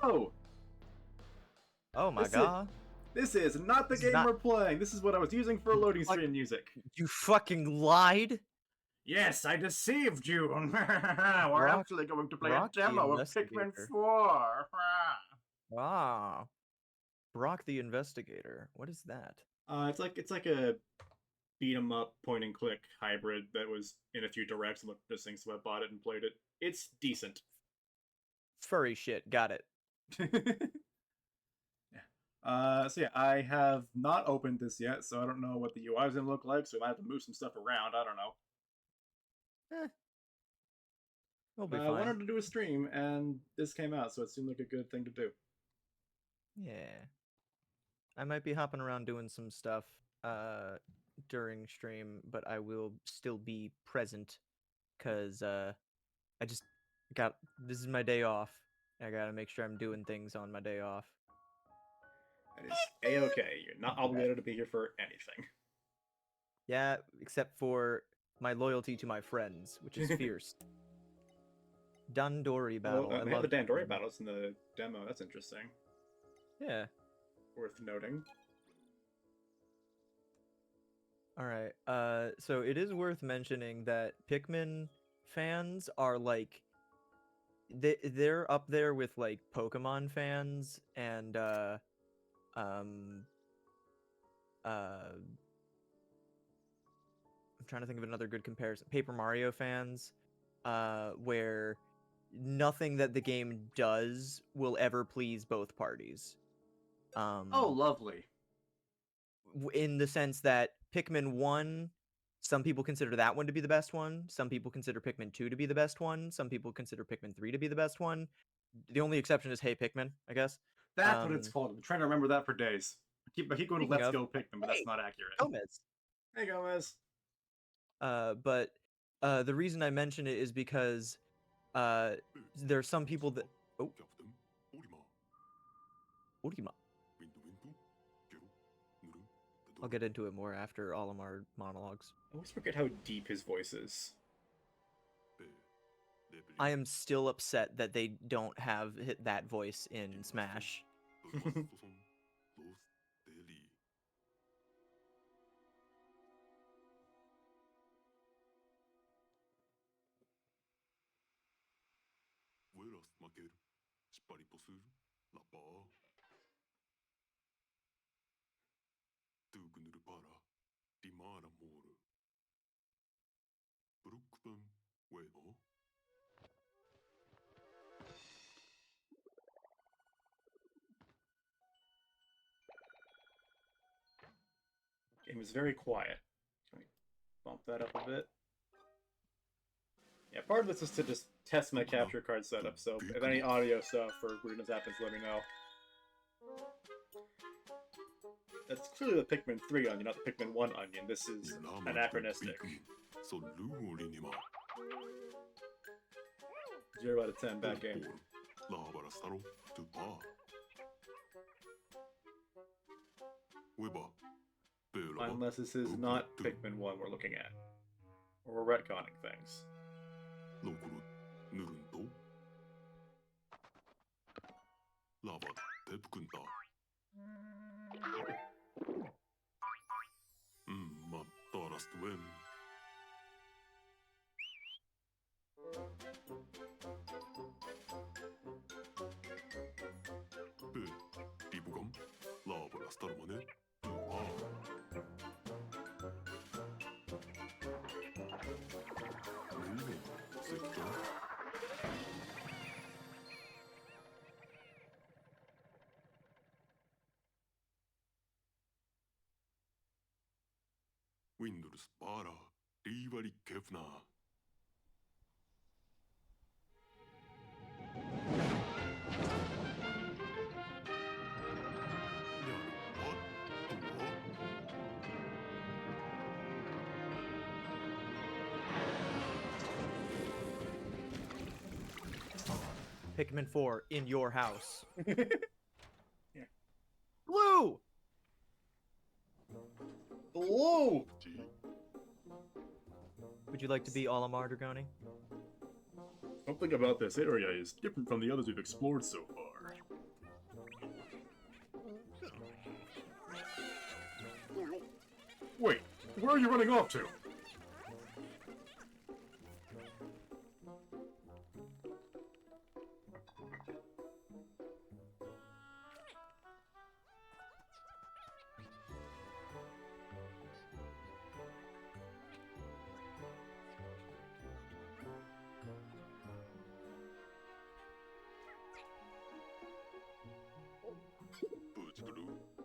Oh! Oh my This god. This is not the This is game not- we're playing. This is what I was using for loading Fuck- screen music. You fucking lied? Yes, I deceived you. We're Brock- actually going to play Brock a the demo of Pikmin Investigator. 4. Ah. Brock the Investigator. What is that? It's like a beat 'em up point and click hybrid that was in a few directs and looked interesting, so I bought it and played it. It's decent. Furry shit. Got it. So yeah, I have not opened this yet, so I don't know what the UI is gonna look like. So I might have to move some stuff around. I don't know. We'll be I fine. wanted to do a stream, and this came out, so it seemed like a good thing to do. Yeah. I might be hopping around doing some stuff during stream, but I will still be present because I just got this is my day off. I gotta make sure I'm doing things on my day off. That is a-okay. You're not obligated to be here for anything. Yeah, except for my loyalty to my friends, which is fierce. Dandori battle. Well, I they have love the Dandori battles in the demo. That's interesting. Yeah. Worth noting. All right. So it is worth mentioning that Pikmin fans are like they're up there with like Pokemon fans and I'm trying to think of another good comparison. Paper Mario fans, where nothing that the game does will ever please both parties. Oh, lovely. In the sense that Pikmin 1, some people consider that one to be the best one. Some people consider Pikmin 2 to be the best one. Some people consider Pikmin 3 to be the best one. The only exception is Hey Pikmin, I guess. That's what it's called. I'm trying to remember that for days. I keep going to Let's Go Pikmin, but that's not accurate. Gomez. Hey, Gomez. But the reason I mention it is because there are some people that... Oh. Orima. I'll get into it more after all of our monologues. I always forget how deep his voice is. I am still upset that they don't have that voice in Smash. Game is very quiet. Can we bump that up a bit? Yeah, part of this is to just test my capture card setup, so if any audio stuff or weirdness happens, let me know. That's clearly the Pikmin 3 onion, not the Pikmin 1 onion. This is anachronistic. 0 out of 10, bad game. Unless this is not Pikmin 1 we're looking at. Or we're retconning things. Windows bara riivali kevna. Pikmin 4 in your house. Yeah. Blue! Blue! Would you like to be Olimar Dragoni? Something about this area is different from the others we've explored so far. Wait, where are you running off to?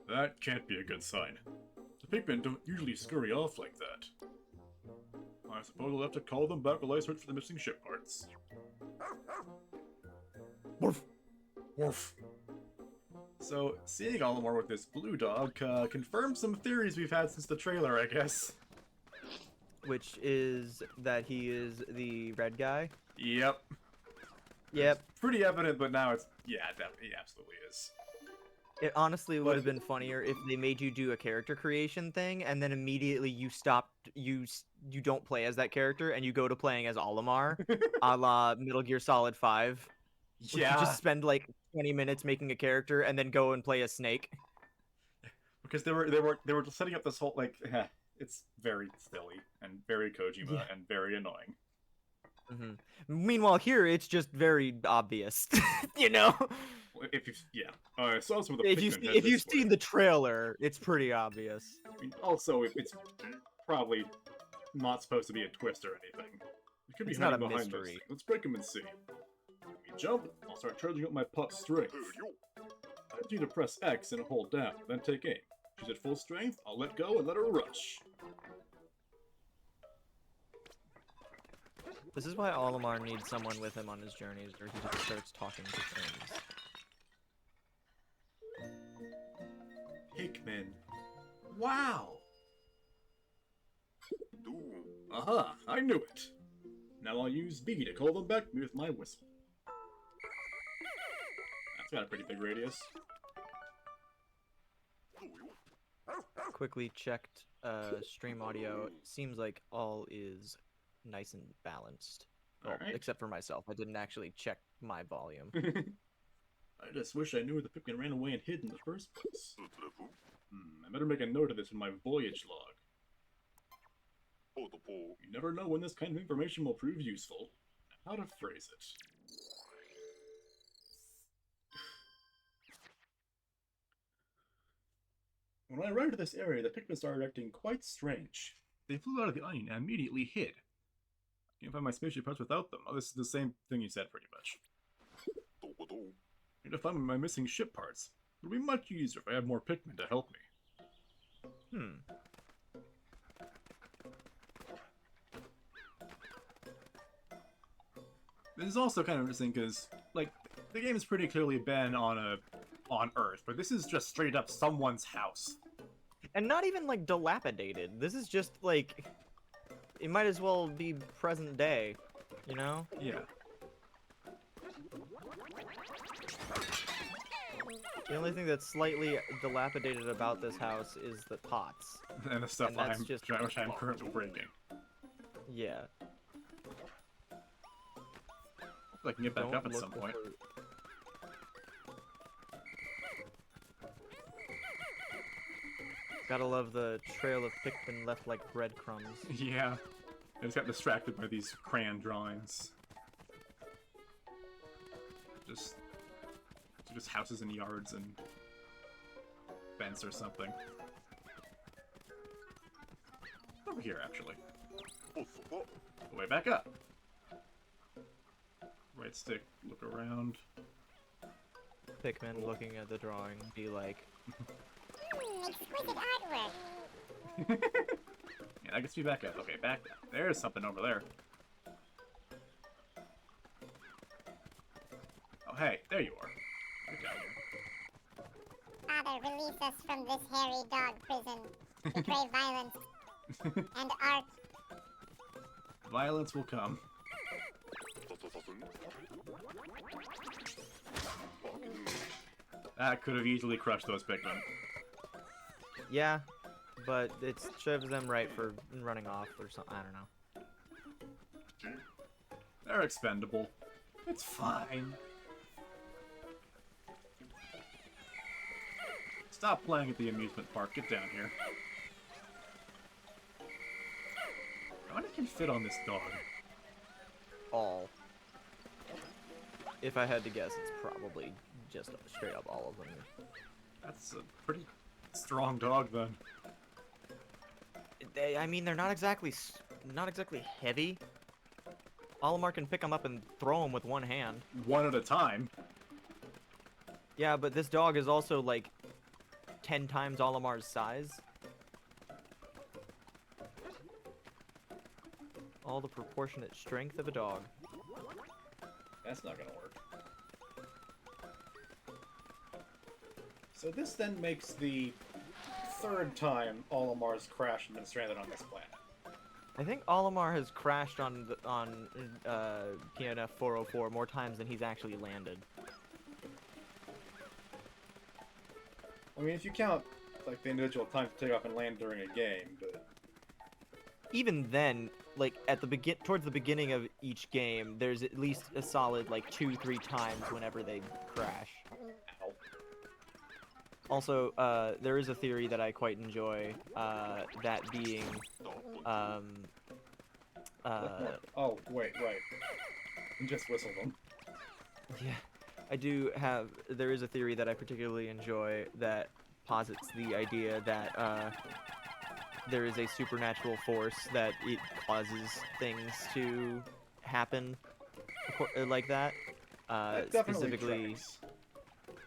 That can't be a good sign. The Pikmin don't usually scurry off like that. I suppose I'll have to call them back while I search for the missing ship parts. Woof! Woof! So, seeing Olimar with this blue dog confirms some theories we've had since the trailer, I guess. Which is that he is the red guy. Yep. Yep. It's pretty evident, but now it's... Yeah, he absolutely is. It honestly would have been funnier if they made you do a character creation thing, and then immediately you stopped. You don't play as that character, and you go to playing as Olimar, a la Metal Gear Solid 5. Yeah. You just spend like 20 minutes making a character, and then go and play as Snake. Because they were setting up this whole like it's very silly and very Kojima and very annoying. Mm-hmm. Meanwhile, here it's just very obvious, you know. If you I saw some of the. If you've seen the trailer, it's pretty obvious. I mean, also, it's probably not supposed to be a twist or anything. It could be hiding behind mystery. Those things. Let's break them and see. When we jump, I'll start charging up my pup's strength. I need to press X and hold down, then take aim. She's at full strength, I'll let go and let her rush. This is why Olimar needs someone with him on his journeys, or he just starts talking to things. Pikmin. Wow! Aha! I knew it! Now I'll use B to call them back to me with my whistle. That's got a pretty big radius. Quickly checked stream audio. Seems like all is nice and balanced. Well, right. Except for myself. I didn't actually check my volume. I just wish I knew where the Pikmin ran away and hid in the first place. I better make a note of this in my voyage log. You never know when this kind of information will prove useful. How to phrase it. When I arrived at this area, the Pikmin started acting quite strange. They flew out of the onion and immediately hid. I can't find my spaceship parts without them. Oh, this is the same thing you said, pretty much. I need to find my missing ship parts. It'll be much easier if I have more Pikmin to help me. This is also kind of interesting because, like, the game has pretty clearly been on Earth, but this is just straight up someone's house. And not even, like, dilapidated. This is just, like... It might as well be present day, you know? Yeah. The only thing that's slightly dilapidated about this house is the pots. And the stuff And which I'm currently breaking. Yeah. I can get back up at some point. Gotta love the trail of Pikmin left like breadcrumbs. Yeah. I just got distracted by these crayon drawings. Just houses and yards and fence or something. Over here, actually. Way back up. Right stick, look around. Pikmin looking at the drawing, be like... Exquisite artwork. Yeah, that gets me back up. Okay, back up. There's something over there. Oh, hey, there you are. Get down here. Father, release us from this hairy dog prison. We crave violence and art. Violence will come. That could have easily crushed those Pikmin. Yeah, but it shoves them right for running off or something. I don't know. They're expendable. It's fine. Stop playing at the amusement park. Get down here. How many can fit on this dog? All. If I had to guess, it's probably just straight up all of them. That's a pretty strong dog, then. I mean, they're not exactly heavy. Olimar can pick them up and throw them with one hand. One at a time. Yeah, but this dog is also like 10 times Olimar's size. All the proportionate strength of a dog. That's not gonna work. So this then makes the third time Olimar's crashed and been stranded on this planet. I think Olimar has crashed on PNF 404 more times than he's actually landed. I mean, if you count like the individual times to take off and land during a game, but Even then, like at the towards the beginning of each game, there's at least a solid like 2-3 times whenever they crash. ow. Also, there is a theory that I quite enjoy, that being, Oh, wait, right. You just whistled them. yeah, I do have, there is a theory that I particularly enjoy that posits the idea that, there is a supernatural force that it causes things to happen like that. That definitely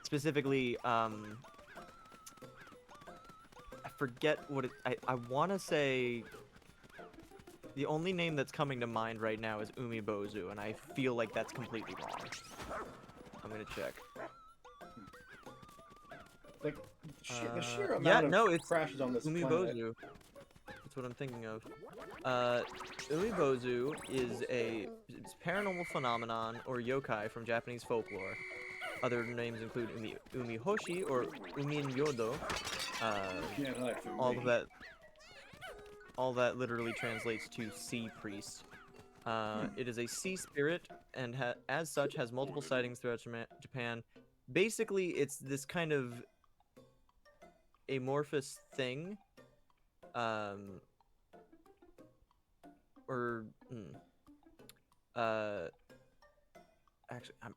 Specifically, I forget what it, I want to say, the only name that's coming to mind right now is Umibozu, and I feel like that's completely wrong. I'm gonna check. Like, the sheer amount of crashes on this planet. Umibozu. That's what I'm thinking of. Umibozu is it's paranormal phenomenon or yokai from Japanese folklore. Other names include Umihoshi or Uminyodo. Yeah, not for All me. of that. All that literally translates to sea priest. It is a sea spirit and as such has multiple sightings throughout Japan. Basically, it's this kind of amorphous thing. Actually,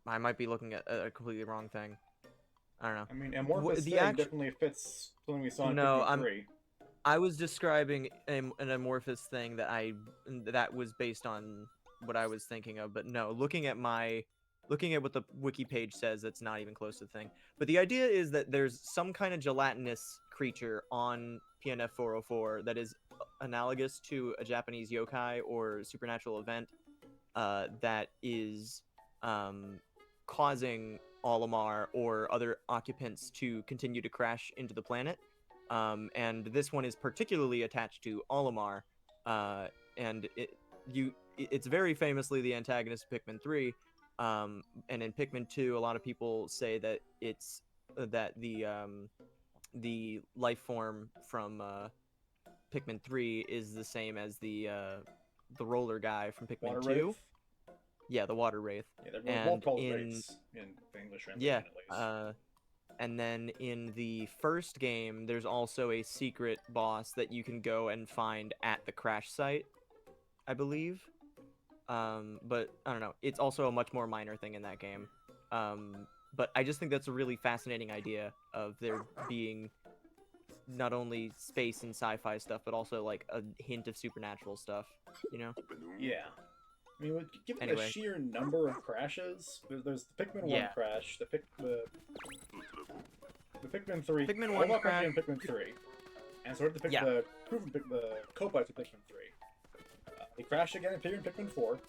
I might be looking at a completely wrong thing. I don't know. I mean, amorphous thing definitely fits something we saw in Pikmin 3. I was describing an amorphous thing that was based on what I was thinking of, but no, looking at what the wiki page says, that's not even close to the thing. But the idea is that there's some kind of gelatinous creature on PNF 404 that is analogous to a Japanese yokai or supernatural event that is causing Olimar or other occupants to continue to crash into the planet. And this one is particularly attached to Olimar, and it's very famously the antagonist of Pikmin 3. And in Pikmin 2, a lot of people say that it's that the life form from Pikmin 3 is the same as the roller guy from Pikmin Water 2. Wraith? Yeah, the water wraith. Yeah, they're both called wraiths in the English translation, at least. And then in the first game, there's also a secret boss that you can go and find at the crash site, I believe. But I don't know. It's also a much more minor thing in that game. But I just think that's a really fascinating idea of there being not only space and sci-fi stuff, but also like a hint of supernatural stuff, you know? Yeah. I mean, given the sheer number of crashes, there's the Pikmin 1 crash, the Pikmin 3, Pikmin 1 crash, and Pikmin 3, and so the Copites of Pikmin 3. They crash again in Pikmin 4,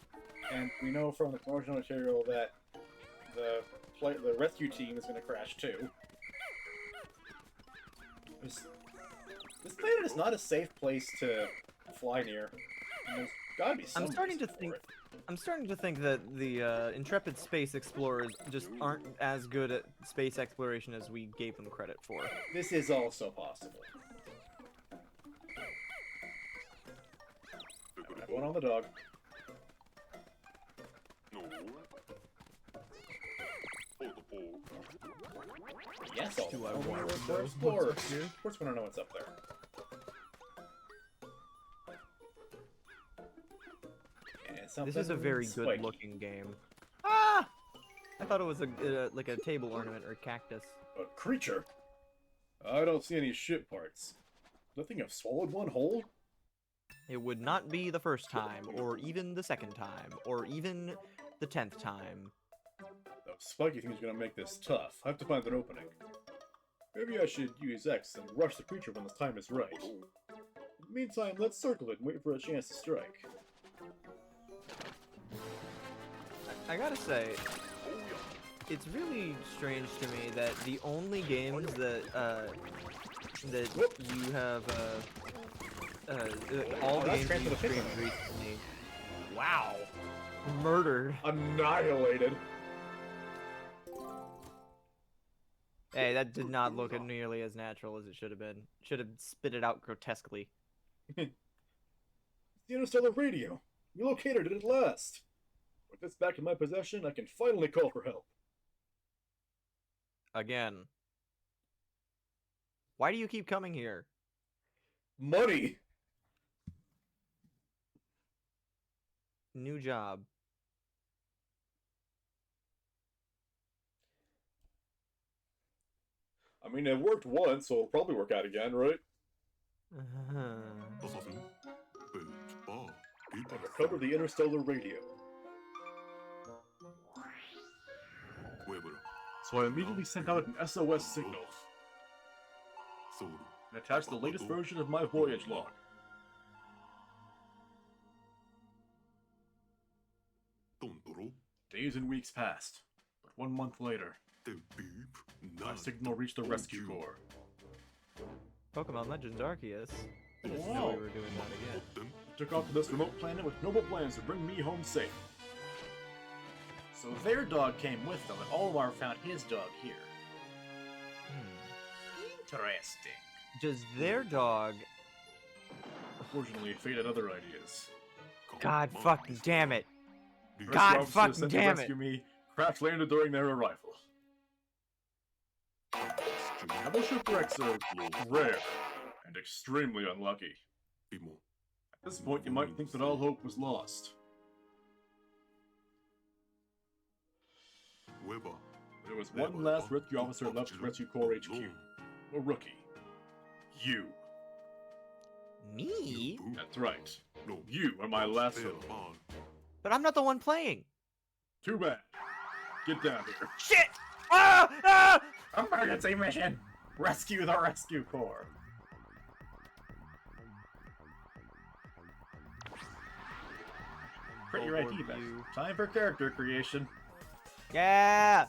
and we know from the promotional material that the rescue team is going to crash too. This planet is not a safe place to fly near. And there's gotta be some I'm starting to think that the intrepid space explorers just aren't as good at space exploration as we gave them credit for. This is also possible. One on the dog. Yes, we're explorers. Of course we don't know what's up there. This is a very good-looking game. Ah! I thought it was like a table ornament or cactus. A creature? I don't see any ship parts. Nothing have swallowed one whole? It would not be the first time, or even the second time, or even the 10th time. Those spiky things are gonna make this tough. I have to find an opening. Maybe I should use X and rush the creature when the time is right. In the meantime, let's circle it and wait for a chance to strike. I gotta say, it's really strange to me that the only games that you have all the games you streamed recently, wow, murdered, annihilated. Hey, that did not look nearly as natural as it should have been. Should have spit it out grotesquely. The interstellar radio. We located it at last. With this back in my possession, I can finally call for help. Again. Why do you keep coming here? Money! New job. I mean, it worked once, so it'll probably work out again, right? I recovered the interstellar radio. So I immediately sent out an SOS signal and attached the latest version of my voyage log. Days and weeks passed, but 1 month later, my signal reached the rescue corps. Pokemon Legends Arceus. I didn't know we were doing that again. I took off to this remote planet with noble plans to bring me home safe. So their dog came with them, and Olimar found his dog here. Interesting. Does their dog... Unfortunately, fate had other ideas. God fucking damn it! Rescue God officers fucking sent to damn rescue it! me, crash landed during their arrival. Naval shipwrecks are rare and extremely unlucky. At this point, you might think that all hope was lost. But there was one last rescue officer left at Rescue Corps HQ. A rookie. You. Me? That's right. You are my last hope. But I'm not the one playing! Too bad. Get down here. Shit! Ah! Ah! Emergency mission! Rescue the Rescue Corps! Pretty right, Eva. Time for character creation. Yeah!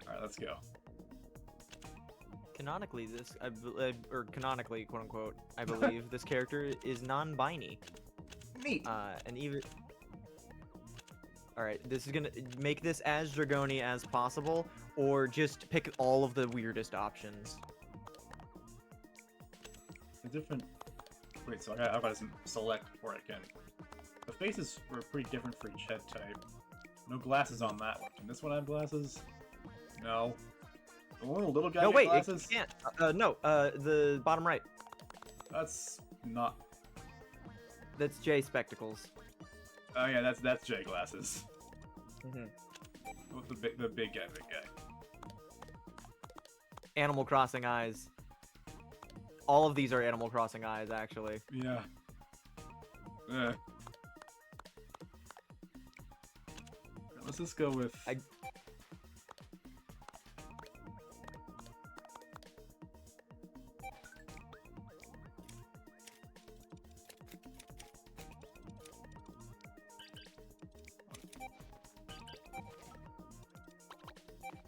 Alright, let's go. Canonically, or canonically, quote unquote, I believe this character is non-binary. Neat. And even... Alright, this is gonna make this as Dragoni as possible, or just pick all of the weirdest options. The different... Wait, so I gotta select before I can. The faces were pretty different for each head type. No glasses on that one. Can this one have glasses? No. The one with the little guy No, get wait, glasses? it can't. No, the bottom right. That's not... That's J spectacles. Oh yeah, that's J glasses. Mm-hmm. The big guy. Animal Crossing eyes. All of these are Animal Crossing eyes, actually. Yeah. Let's just go with...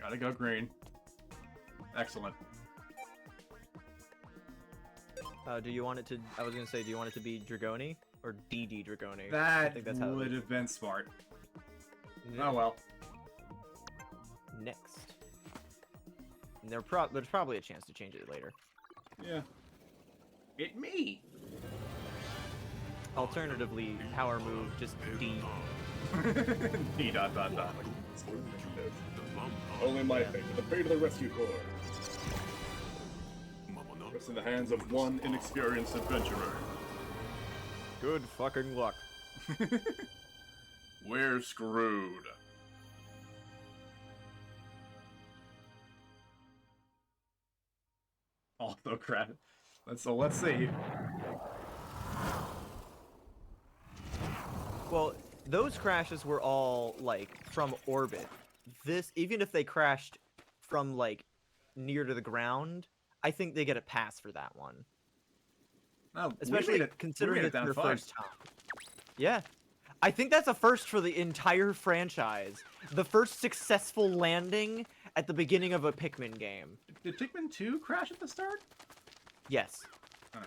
Gotta go green. Excellent. Do you want it to... I was gonna say, do you want it to be Dragoni? Or DD Dragoni? That I think that's how would have been smart. Oh well. Next. And there's probably a chance to change it later. Yeah. It me! Alternatively, power move, just D. D dot dot dot. Only my fate, but the fate of the Rescue Corps. It's in the hands of one inexperienced adventurer. Good fucking luck. We're screwed. Although crap. Let's see. Well, those crashes were all like from orbit. This, even if they crashed from like near to the ground, I think they get a pass for that one. No, Especially considering it's their first time. Yeah. I think that's a first for the entire franchise. The first successful landing at the beginning of a Pikmin game. Did Pikmin 2 crash at the start? Yes. Oh.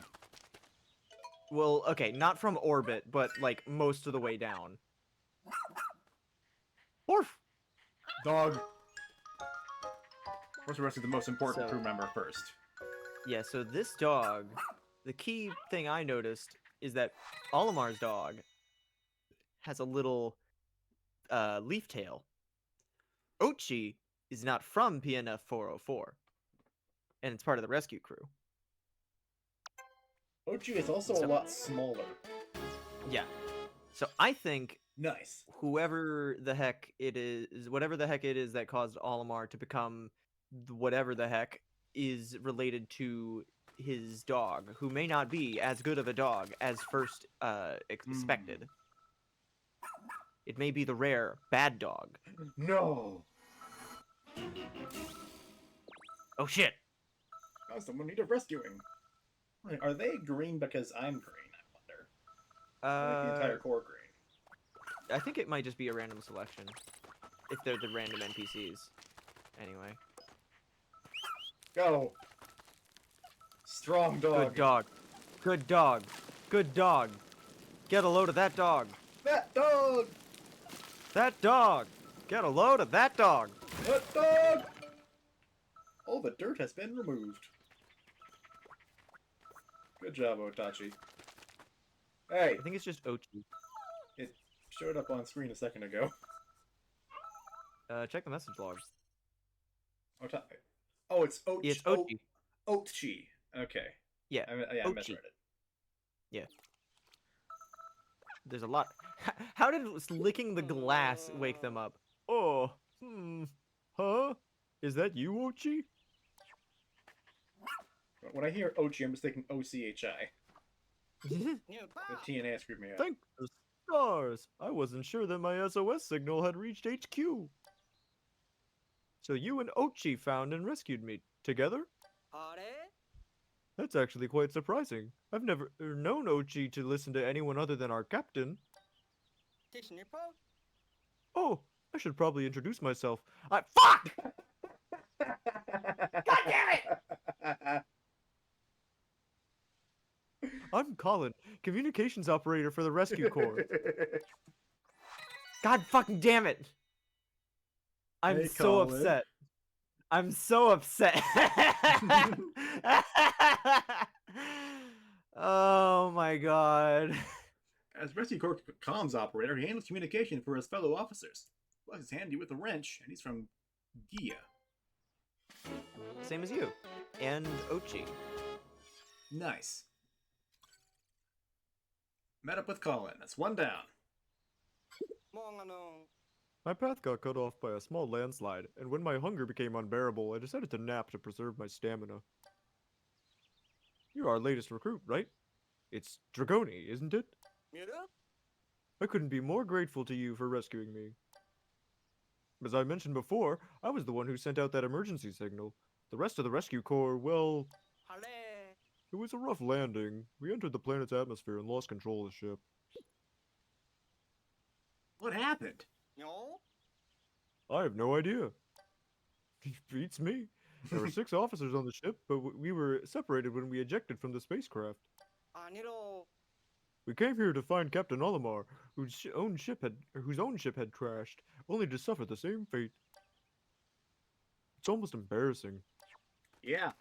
Well, okay, not from orbit, but like most of the way down. Orf! Dog. Let's rescue the most important crew member first. Yeah, so this dog, the key thing I noticed is that Olimar's dog has a little leaf tail. Oatchi is not from PNF 404, and it's part of the rescue crew. Oatchi is also a lot smaller. Yeah. So I think Nice. whoever the heck it is, whatever the heck it is that caused Olimar to become whatever the heck, is related to his dog, who may not be as good of a dog as first expected. It may be the rare bad dog. No. Oh shit! Oh, someone needed rescuing. Wait, are they green because I'm green, I wonder? Like the entire core green. I think it might just be a random selection. If they're the random NPCs. Anyway. Go! Strong dog. Good dog. Good dog. Good dog. Get a load of that dog. That dog! That dog! Get a load of that dog! That dog! All the dirt has been removed. Good job, Oatchi. Hey! I think it's just Oatchi. It showed up on screen a second ago. Check the message logs. Oh, it's Oatchi. Yeah, it's Oatchi. Oatchi. Okay. Yeah. I Oatchi. misread it. Yeah. There's a lot. How did licking the glass wake them up? Oh, huh? Is that you, Oatchi? When I hear Oatchi, I'm just thinking OCHI. The TNA screwed me up. Thank the stars! I wasn't sure that my SOS signal had reached HQ. So you and Oatchi found and rescued me together? That's actually quite surprising. I've never known Oatchi to listen to anyone other than our captain. Oh, I should probably introduce myself. Fuck! God damn it! I'm Colin, communications operator for the rescue corps. God fucking damn it! I'm Hey, so Colin. upset. I'm so upset. Oh my god. As Rescue Corps comms operator, he handles communication for his fellow officers. Plus, he's handy with a wrench, and he's from Gia. Same as you. And Oatchi. Nice. Met up with Colin. That's one down. My path got cut off by a small landslide, and when my hunger became unbearable, I decided to nap to preserve my stamina. You're our latest recruit, right? It's Dragoni, isn't it? I couldn't be more grateful to you for rescuing me. As I mentioned before, I was the one who sent out that emergency signal. The rest of the rescue corps, well... It was a rough landing. We entered the planet's atmosphere and lost control of the ship. What happened? I have no idea. Beats me. There were 6 officers on the ship, but we were separated when we ejected from the spacecraft. We came here to find Captain Olimar, whose own ship had crashed, only to suffer the same fate. It's almost embarrassing. Yeah.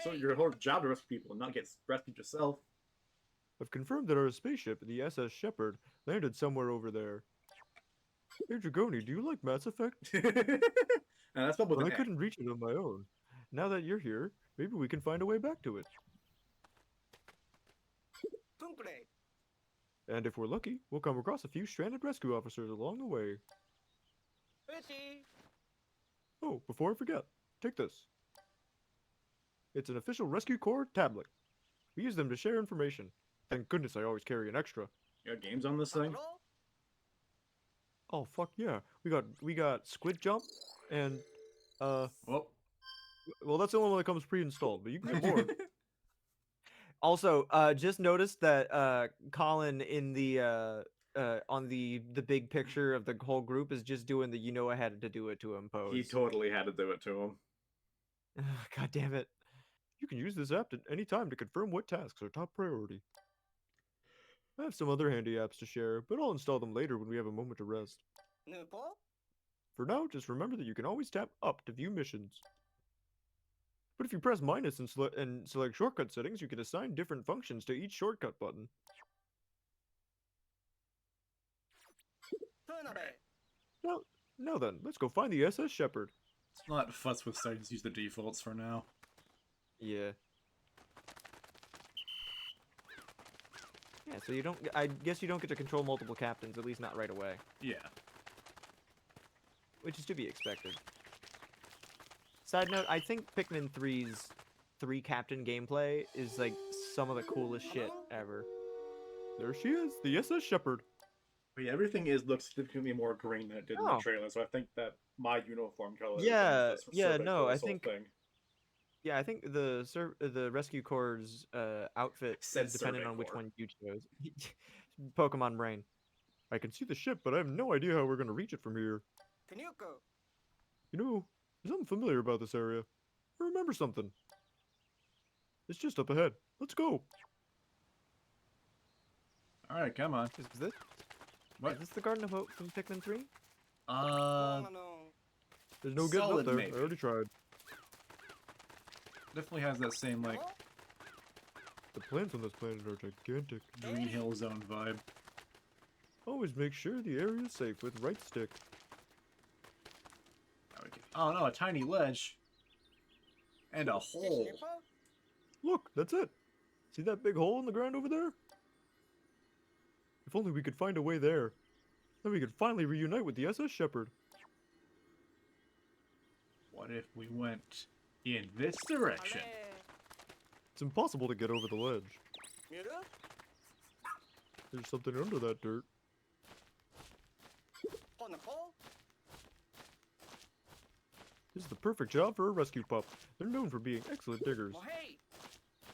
So your whole job to rescue people and not get rescued yourself. I've confirmed that our spaceship, the SS Shepherd, landed somewhere over there. Hey Dragoni, do you like Mass Effect? No, that's spelled with Well, an I couldn't reach it on my own. Now that you're here, maybe we can find a way back to it. And if we're lucky, we'll come across a few stranded rescue officers along the way. Oh, before I forget, take this. It's an official Rescue Corps tablet. We use them to share information. Thank goodness I always carry an extra. You got games on this thing? Oh fuck yeah. We got Squid Jump and Oh. well that's the only one that comes pre-installed, but you can get more. Also, just noticed that Colin in the on the big picture of the whole group is just doing the "you know I had to do it to him" pose. He totally had to do it to him. God damn it! You can use this app at any time to confirm what tasks are top priority. I have some other handy apps to share, but I'll install them later when we have a moment to rest. For now, just remember that you can always tap up to view missions. But if you press minus and select shortcut settings, you can assign different functions to each shortcut button. Now then, let's go find the SS Shepherd. It's not fuss with settings, use the defaults for now. Yeah. Yeah, so you don't. I guess you don't get to control multiple captains, at least not right away. Yeah. Which is to be expected. Side note, I think Pikmin 3's 3-captain gameplay is like some of the coolest shit ever. There she is, the SS Shepherd. But yeah, everything looks significantly more green than it did in the trailer, so I think that my uniform color I think Yeah, I think the Rescue Corps' outfit is dependent on which one you chose. Pokemon Brain. I can see the ship, but I have no idea how we're going to reach it from here. You know, there's something familiar about this area. I remember something. It's just up ahead. Let's go. Alright, come on. Is this? What? Is this the Garden of Hope from Pikmin 3? There's no getting up there. maybe. I already tried. Definitely has that same, like, The plants on this planet are gigantic. Green Hill Zone vibe. Always make sure the area is safe with right stick. Oh no, a tiny ledge. And a hole. Look, that's it. See that big hole in the ground over there? If only we could find a way there. Then we could finally reunite with the SS Shepherd. What if we went in this direction? It's impossible to get over the ledge. There's something under that dirt. This is the perfect job for a rescue pup. They're known for being excellent diggers.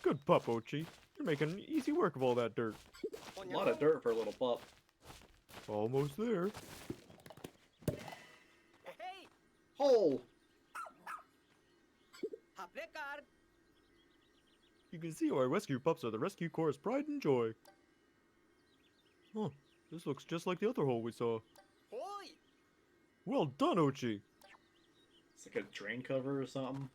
Good pup, Oatchi. You're making easy work of all that dirt. A lot of dirt for a little pup. Almost there. Hole! You can see why rescue pups are the Rescue Corps' pride and joy. Huh, this looks just like the other hole we saw. Well done, Oatchi. It's like a drain cover or something.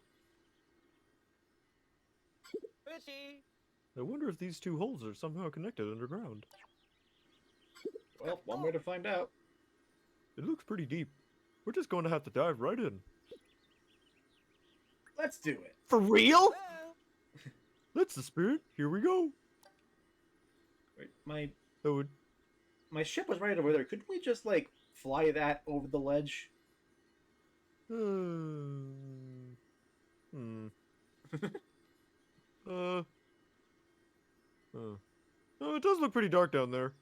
I wonder if these two holes are somehow connected underground. Well, one way to find out. It looks pretty deep. We're just going to have to dive right in. Let's do it. For real? That's the spirit. Here we go. Wait, Oh, my ship was right over there. Couldn't we just, like, fly that over the ledge? Oh, it does look pretty dark down there.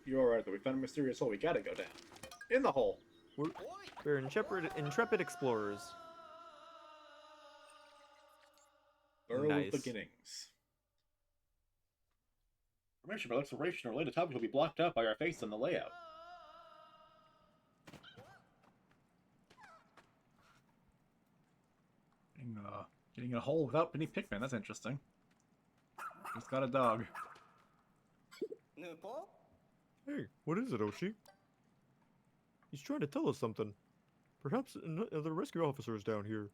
You're alright, though. We found a mysterious hole. We gotta go down. In the hole. We're intrepid explorers. Early Nice. beginnings. Information about exploration or related topics will be blocked out by our face on the layout. Getting a hole without any Pikmin, that's interesting. It's got a dog. Hey, what is it, Oatchi? He's trying to tell us something. Perhaps another rescue officer is down here.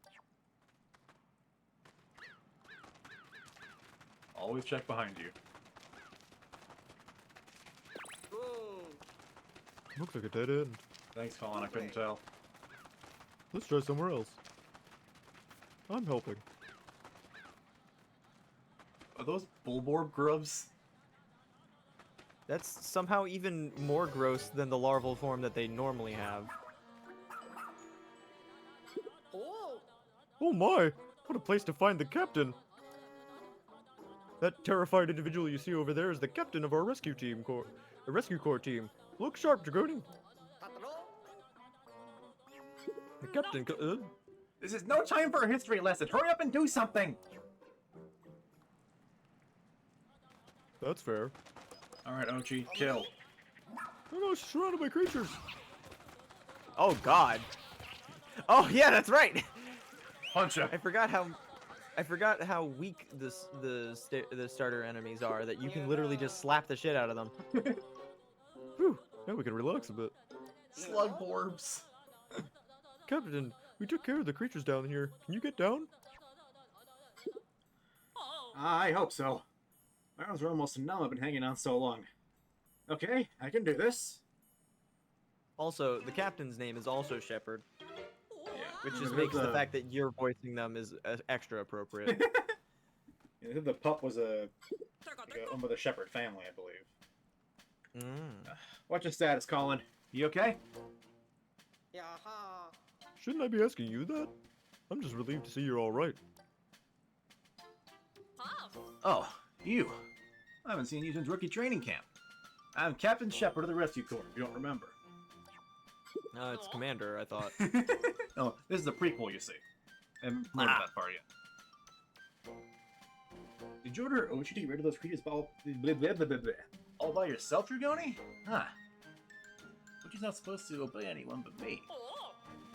Always check behind you. Looks like a dead end. Thanks, Colin, I couldn't tell. Let's try somewhere else. I'm helping. Are those Bulborb grubs? That's somehow even more gross than the larval form that they normally have. Oh my! What a place to find the captain! That terrified individual you see over there is the captain of our rescue corps team. Look sharp, Dragoni. The captain. This is no time for a history lesson. Hurry up and do something. That's fair. All right, Oatchi, kill. Oh no, she's surrounded by creatures. Oh God. Oh yeah, that's right. Punch him. I forgot how weak the starter enemies are. That you can literally just slap the shit out of them. Whew, now we can relax a bit. Slug orbs. Captain, we took care of the creatures down here. Can you get down? I hope so. My arms are almost numb. I've been hanging on so long. Okay, I can do this. Also, the captain's name is also Shepard, Yeah, which just makes the fact that you're voicing them is extra appropriate. I think the pup was a one of the Shepherd family, I believe. What's your status, Colin? You okay? Shouldn't I be asking you that? I'm just relieved to see you're all right. Oh, you. I haven't seen you since rookie training camp. I'm Captain Shepard of the Rescue Corps, if you don't remember. It's Commander, I thought. Oh, this is the prequel, you see. And more than that part yet. Did you order Oatchi to get rid of those creatures all by yourself, Dragoni? Huh. Oatchi's not supposed to obey anyone but me.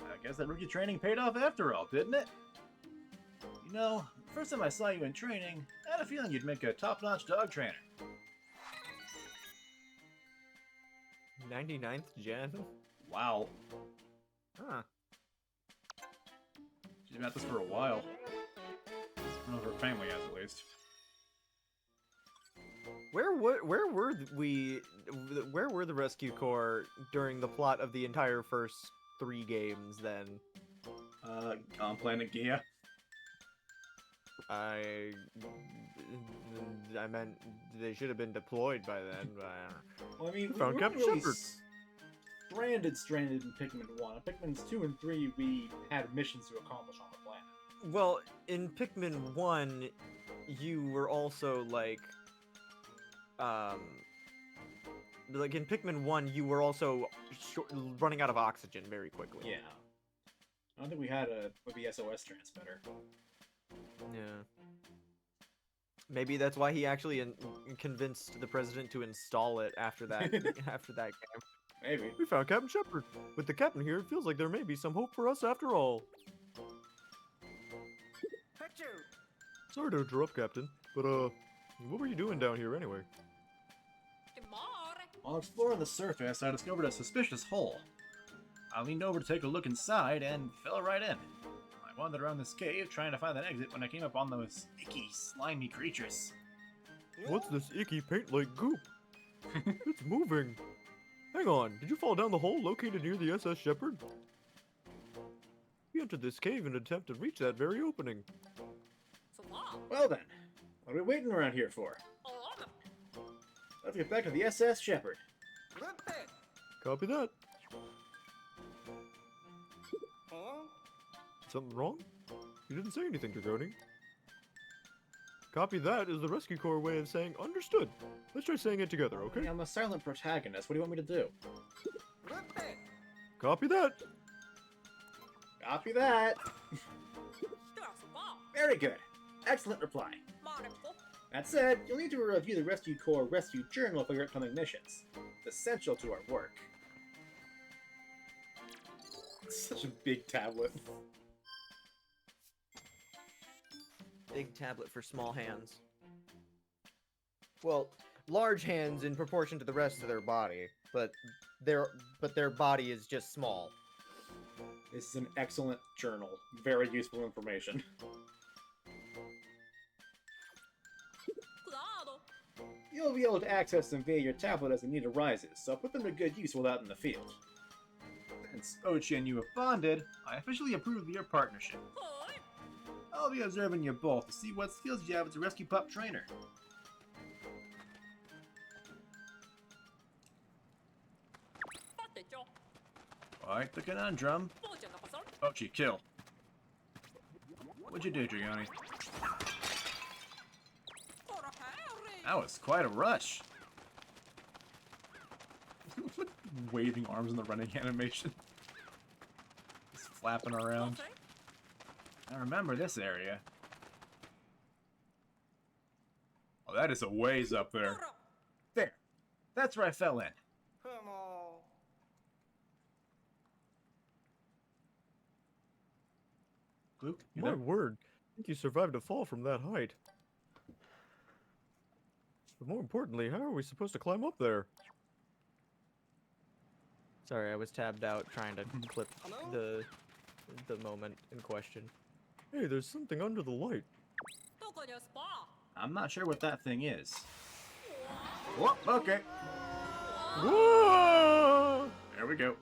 I guess that rookie training paid off after all, didn't it? You know, the first time I saw you in training, I had a feeling you'd make a top-notch dog trainer. 99th gen? Wow. Huh. She's been at this for a while. I don't know if her family has, at least. Where were the Rescue Corps during the plot of the entire first 3 games then? On Planet Gia. I meant they should have been deployed by then, but I don't know. Well, I mean, we found weren't Captain really Shepard. stranded in Pikmin 1. In Pikmin's 2 and 3, we had missions to accomplish on the planet. Well, in Pikmin 1, you were also like in Pikmin 1, you were also running out of oxygen very quickly. Yeah. I don't think we had a SOS transmitter. Yeah. Maybe that's why he actually convinced the president to install it after that after that game. Maybe. We found Captain Shepard. With the captain here, it feels like there may be some hope for us after all. Sorry to interrupt, Captain, but what were you doing down here anyway? While exploring the surface, I discovered a suspicious hole. I leaned over to take a look inside and fell right in. I wandered around this cave trying to find an exit when I came upon those icky, slimy creatures. What's this icky paint-like goop? It's moving. Hang on, did you fall down the hole located near the SS Shepard? We entered this cave in an attempt to reach that very opening. Well then, what are we waiting around here for? Let's get back to the SS Shepard. Copy that. Something wrong? You didn't say anything, Dragoni. Copy that is the Rescue Corps way of saying understood. Let's try saying it together, okay? I'm a silent protagonist. What do you want me to do? Copy that. Copy that. Very good. Excellent reply. That said, you'll need to review the Rescue Corps Rescue Journal for your upcoming missions. It's essential to our work. It's such a big tablet. Big tablet for small hands. Well, large hands in proportion to the rest of their body, but their body is just small. This is an excellent journal. Very useful information. You'll be able to access them via your tablet as the need arises, so put them to good use while out in the field. Since Oatchi and you have bonded, I officially approve of your partnership. I'll be observing you both to see what skills you have as a rescue pup trainer. Alright, the conundrum. Oatchi, kill. What'd you do, Dragoni? That was quite a rush. Waving arms in the running animation. Just flapping around. I remember this area. Oh, that is a ways up there. There. That's where I fell in. Luke, you My there? word, I think you survived a fall from that height. But more importantly, how are we supposed to climb up there? Sorry, I was tabbed out trying to clip the moment in question. Hey, there's something under the light. I'm not sure what that thing is. Whoop, okay. Whoa! There we go.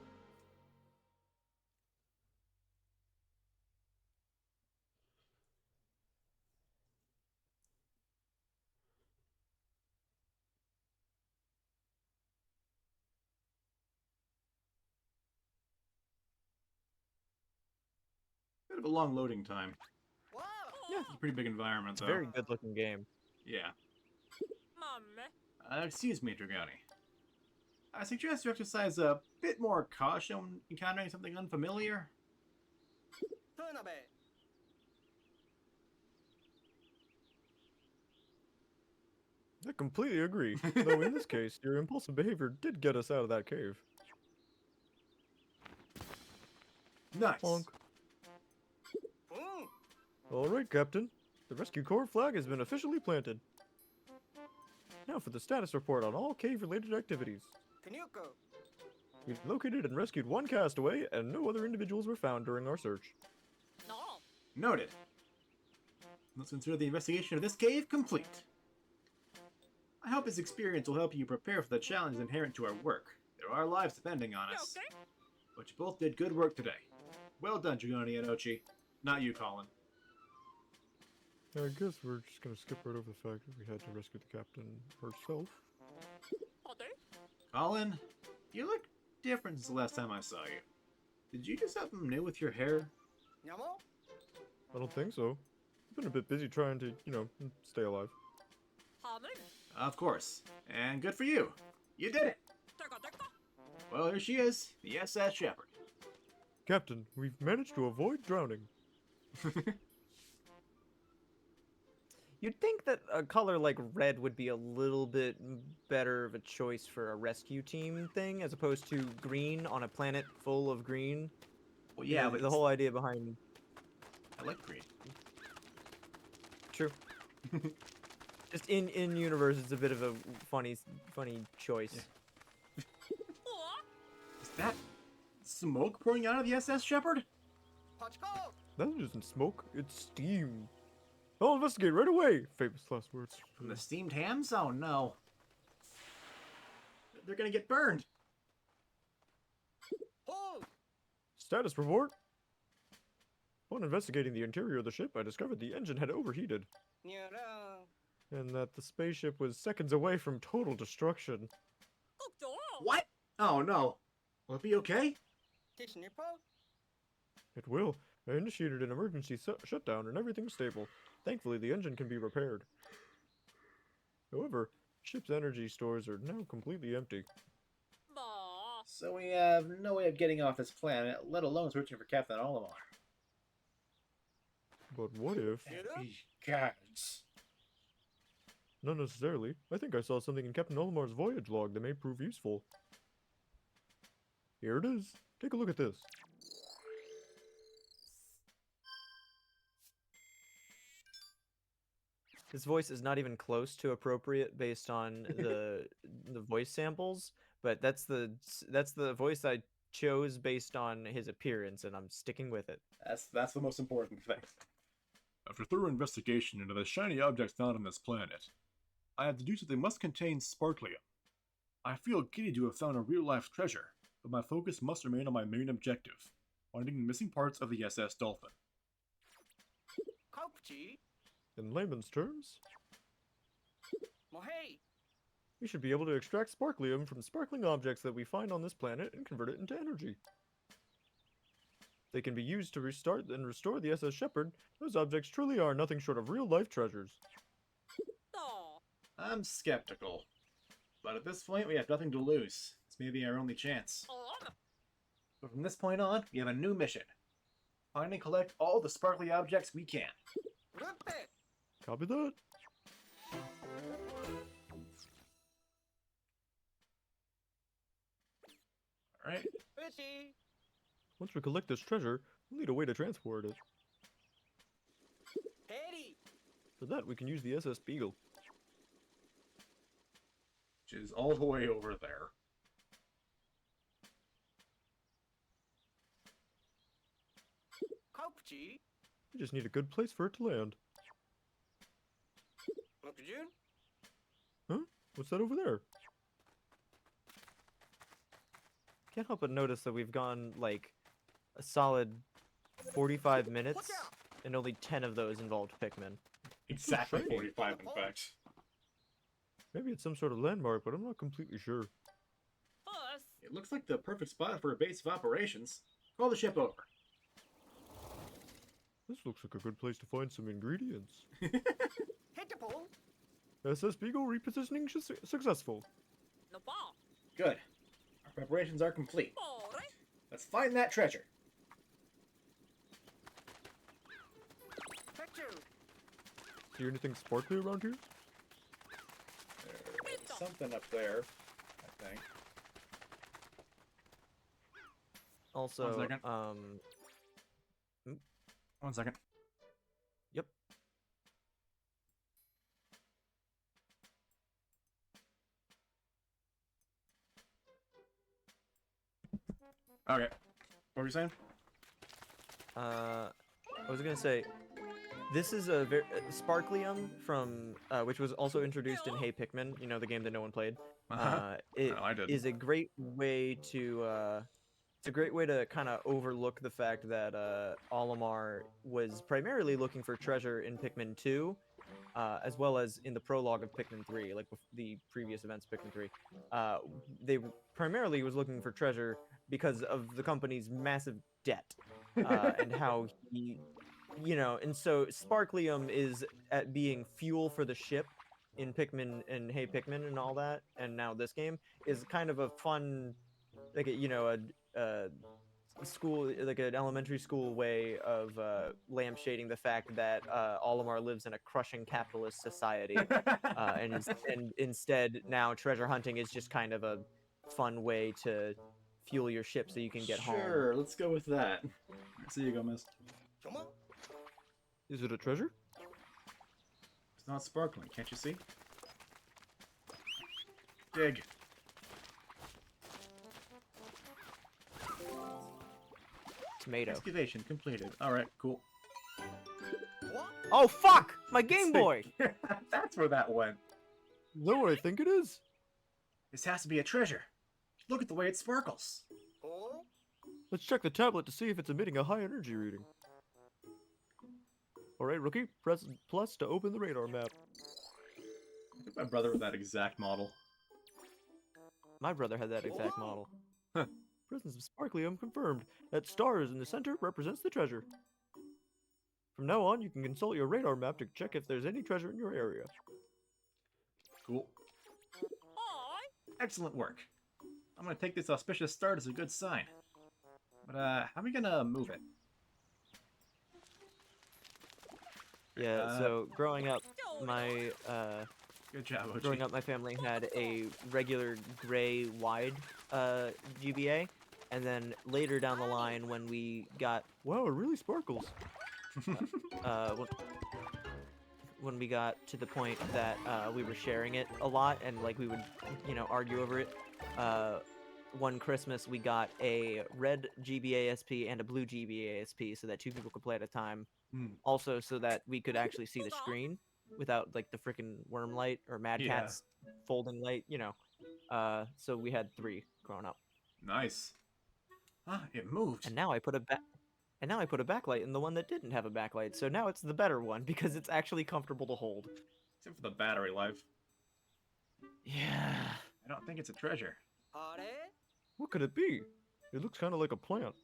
Bit of a long loading time. Yeah, It's a pretty big environment, it's a though. very good looking game. Yeah. Excuse me, Dragoni. I suggest you exercise a bit more caution when encountering something unfamiliar. I completely agree. Though in this case, your impulsive behavior did get us out of that cave. Nice. Honk. Alright, Captain. The Rescue Corps flag has been officially planted. Now for the status report on all cave-related activities. We've located and rescued one castaway, and no other individuals were found during our search. Noted. Let's consider the investigation of this cave complete. I hope this experience will help you prepare for the challenges inherent to our work. There are lives depending on us. But you both did good work today. Well done, Dragoni and Oatchi. Not you, Colin. I guess we're just gonna skip right over the fact that we had to rescue the captain herself. Colin, you look different since the last time I saw you. Did you do something new with your hair? I don't think so. I've been a bit busy trying to, stay alive. Of course. And good for you. You did it! Well, here she is, the SS Shepherd. Captain, we've managed to avoid drowning. You'd think that a color like red would be a little bit better of a choice for a rescue team thing, as opposed to green on a planet full of green. Well, yeah, but the whole idea behind... I like green. True. Just in universe, it's a bit of a funny choice. Yeah. Is that smoke pouring out of the SS Shepherd? That isn't smoke, it's steam. I'll investigate right away! Famous last words. From the steamed hams? Oh no. They're gonna get burned. Status report. Upon investigating the interior of the ship, I discovered the engine had overheated. And that the spaceship was seconds away from total destruction. What? Oh no. Will it be okay? It will. I initiated an emergency shutdown and everything's stable. Thankfully, the engine can be repaired. However, ship's energy stores are now completely empty. So we have no way of getting off this planet, let alone searching for Captain Olimar. But what if... Guards. Not necessarily. I think I saw something in Captain Olimar's voyage log that may prove useful. Here it is. Take a look at this. His voice is not even close to appropriate based on the voice samples, but that's the voice I chose based on his appearance, and I'm sticking with it. That's the most important thing. After thorough investigation into the shiny objects found on this planet, I have deduced that they must contain sparklium. I feel giddy to have found a real-life treasure, but my focus must remain on my main objective, finding the missing parts of the SS Dolphin. In layman's terms, we should be able to extract sparklium from sparkling objects that we find on this planet and convert it into energy. they can be used to restart and restore the SS Shepherd, those objects truly are nothing short of real-life treasures. I'm skeptical. But at this point, we have nothing to lose. It's maybe our only chance. But from this point on, we have a new mission. Find and collect all the sparkly objects we can. Copy that. Alright. Once we collect this treasure, we'll need a way to transport it. For that, we can use the SS Beagle. Which is all the way over there. We just need a good place for it to land. Huh? What's that over there? Can't help but notice that we've gone like a solid 45 minutes, and only 10 of those involved Pikmin. Exactly shiny. 45, in fact. Maybe it's some sort of landmark, but I'm not completely sure. It looks like the perfect spot for a base of operations. Call the ship over. This looks like a good place to find some ingredients. SS Beagle repositioning successful. Good. Our preparations are complete. Let's find that treasure. See anything sparkly around here? There's something up there, I think. Also, 1 second. 1 second. Yep. Okay. What were you saying? I was gonna say, this is a Sparklium from, which was also introduced in Hey Pikmin, you know, the game that no one played. It No, I did. is a great way to, it's a great way to kind of overlook the fact that Olimar was primarily looking for treasure in Pikmin 2, as well as in the prologue of Pikmin 3, like the previous events of Pikmin 3. They primarily was looking for treasure because of the company's massive debt, and how he, you know, and so Sparklium is at being fuel for the ship in Pikmin and Hey Pikmin and all that, and now this game is kind of a fun, like, you know, a school, like an elementary school way of lampshading the fact that Olimar lives in a crushing capitalist society, and instead now treasure hunting is just kind of a fun way to fuel your ship so you can get home. Sure, let's go with that. See you, Gomez. Is it a treasure? It's not sparkling, can't you see? Dig. Tomato. Excavation completed. Alright, cool. Oh fuck! My Game Boy! That's where that went. Is that what I think it is? This has to be a treasure. Look at the way it sparkles. Let's check the tablet to see if it's emitting a high energy reading. Alright, rookie, press plus to open the radar map. I think my brother with that exact model. My brother had that exact model. Presence of Sparklium confirmed. That star is in the center represents the treasure. From now on, you can consult your radar map to check if there's any treasure in your area. Cool. Excellent work. I'm gonna take this auspicious start as a good sign. But, how are we gonna move it? Yeah, so growing up, my Good job, Oatchi. growing up, my family had a regular gray wide GBA, and then later down the line, when we got Wow, it really sparkles. when we got to the point that we were sharing it a lot, and like we would, you know, argue over it. One Christmas, we got a red GBA SP and a blue GBA SP, so that 2 people could play at a time. Also, so that we could actually see the screen without like the freaking worm light or Mad Yeah. Cat's folding light, you know. So we had 3 growing up, Nice. Ah, it moved. and now I put a backlight in the one that didn't have a backlight. So now it's the better one because it's actually comfortable to hold. Except for the battery life. Yeah. I don't think it's a treasure. What could it be? It looks kind of like a plant.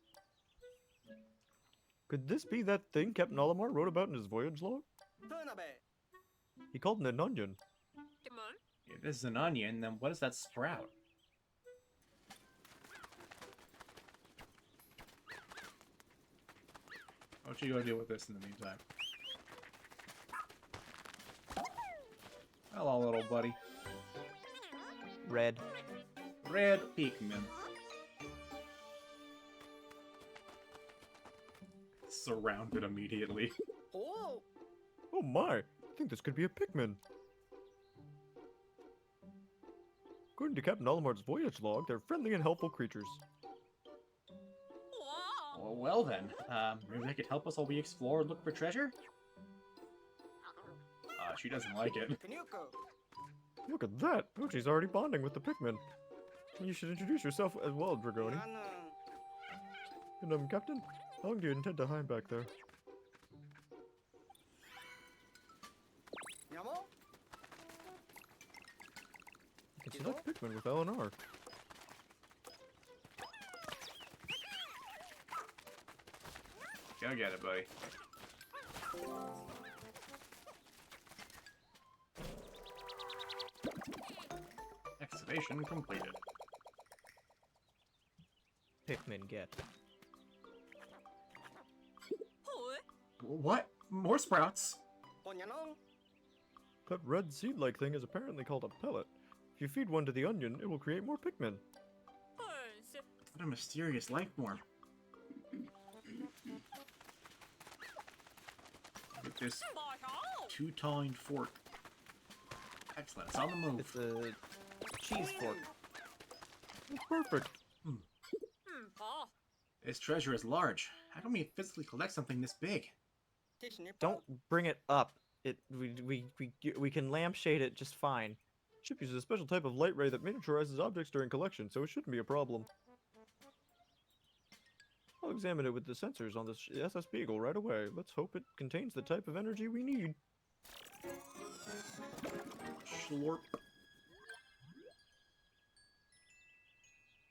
Could this be that thing Captain Olimar wrote about in his voyage log? He called it an onion. If this is an onion, then what is that sprout? What you gonna do with this in the meantime? Hello, little buddy. Red. Red Pikmin. Surrounded immediately. Oh my! I think this could be a Pikmin. According to Captain Olimar's voyage log, they're friendly and helpful creatures. Well then, maybe they could help us while we explore and look for treasure? She doesn't like it. Look at that! Oatchi's already bonding with the Pikmin. You should introduce yourself as well, Dragoni. And Captain, how long do you intend to hide back there? You can select Pikmin with L and R. Go get it, buddy. Excavation completed. Pikmin get. What? More sprouts? That red seed-like thing is apparently called a pellet. If you feed one to the onion, it will create more Pikmin. What a mysterious life form. With this two-toned fork. Excellent, it's on the move. It's a cheese fork. That's perfect. This treasure is large. How can we physically collect something this big? Don't bring it up. We can lampshade it just fine. Ship uses a special type of light ray that miniaturizes objects during collection, so it shouldn't be a problem. I'll examine it with the sensors on this SS Beagle right away. Let's hope it contains the type of energy we need. Schlorp.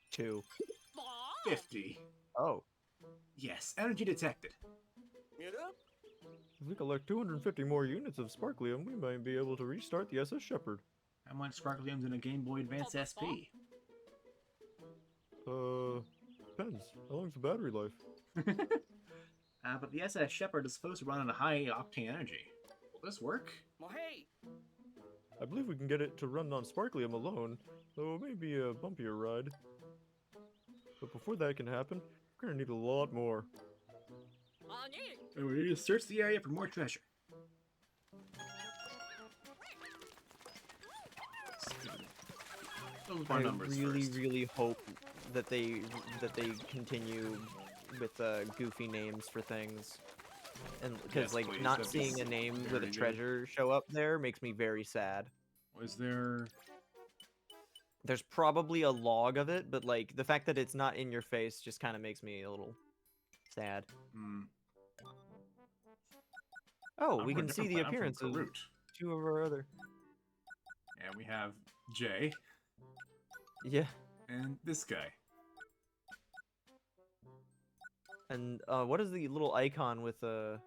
2. 50. Oh. Yes, energy detected. If we collect 250 more units of Sparklium, we might be able to restart the SS Shepherd. How much Sparklium's in a Game Boy Advance SP? Depends. How long's the battery life? But the SS Shepherd is supposed to run on a high octane energy. Will this work? I believe we can get it to run on Sparklium alone, though it may be a bumpier ride. But before that can happen, we're gonna need a lot more. And we need to search the area for more treasure. Those are I numbers really, first. really hope that they continue with goofy names for things, and because Yes, like please, not that'd be seeing a name with very a good. treasure show up there makes me very sad. Was there... There's probably a log of it, but like the fact that it's not in your face just kind of makes me a little sad. Oh, we can see the appearance of Root. 2 of our other. And we have Jay Yeah, and this guy. and what does the little icon with the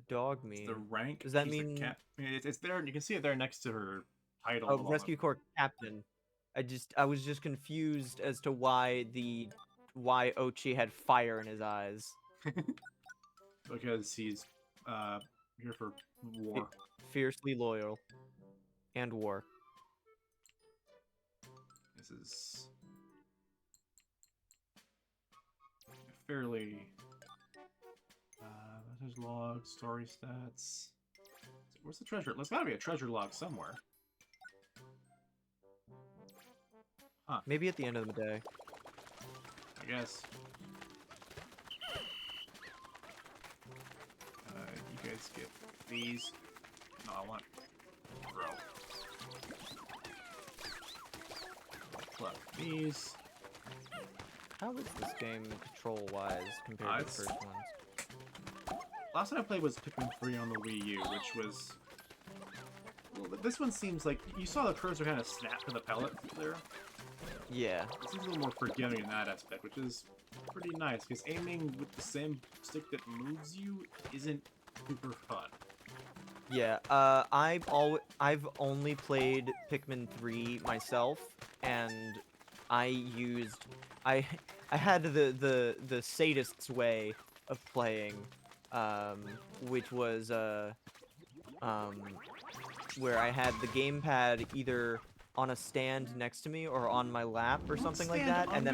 dog mean? The rank. Does that she's the mean- it's there? You can see it there next to her title. Oh, along Rescue with- Corps Captain. I was just confused as to why Oatchi had fire in his eyes. Because he's here for war. Fiercely loyal. And war. This is fairly. There's log, story stats. Where's the treasure? There's gotta be a treasure log somewhere. Maybe at the end of the day. I guess. You guys get these. No, I want grow. Collect these. How is this game control-wise compared to the It's- first ones? Last time I played was Pikmin 3 on the Wii U, which was... Well, this one seems like... You saw the cursor kind of snap to the pellet there? Yeah. It seems a little more forgiving in that aspect, which is pretty nice, because aiming with the same stick that moves you isn't super fun. Yeah, I've only played Pikmin 3 myself, and I had the sadist's way of playing, which was where I had the gamepad either on a stand next to me or on my lap or something like that, and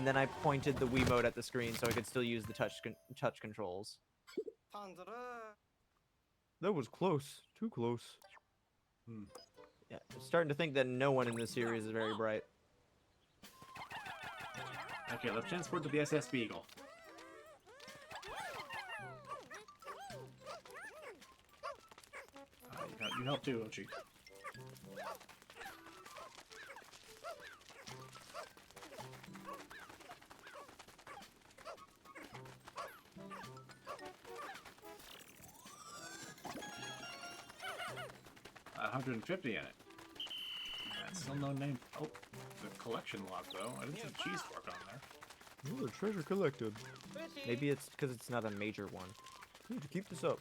then I pointed the Wiimote at the screen so I could still use the touch controls. That was close. Too close. Yeah, I'm starting to think that no one in this series is very bright. Okay, let's transport to the SS Beagle. You help too, Oatchi. $150 in it. That's still no name. Oh, the collection log though. I didn't see cheese fork on there. Oh, the treasure collected. Maybe it's because it's not a major one. Need to keep this up.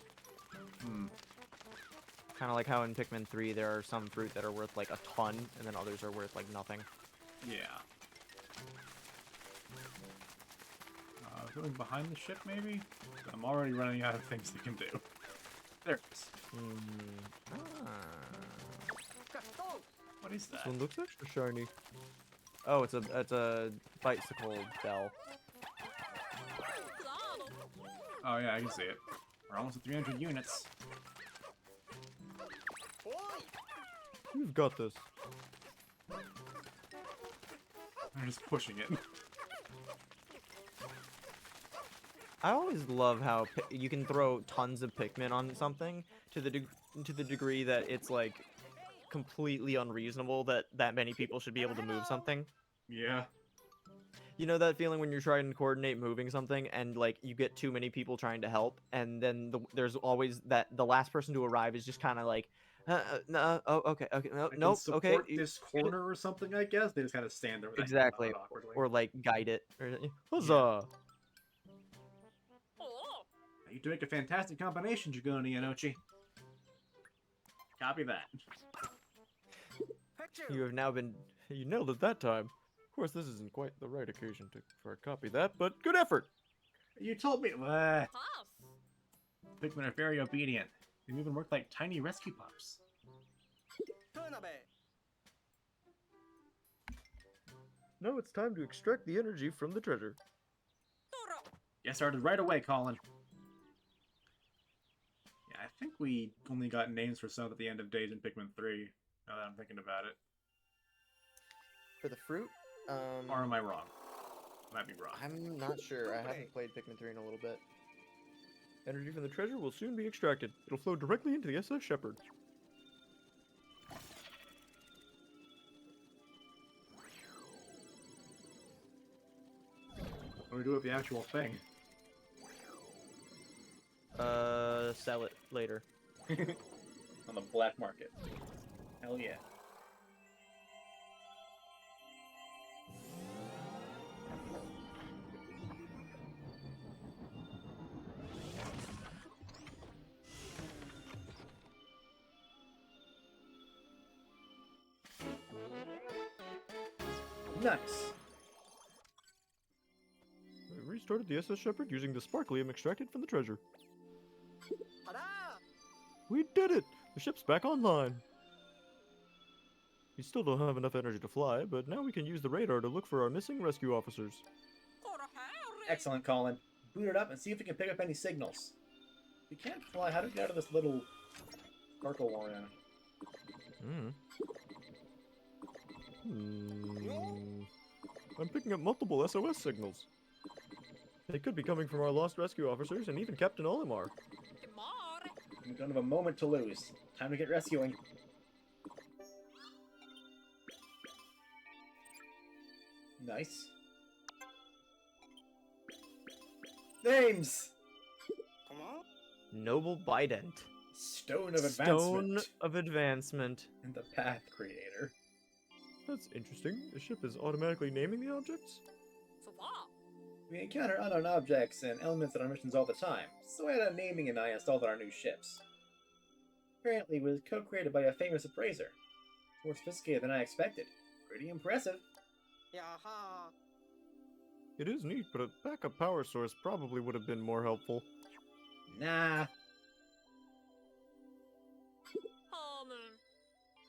Kind of like how in Pikmin 3 there are some fruit that are worth like a ton, and then others are worth like nothing. Yeah. Going behind the ship, maybe? I'm already running out of things they can do. There it is. What is that? This one looks extra shiny. Oh, it's a bicycle bell. Oh yeah, I can see it. We're almost at 300 units. You've got this. I'm just pushing it. I always love how you can throw tons of Pikmin on something to the degree that it's like completely unreasonable that many people should be able to move something. Yeah. You know that feeling when you're trying to coordinate moving something and like you get too many people trying to help, and then there's always that the last person to arrive is just kind of like, no, oh, okay, no, nope, okay. This corner or something, I guess. They just kind of stand there. With Exactly, awkwardly. or like guide it. Or, huzzah! Yeah. You do make a fantastic combination, Jagoni and Oatchi. Copy that. You nailed it that time. Of course, this isn't quite the right occasion for a copy that, but good effort. You told me. Pikmin are very obedient. They even work like tiny rescue pups. Now it's time to extract the energy from the treasure. Get started right away, Colin. Yeah, I think we only got names for some at the end of days in Pikmin 3, now that I'm thinking about it. For the fruit? Or am I wrong? Might be wrong. I'm not sure. I haven't played Pikmin 3 in a little bit. Energy from the treasure will soon be extracted. It'll flow directly into the SS Shepherd. What do we do with the actual thing? Sell it later. On the black market. Hell yeah. Nice. We restarted the SS Shepherd using the sparklium extracted from the treasure. We did it! The ship's back online. We still don't have enough energy to fly, but now we can use the radar to look for our missing rescue officers. Excellent, Colin. Boot it up and see if we can pick up any signals. If we can't fly, how do we get out of this little sparkle warren? I'm picking up multiple SOS signals. They could be coming from our lost rescue officers and even Captain Olimar. We don't have a moment to lose. Time to get rescuing. Nice. Names! Noble Bident. Stone of Advancement. Stone of Advancement. And the Path Creator. That's interesting. The ship is automatically naming the objects? We encounter unknown objects and elements on our missions all the time, so I had a naming and I installed on our new ships. Apparently, it was co-created by a famous appraiser. More sophisticated than I expected. Pretty impressive. Yaha. It is neat, but a backup power source probably would have been more helpful. Nah.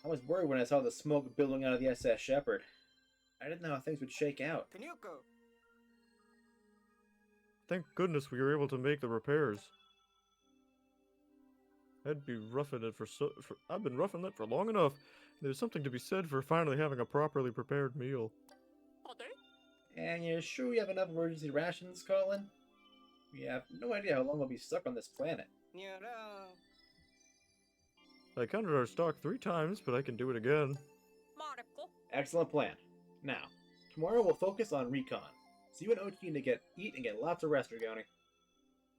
I was worried when I saw the smoke billowing out of the SS Shepherd. I didn't know how things would shake out. Kanyuko. Thank goodness we were able to make the repairs. I've been roughing it for long enough. There's something to be said for finally having a properly prepared meal. And you're sure we have enough emergency rations, Colin? We have no idea how long we'll be stuck on this planet. Nyara. I counted our stock 3 times, but I can do it again. Excellent plan. Now, tomorrow we'll focus on recon. So you and Oatchi need to eat and get lots of rest, Dragoni.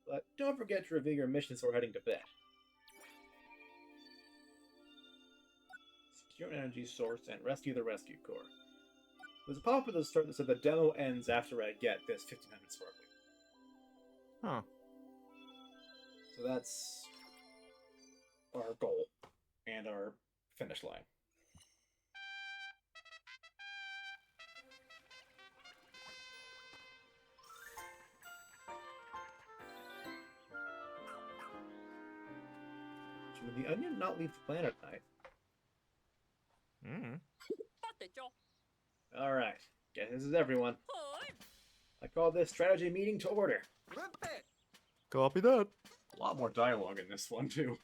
But don't forget to review your missions before heading to bed. Secure an energy source and rescue the rescue corps. There's a pop-up at the start that said the demo ends after I get this 1500 sparkling. Huh. So that's our goal and our finish line. Should the onion not leave the planet at night? Alright, guess this is everyone. I call this strategy meeting to order. Copy that. A lot more dialogue in this one, too.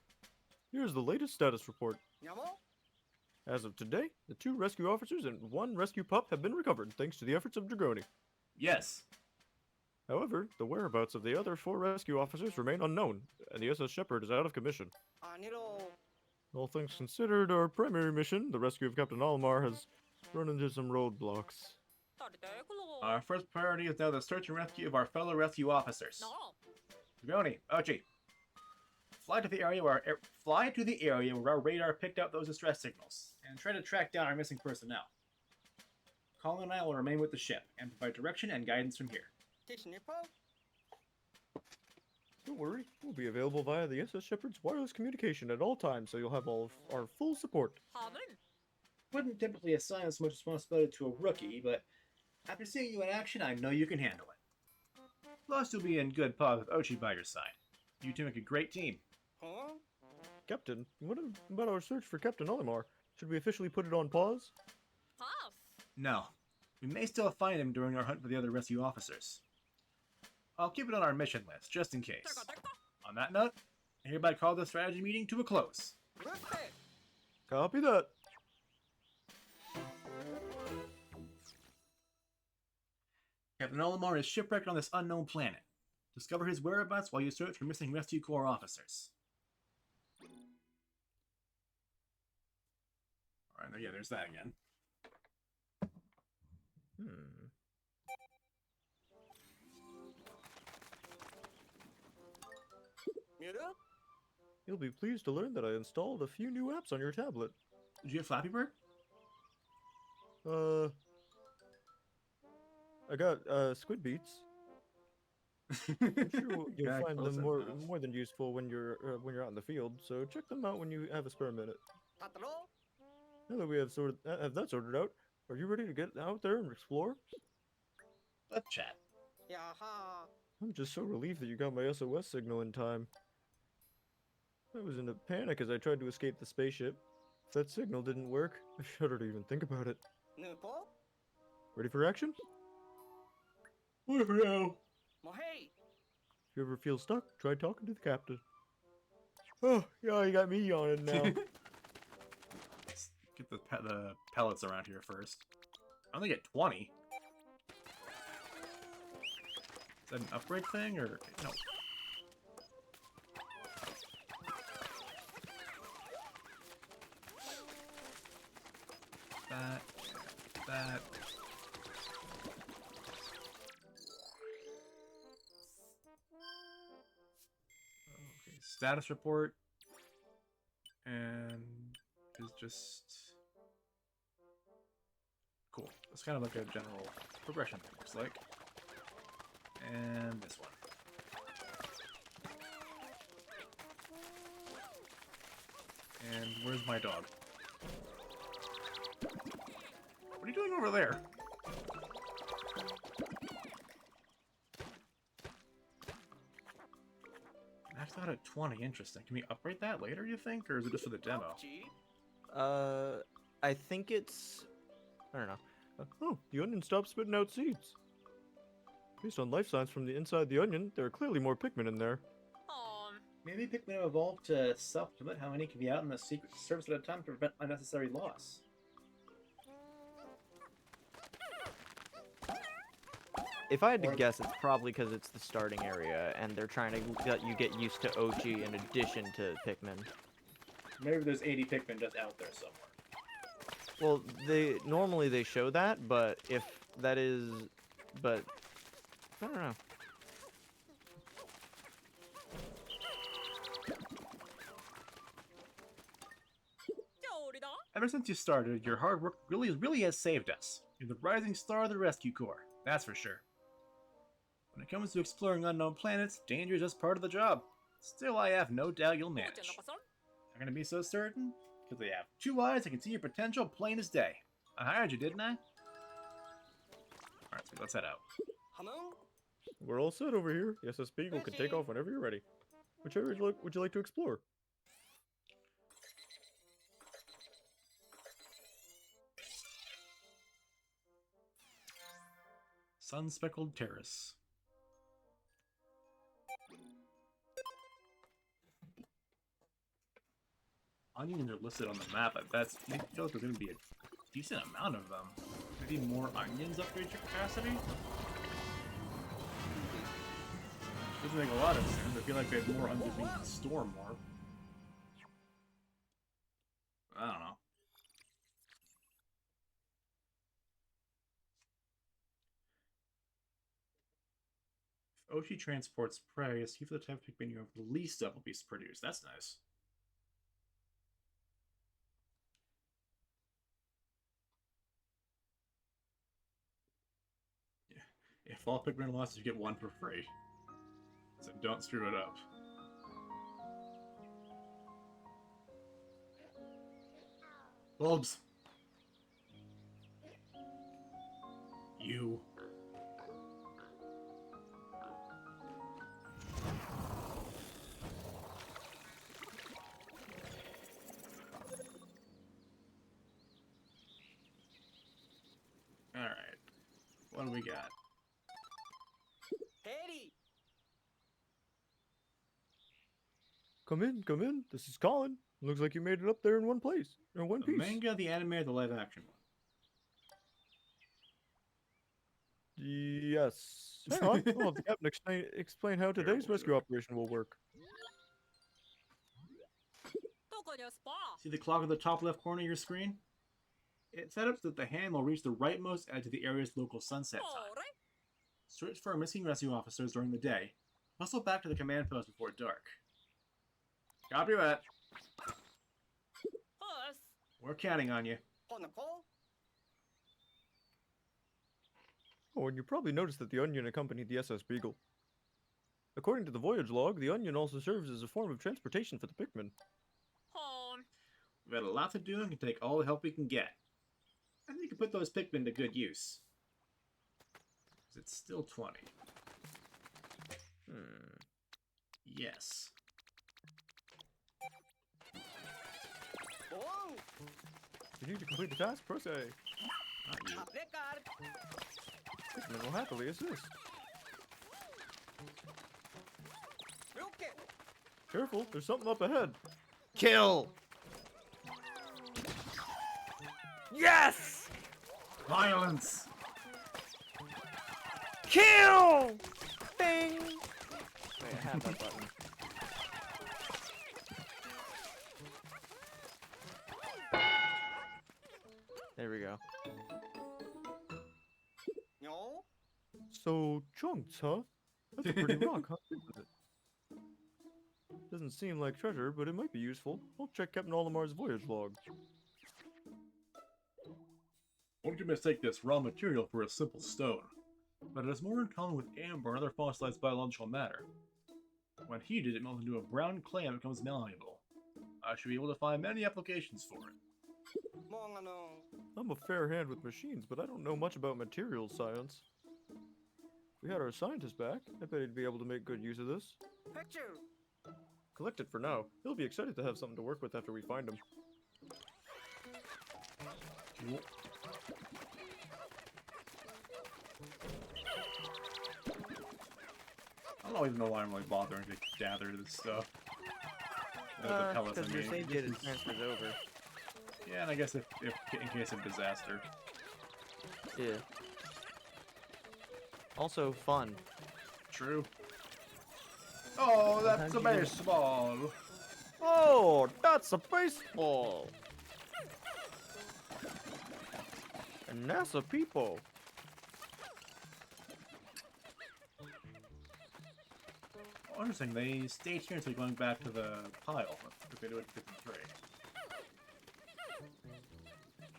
Here's the latest status report. Nyamo. As of today, the 2 rescue officers and 1 rescue pup have been recovered thanks to the efforts of Dragoni. Yes. However, the whereabouts of the other 4 rescue officers remain unknown, and the SS Shepherd is out of commission. Aniro. All things considered, our primary mission, the rescue of Captain Almar, has run into some roadblocks. Our first priority is now the search and rescue of our fellow rescue officers. Dragoni, Oatchi. Fly to the area where our radar picked out those distress signals, and try to track down our missing personnel. Colin and I will remain with the ship, and provide direction and guidance from here. Tishnipo. Don't worry, we'll be available via the SS Shepherd's wireless communication at all times, so you'll have all of our full support. Wouldn't typically assign this much responsibility to a rookie, but after seeing you in action, I know you can handle it. Plus, you'll be in good pod with Oatchi by your side. You two make a great team. Huh? Captain, what about our search for Captain Almar? Should we officially put it on pause? No. We may still find him during our hunt for the other rescue officers. I'll keep it on our mission list, just in case. On that note, I hereby call this strategy meeting to a close. Copy that. Captain Olimar is shipwrecked on this unknown planet. Discover his whereabouts while you search for missing rescue corps officers. Alright, yeah, there's that again. Mira? You'll be pleased to learn that I installed a few new apps on your tablet. Did you have Flappy Bird? I got Squid Beats. I'm sure you'll find them more than useful when you're out in the field. So check them out when you have a spare minute. Tatalo? Now that we have that sorted out, are you ready to get out there and explore? Let's chat. Yaha. I'm just so relieved that you got my SOS signal in time. I was in a panic as I tried to escape the spaceship. If that signal didn't work, I shudder to even think about it. Nupo? Ready for action? Whatever now. Mohei. If you ever feel stuck, try talking to the captain. Oh, yeah, you got me yawning now. Let's get the pellets around here first. I only get 20. Is that an upgrade thing, or no? That. Okay, status report. And is just cool. It's kind of like a general progression, it looks like. And this one. And where's my dog? What are you doing over there? Maxed out at 20, interesting. Can we upgrade that later, you think? Or is it just for the demo? I think it's... I don't know. Oh, the onion stopped spitting out seeds. Based on life signs from the inside the onion, there are clearly more Pikmin in there. Maybe Pikmin have evolved to self-limit how many can be out in the secret service at a time to prevent unnecessary loss. If I had to guess, it's probably because it's the starting area, and they're trying to let you get used to Oatchi in addition to Pikmin. Maybe there's 80 Pikmin just out there somewhere. Well, normally they show that, but if that is... But... I don't know. Ever since you started, your hard work really has saved us. You're the rising star of the Rescue Corps, that's for sure. When it comes to exploring unknown planets, danger is just part of the job. Still, I have no doubt you'll manage. I'm gonna be so certain? Because they have 2 eyes that can see your potential plain as day. I hired you, didn't I? Alright, so let's head out. We're all set over here. The SS Beagle can take off whenever you're ready. Which area would you like to explore? Sun-speckled terrace. Onions are listed on the map. I feel like there's going to be a decent amount of them. Maybe more onions upgrade your capacity? Doesn't make a lot of sense. I feel like they have more onions we can store more. I don't know. If Oatchi transports prey, see for the type of Pikmin you have the least of will be produced. That's nice. Yeah. If all Pikmin lost, you get 1 for free. So don't screw it up. Bulbs! You. Alright. What do we got? Harry! Come in. This is Colin. Looks like you made it up there in one place. In one The piece. manga, the anime, or the live action one? Yes. Hang on. I'll have the captain explain how today's rescue operation will work. See the clock at the top left corner of your screen? It's set up so that the hand will reach the rightmost edge of the area's local sunset time. Search for our missing rescue officers during the day. Hustle back to the command post before dark. Copy that. We're counting on you. Oh, and you probably noticed that the Onion accompanied the SS Beagle. According to the voyage log, the Onion also serves as a form of transportation for the Pikmin. We've got a lot to do and can take all the help we can get. I think we can put those Pikmin to good use. It's still 20. Yes. You need to complete the task, press A. Not you. Pikmin will happily assist. Careful, there's something up ahead. Kill! Yes! Violence! Kill! Bing! Wait, I have that button. There we go. So, chunks, huh? That's a pretty rock, huh? Doesn't seem like treasure, but it might be useful. I'll check Captain Olimar's voyage log. Won't you mistake this raw material for a simple stone? but it is more in common with amber and other fossilized biological matter. When heated, it melts into a brown clay and becomes malleable. I should be able to find many applications for it. I'm a fair hand with machines, but I don't know much about materials science. If we had our scientist back, I bet he'd be able to make good use of this. Picture. Collect it for now. He'll be excited to have something to work with after we find him. Cool. I don't even know why I'm like bothering to gather this stuff. The pellets, Because I your mean. save data transfers over. Yeah, and I guess if in case of disaster. Yeah. Also fun. True. Oh, that's Sometimes a you don't- baseball. Oh, that's a baseball! And NASA people. Oh, interesting. They stayed here until going back to the pile. If they do it in 53.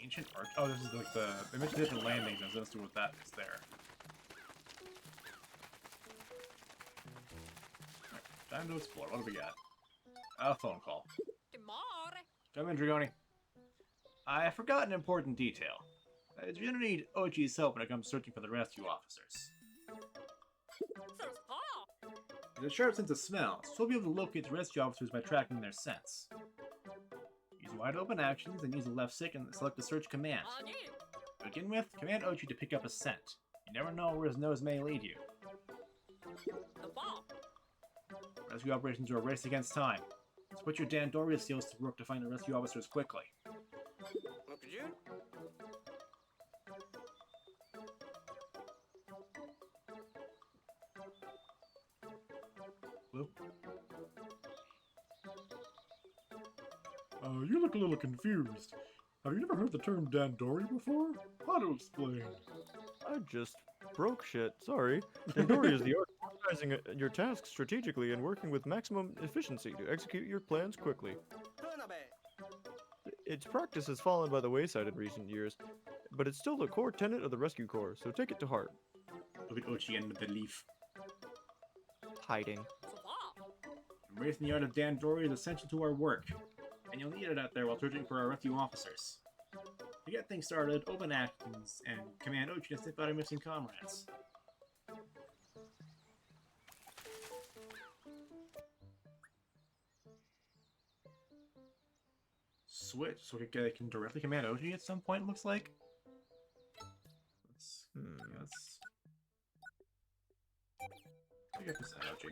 Ancient arch. Oh, this is like the. They mentioned different landings. I was going to see what that is there. Alright, time to explore. What do we got? A phone call. Come in, Dragoni. I forgot an important detail. You're gonna need Oatchi's help when it comes searching for the rescue officers. He has a sharp sense of smell, so we'll be able to locate the rescue officers by tracking their scents. Use wide open actions and use the left stick and select the search command. To begin with, command Oatchi to pick up a scent. You never know where his nose may lead you. Rescue operations are a race against time. So put your Dandorian skills to work to find the rescue officers quickly. Blue? You look a little confused. Have you never heard the term Dandori before? How to explain? I just broke shit. Sorry. Dandori is the art of organizing your tasks strategically and working with maximum efficiency to execute your plans quickly. Its practice has fallen by the wayside in recent years, but it's still the core tenet of the Rescue Corps, so take it to heart. Look at Oatchi and the leaf. Hiding. Embracing the art of Dandori is essential to our work, and you'll need it out there while searching for our rescue officers. To get things started, open actions and command Oatchi to sniff out our missing comrades. Switch, so we can directly command Oatchi at some point, looks like. Let's get this out, Oatchi.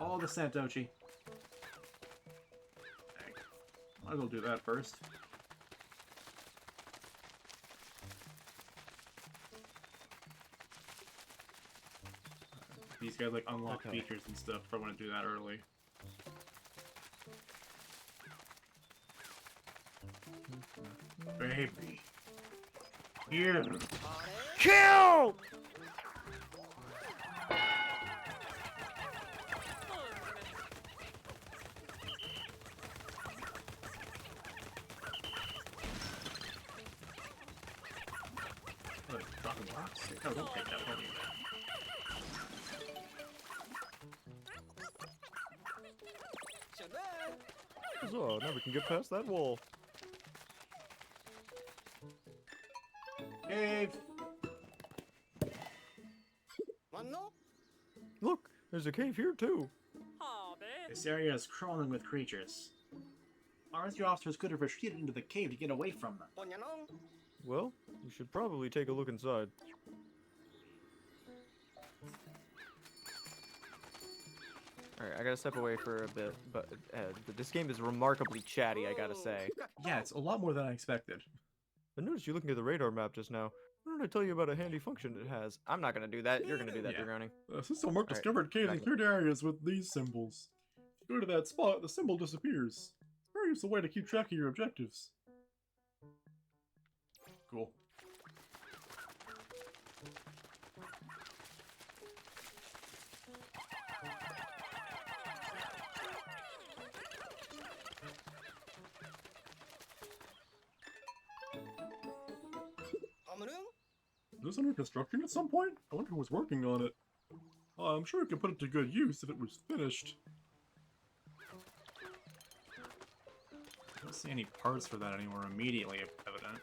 All the scent, Oatchi. Might as well do that first. These guys like unlock features and stuff if I want to do that early. Baby. Here. Kill! Dropping rocks? Oh, don't take that from me. So, now we can get past that wall. Cave! Look, there's a cave here too. This area is crawling with creatures. Our rescue officers could have retreated into the cave to get away from them. Well, you should probably take a look inside. Alright, I gotta step away for a bit, but this game is remarkably chatty, I gotta say. Yeah, it's a lot more than I expected. I noticed you looking at the radar map just now. Why don't I tell you about a handy function it has? I'm not gonna do that. You're gonna do that, Yeah. Dragoni. System mark Alright, discovered caves in back cleared areas with these symbols. If you go to that spot, the symbol disappears. Very useful way to keep track of your objectives. Cool. this under construction at some point? I wonder who was working on it. I'm sure we could put it to good use if it was finished. I don't see any parts for that anywhere immediately evident.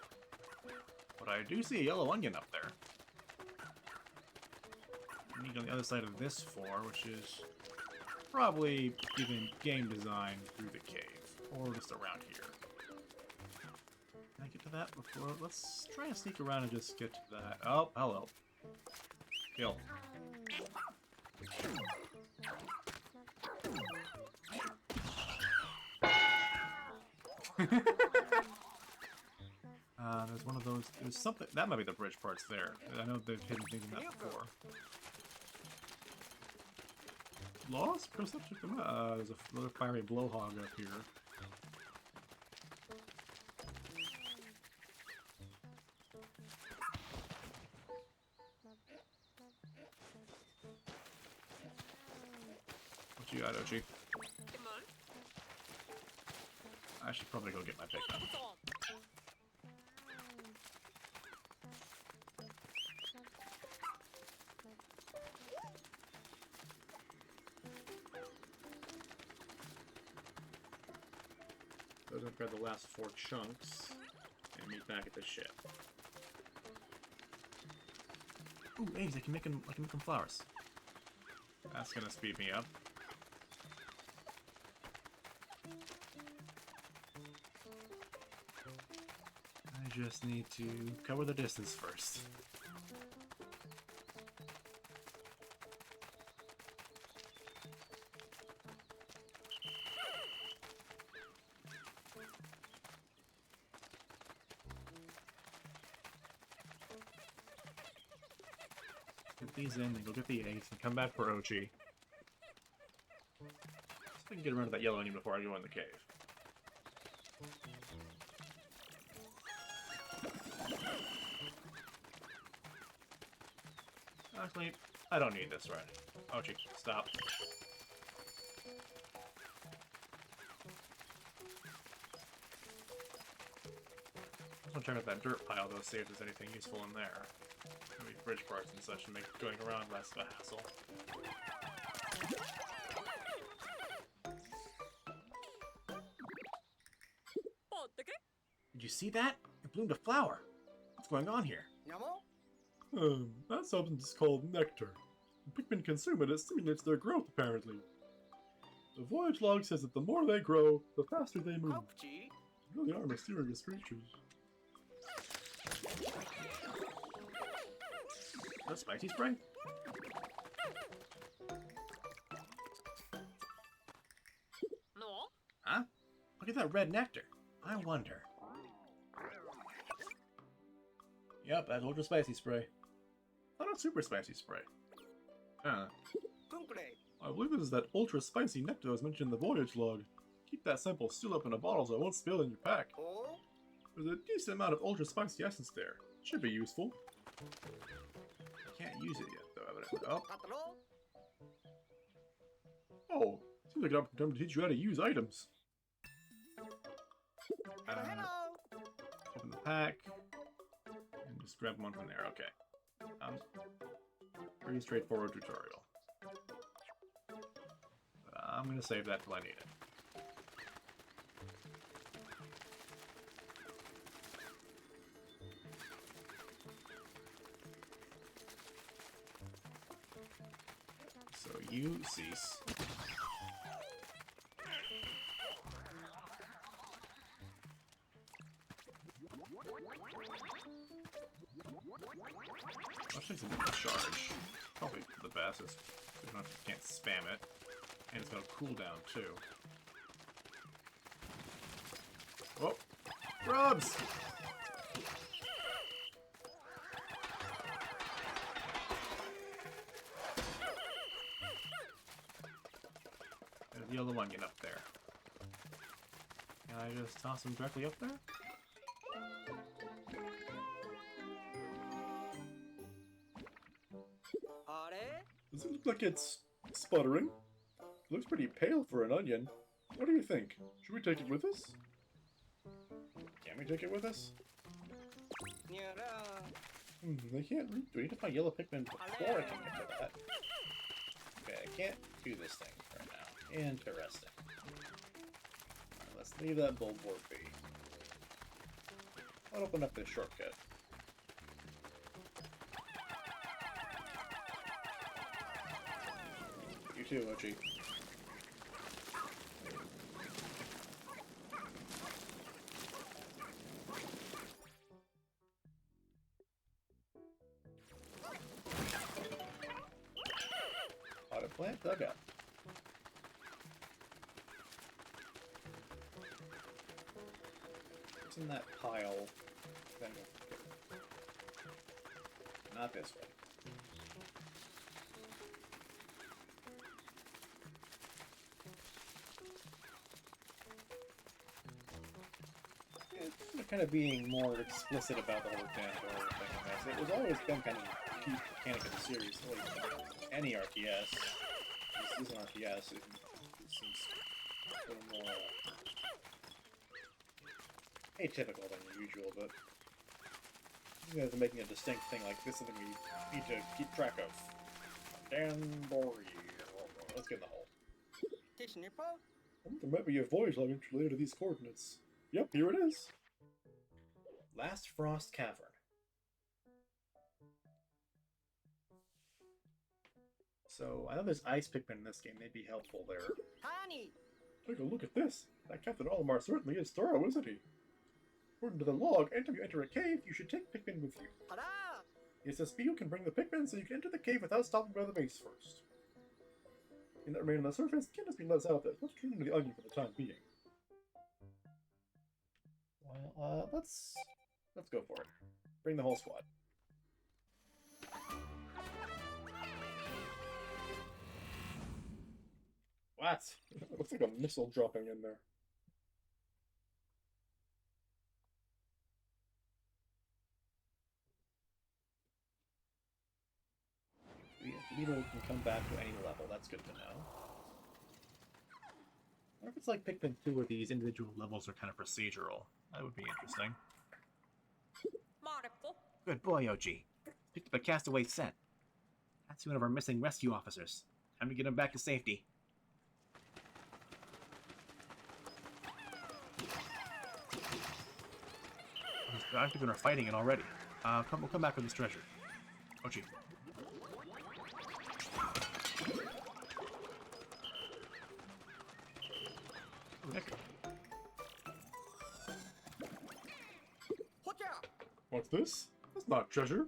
But I do see a yellow onion up there. I need on the other side of this floor, which is probably even game design through the cave, or just around here. Can I get to that before? Let's try and sneak around and just get to that. Oh, hello. Kill. There's one of those. There's something. That might be the bridge parts there. I know they've hidden things in that before. Lost? Press up, check them out. There's another fiery blowhog up here. What you got, Oatchi? I should probably go get my Pikmin. So I'm gonna grab the last 4 chunks and meet back at the ship. Ooh, eggs! I can make them flowers. That's gonna speed me up. I just need to cover the distance first. Get these in and go get the eggs and come back for Oatchi. See if I can get around to that yellow onion before I go in the cave. Actually, I don't need this right. Oatchi, stop. I'm gonna check out that dirt pile though, see if there's anything useful in there. Maybe bridge parts and such to make going around less of a hassle. Did you see that? It bloomed a flower. What's going on here? That substance is called nectar. When Pikmin consume it, it stimulates their growth, apparently. The voyage log says that the more they grow, the faster they move. They really are mysterious creatures. No spicy spray? No. Huh? Look at that red nectar. I wonder. Yep, that's ultra spicy spray. Oh, not super spicy spray. Huh. I believe this is that ultra spicy nectar that was mentioned in the voyage log. Keep that sample sealed up in a bottle so it won't spill in your pack. There's a decent amount of ultra spicy essence there. Should be useful. Can't use it yet, though, evidently. Oh, seems like an opportunity to teach you how to use items. Open the pack. And just grab one from there, okay. Pretty straightforward tutorial. But I'm gonna save that till I need it. So you cease. I'll take some charge. Probably the best. Is you can't spam it. And it's gonna cool down too. Oh! Grubs! There's the yellow onion up there. Can I just toss him directly up there? Does it look like it's sputtering? It looks pretty pale for an onion. What do you think? Should we take it with us? Can we take it with us? They can't reach. Do we need to find yellow Pikmin before I can get to that? Okay, I can't do this thing right now. Interesting. Alright, let's leave that Bulbor be. I'll open up this shortcut. You too, Oatchi. Potted plant dugout. What's in that pile? Thing? Not this way. It's kind of being more explicit about the whole Pandora thing. It was always been kind of a key mechanic of the series. Like any RTS. This is an RTS. It seems a little more atypical than usual, but you guys are making a distinct thing like this is something we need to keep track of. Danbury. Let's get in the hole. There might be a voyage log entry related to these coordinates. Yep, here it is. Last Frost Cavern. So, I know there's ice Pikmin in this game. They'd be helpful there. Take a look at this. That Captain Olimar certainly is thorough, isn't he? According to the log, anytime you enter a cave, you should take Pikmin with you. The SSBU can bring the Pikmin so you can enter the cave without stopping by the base first. In that remain on the surface can't just be let out there. Let's turn into the onion for the time being. Well, let's go for it. Bring the whole squad. What? It looks like a missile dropping in there. Nemo can come back to any level. That's good to know. I wonder if it's like Pikmin 2 where these individual levels are kind of procedural. That would be interesting. Good boy, Oatchi. Picked up a castaway set. That's one of our missing rescue officers. Time to get him back to safety. Our Pikmin are fighting it already. We'll come back with this treasure. Oatchi. What's this? That's not treasure.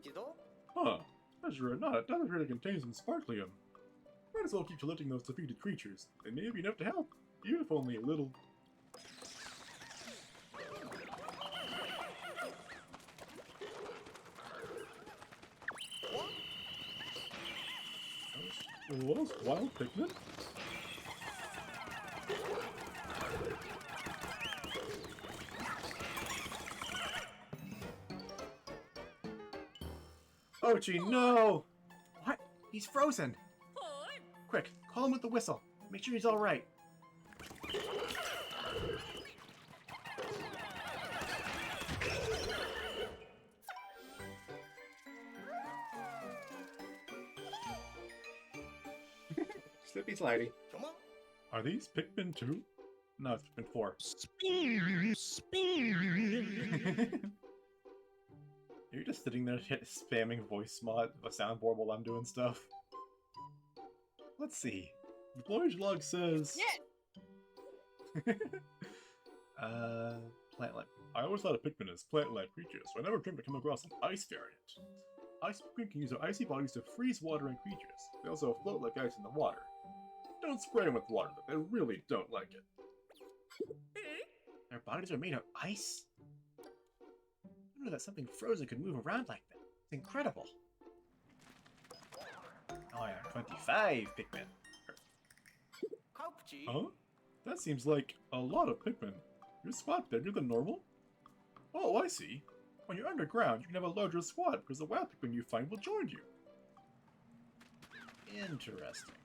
Huh. Treasure or not, it doesn't really contain some sparklium. Might as well keep collecting those defeated creatures. They may be enough to help, even if only a little. Those wild Pikmin? Oatchi, no! What? He's frozen! Quick, call him with the whistle. Make sure he's alright. Slippy slidey. Are these Pikmin 2? No, it's Pikmin 4. You're just sitting there spamming voice mod, a soundboard while I'm doing stuff. Let's see. The voyage log says... Plant-like. I always thought of Pikmin as plant-like creatures, so I never dreamed to come across an ice variant. Ice Pikmin can use their icy bodies to freeze water and creatures. They also float like ice in the water. Don't spray them with water, though. They really don't like it. Their bodies are made of ice? I knew that something frozen could move around like that. It's incredible. Oh yeah, 25 Pikmin. Huh? That seems like a lot of Pikmin. Your squad bigger than normal? Oh, I see. When you're underground, you can have a larger squad because the wild Pikmin you find will join you. Interesting.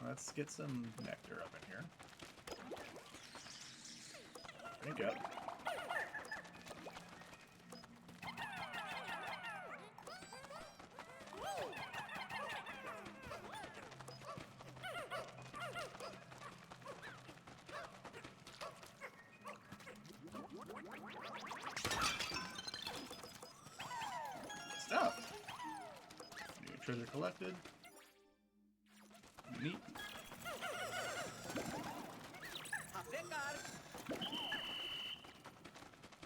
Let's get some nectar up in here. There you go. Stuff. New treasure collected. Neat.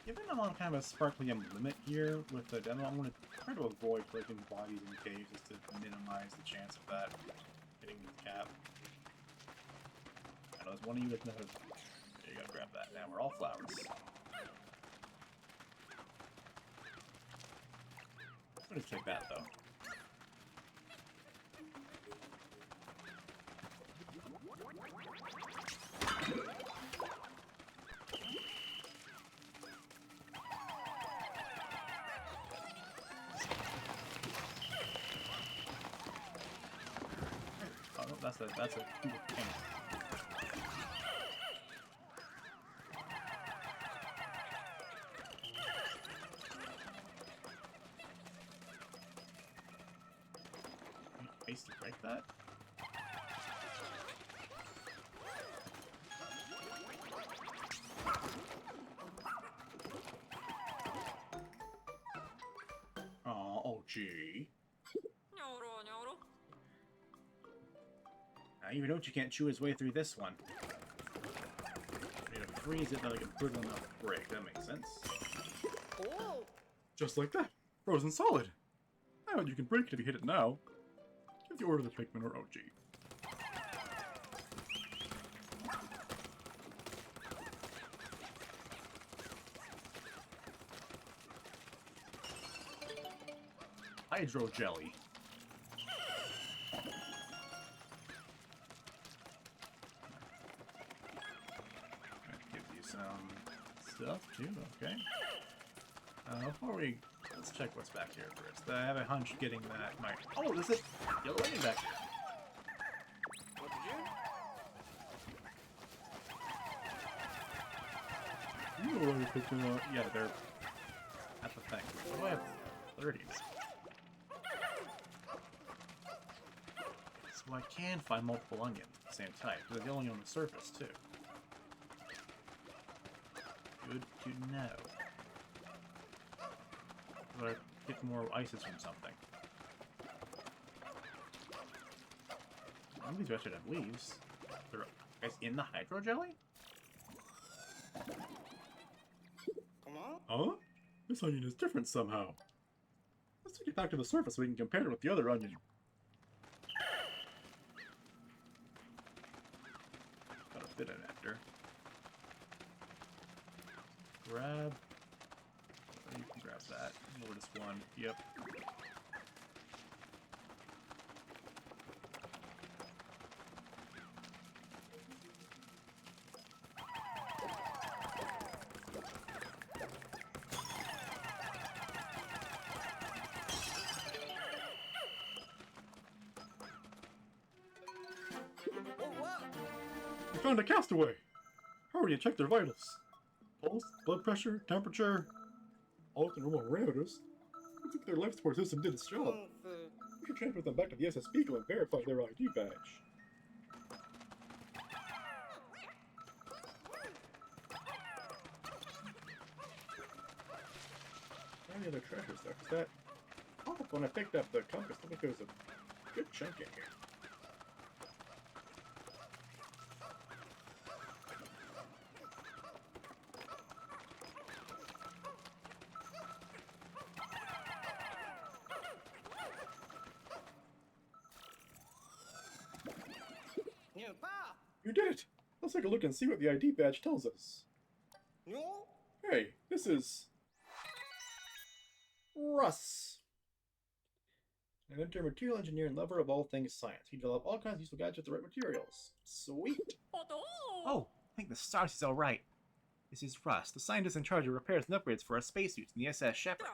Given I'm on kind of a sparkling limit here with the demo, I'm going to try to avoid collecting bodies in caves just to minimize the chance of that hitting the cap. I know there's one of you that knows. There you go, grab that. Now we're all flowers. Let's take that though. Oh, no, that's a cool thing. Face to break that? Oh, gee. Now even Oatchi can't chew his way through this one. Need to freeze it, then I can brittle enough to break. That makes sense. Just like that. Frozen solid. Now you can break it if you hit it now. Give the order to Pikmin or Oatchi. Hydro jelly. Give you some stuff too, okay. Before we... let's check what's back here first. I have a hunch getting that might... oh, there's a yellow onion back here. You know where you picked them up? Yeah, they're... that's the thing. What do I have 30 now? So I can find multiple onions of the same type. They're only on the surface, too. Good to know. Or get more ices from something. Some of these actually have leaves. They're guys in the hydro jelly? Huh? This onion is different somehow. Let's take it back to the surface so we can compare it with the other onion. Got a bit of nectar. Grab. You can grab that. Or just one. Yep. We found a castaway! Hurry and check their vitals. Pulse, blood pressure, temperature, all the normal parameters. Looks like their life support system did its job. We should transfer them back to the SS Beagle and verify their ID badge. Any other treasures there? 'Cause that... oh, when I picked up the compass, I think there was a good chunk in here. You did it! Let's take a look and see what the ID badge tells us. Hey, this is... Russ! An inter material engineer and lover of all things science. He developed all kinds of useful gadgets with the right materials. Sweet! Oh, I think the stars is alright. This is Russ, the scientist in charge of repairs and upgrades for our spacesuits in the SS Shepherd.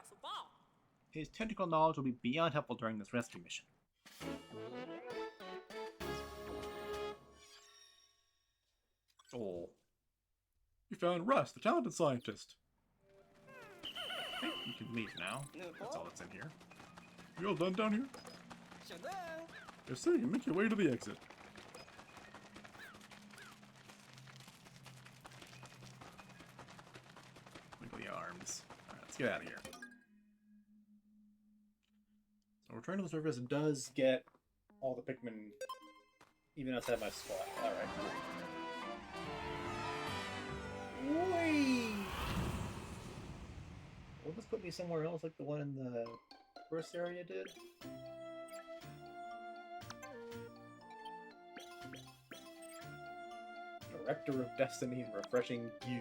His technical knowledge will be beyond helpful during this rescue mission. Oh. You found Rust, the talented scientist. I think you can leave now. That's all that's in here. You all done down here? You're saying, make your way to the exit. Wiggly arms. Alright, let's get out of here. So return to the surface does get all the Pikmin even outside my spot. Alright. Wait! Will this put me somewhere else like the one in the first area did? Director of Destiny and Refreshing View.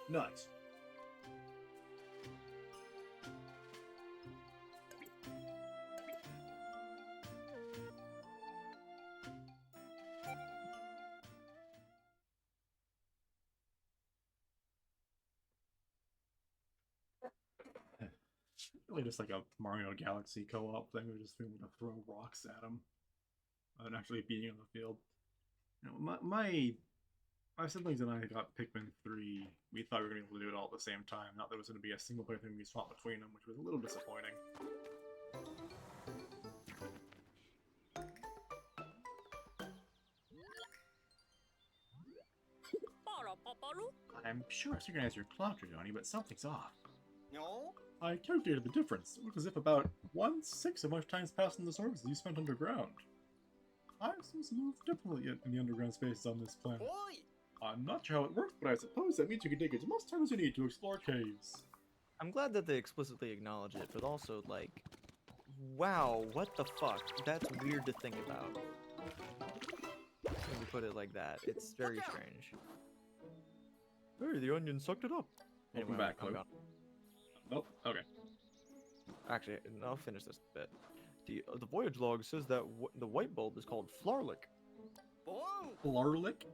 Nuts. Really just like a Mario Galaxy co-op thing. We're just being able to throw rocks at them and actually being on the field. You know, my siblings and I got Pikmin 3. We thought we were going to be able to do it all at the same time. Not that it was going to be a single player thing we swapped between them, which was a little disappointing. I'm sure I synchronize your clock, Johnny, but something's off. No? I calculated the difference. It looks as if about 1/6 of much time's passed in the services you spent underground. Time seems to move differently in the underground spaces on this planet. I'm not sure how it works, but I suppose that means you can take as much time as you need to explore caves. I'm glad that they explicitly acknowledge it, but also, like, wow, what the fuck? That's weird to think about. When you put it like that, it's very strange. Hey, the onion sucked it up. Anyway, Welcome back, I'm Luke. gone. Nope. Okay. Actually, I'll finish this bit. The voyage log says that the white bulb is called Flarlick. Flarlick?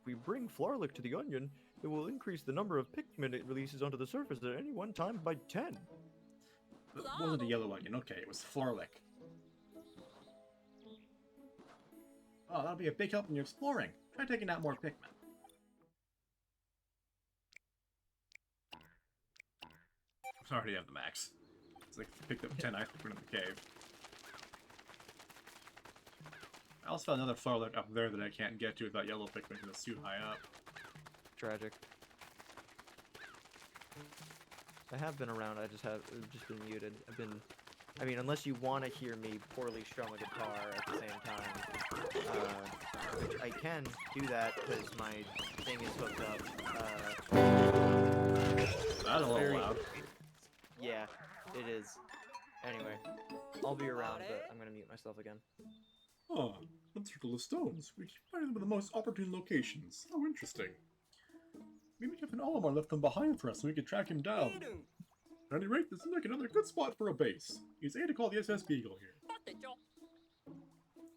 If we bring Flarlick to the onion, it will increase the number of Pikmin it releases onto the surface at any one time by 10. It wasn't a yellow onion. Okay, it was Flarlick. Oh, that'll be a big help when you're exploring. Try taking out more Pikmin. I already have the max. It's like I picked up 10 ice Pikmin in the cave. I also found another Flarlick up there that I can't get to with that yellow Pikmin because it's too high up. Tragic. I have been around, I just been muted. I mean, unless you want to hear me poorly strum a guitar at the same time, which I can do that because my thing is hooked up. That's a little loud. Yeah, it is. Anyway, I'll be around, but I'm gonna mute myself again. Oh, that circle of stones. We find them in the most opportune locations. How interesting. Maybe Captain Olimar left them behind for us so we could track him down. At any rate, this is like another good spot for a base. Use A to call the SS Beagle here.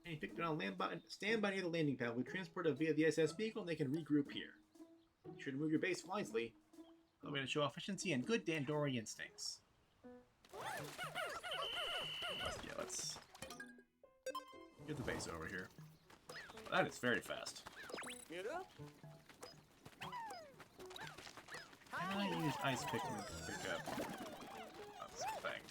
Any Pikmin on stand by near the landing pad. We transport it via the SS Beagle and they can regroup here. Be sure to move your base wisely. A way to show efficiency and good Dandori instincts. Let's get the base over here. That is very fast. Can I use Ice Pikmin to pick up this thing?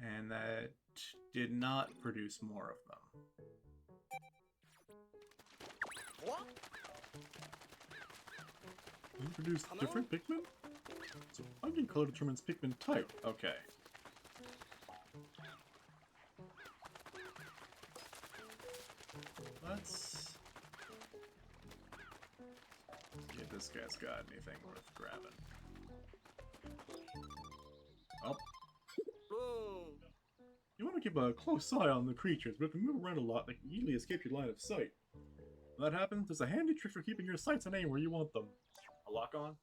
And that did not produce more of them. What? You produce different Pikmin? So onion color determines Pikmin type. Okay. Let's see if this guy's got anything worth grabbing. Oh. You want to keep a close eye on the creatures, but if you move around a lot, they can easily escape your line of sight. When that happens, there's a handy trick for keeping your sights and aim where you want them. A lock on?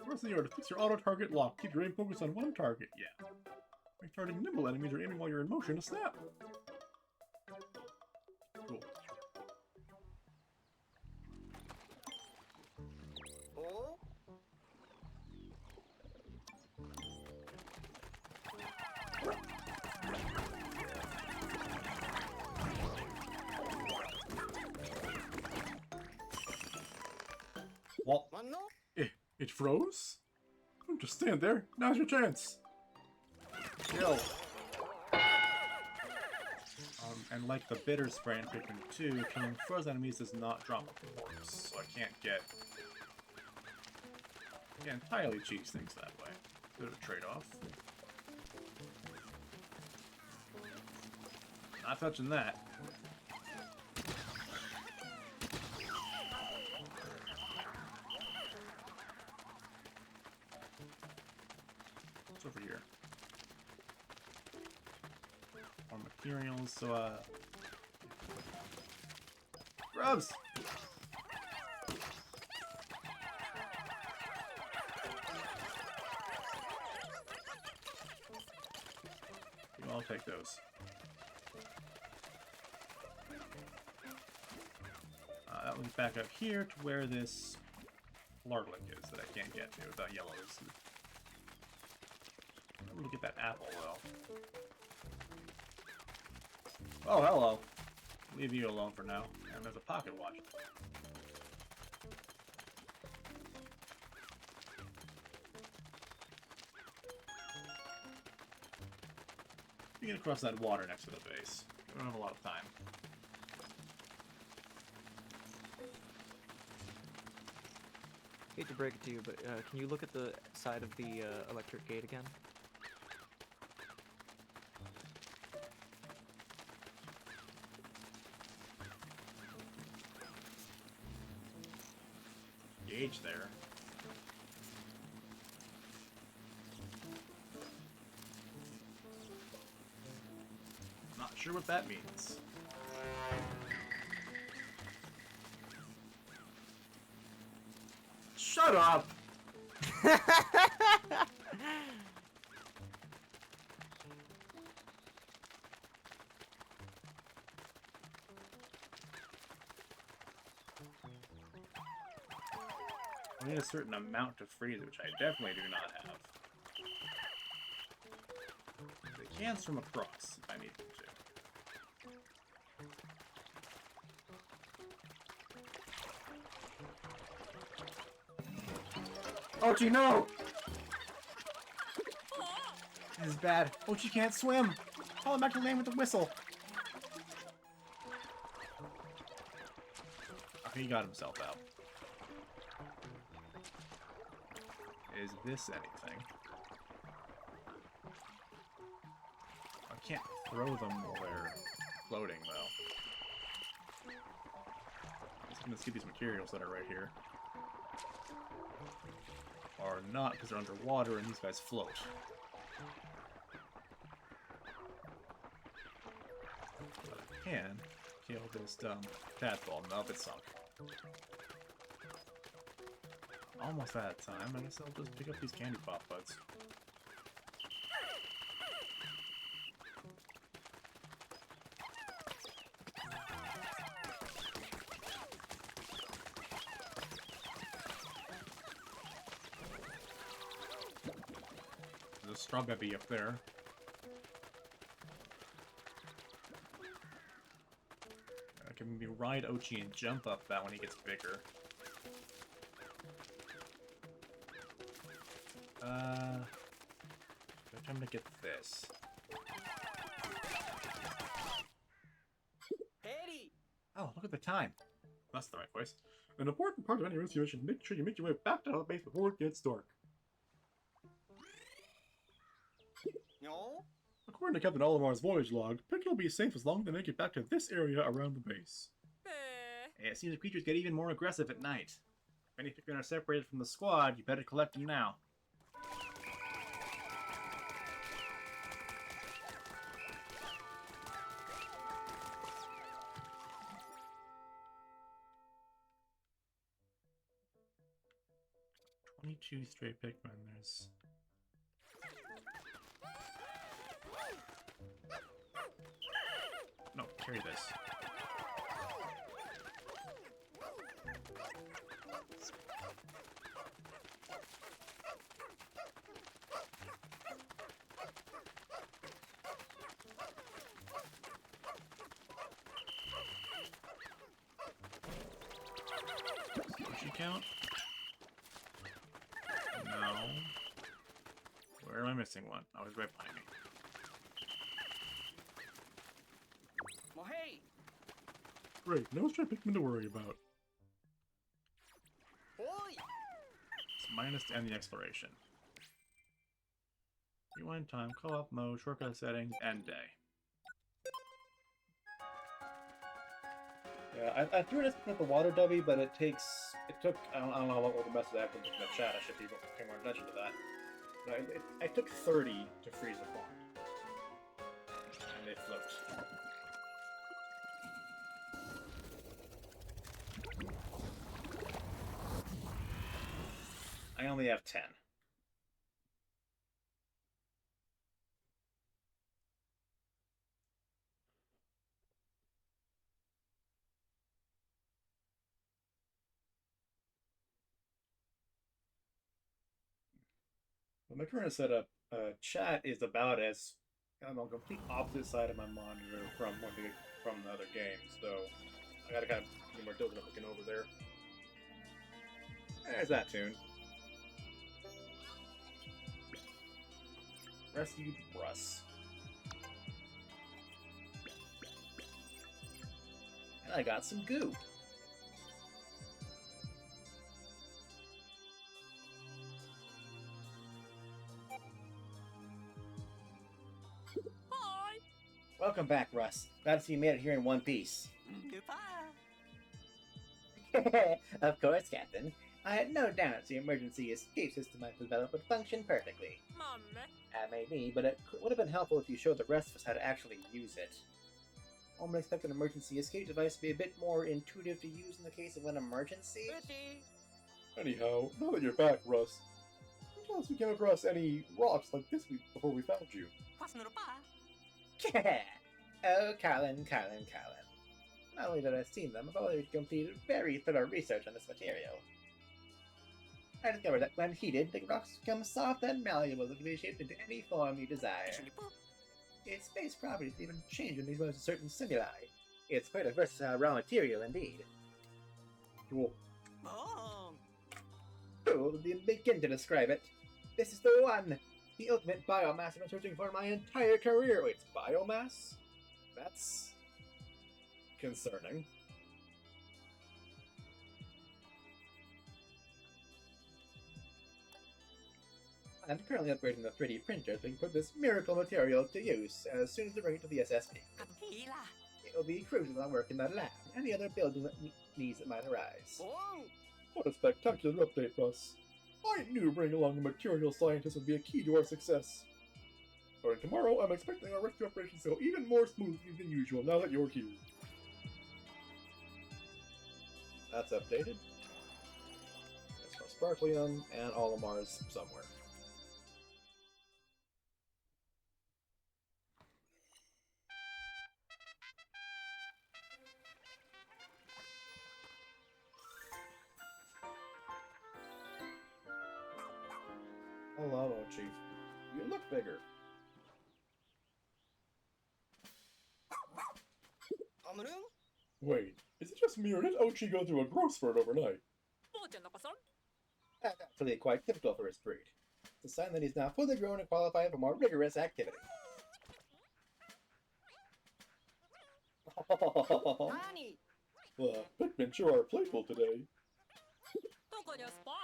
First thing you are to fix your auto-target lock. Keep your aim focused on one target, yeah. Make targeting nimble enemies or aiming while you're in motion a snap. Cool. It froze? Don't just stand there. Now's your chance. Yo. And like the bitter spray in Pikmin 2, killing frozen enemies does not drop a corpse, so I can't entirely cheese things that way. Bit of a trade-off. Not touching that. What's over here? More materials, so grubs! I'll take those. That one's back up here to where this Larlick is that I can't get to without yellows. I'm gonna get that apple though. Oh, hello. Leave you alone for now. And there's a pocket watch. You get across that water next to the base. We don't have a lot of time. Hate to break it to you, but can you look at the side of the electric gate again? Gauge there. Not sure what that means. Shut up! I need a certain amount to freeze it, which I definitely do not have. They can swim across if I need them to. Oatchi, no! This is bad. Oatchi can't swim! Call him back to land with the whistle! Okay, he got himself out. Is this anything? I can't throw them while they're floating, though. I'm just gonna see these materials that are right here. Are not, because they're underwater and these guys float. But I can kill this dumb tadpole. Nope, it's sunk. Almost out of time. I guess I'll just pick up these candy pop buds. There's a strawberry up there. I can maybe ride Oatchi and jump up that when he gets bigger. I'm gonna get this. Oh, look at the time. That's the right place. An important part of any rescue mission, make sure you make your way back to the base before it gets dark. According to Captain Olimar's voyage log, Pikmin will be safe as long as they make it back to this area around the base. It seems the creatures get even more aggressive at night. If any Pikmin are separated from the squad, you better collect them now. Two stray Pikmin. There's... No, carry this. Does she count? I missing one? Oh, he's right behind me. Great, no extra Pikmin to worry about. It's minus to end the exploration. Rewind time, co-op mode, shortcut settings, end day. Yeah, I threw it at the water dubby, but it took, I don't know what the best of that happened in the chat, I should be paying more attention to that. But I took 30 to freeze the pond. And they flipped. I only have 10. Well, my current setup, chat is about as I'm on the complete opposite side of my monitor from the other games, so I gotta kind of be more diligent looking over there. There's that tune. Rescued Russ. And I got some goo. Hi. Welcome back, Russ. Glad to see you made it here in one piece. Goodbye. Of course, Captain. I had no doubt the emergency escape system I've developed would function perfectly. Mummy. That may be, but it would have been helpful if you showed the rest of us how to actually use it. One would expect an emergency escape device to be a bit more intuitive to use in the case of an emergency. Anyhow, now that you're back, Russ, tell us if we came across any rocks like this before we found you. Oh, Carlin. Not only did I see them, I've already completed very thorough research on this material. I discovered that when heated, the rocks become soft and malleable and can be shaped into any form you desire. Its base properties even change when exposed to certain stimuli. It's quite a versatile raw material indeed. Cool. Cool would begin to describe it. This is the one! The ultimate biomass I've been searching for my entire career. Wait, it's biomass? That's concerning. I'm currently upgrading the 3D printer so we can put this miracle material to use as soon as we bring it to the SSP. It will be crucial to work in the lab and any other building needs that might arise. What a spectacular update, Russ. I knew bringing along a material scientist would be a key to our success. Starting tomorrow, I'm expecting our rescue operations to go even more smoothly than usual now that you're here. That's updated. It's Sparklium and Olimar's somewhere. Hello, Chief. You look bigger. Wait, is it just me or did Oatchi go through a growth spurt overnight? That's actually quite typical for his breed. It's a sign that he's now fully grown and qualified for more rigorous activity. Pikmin sure are playful today.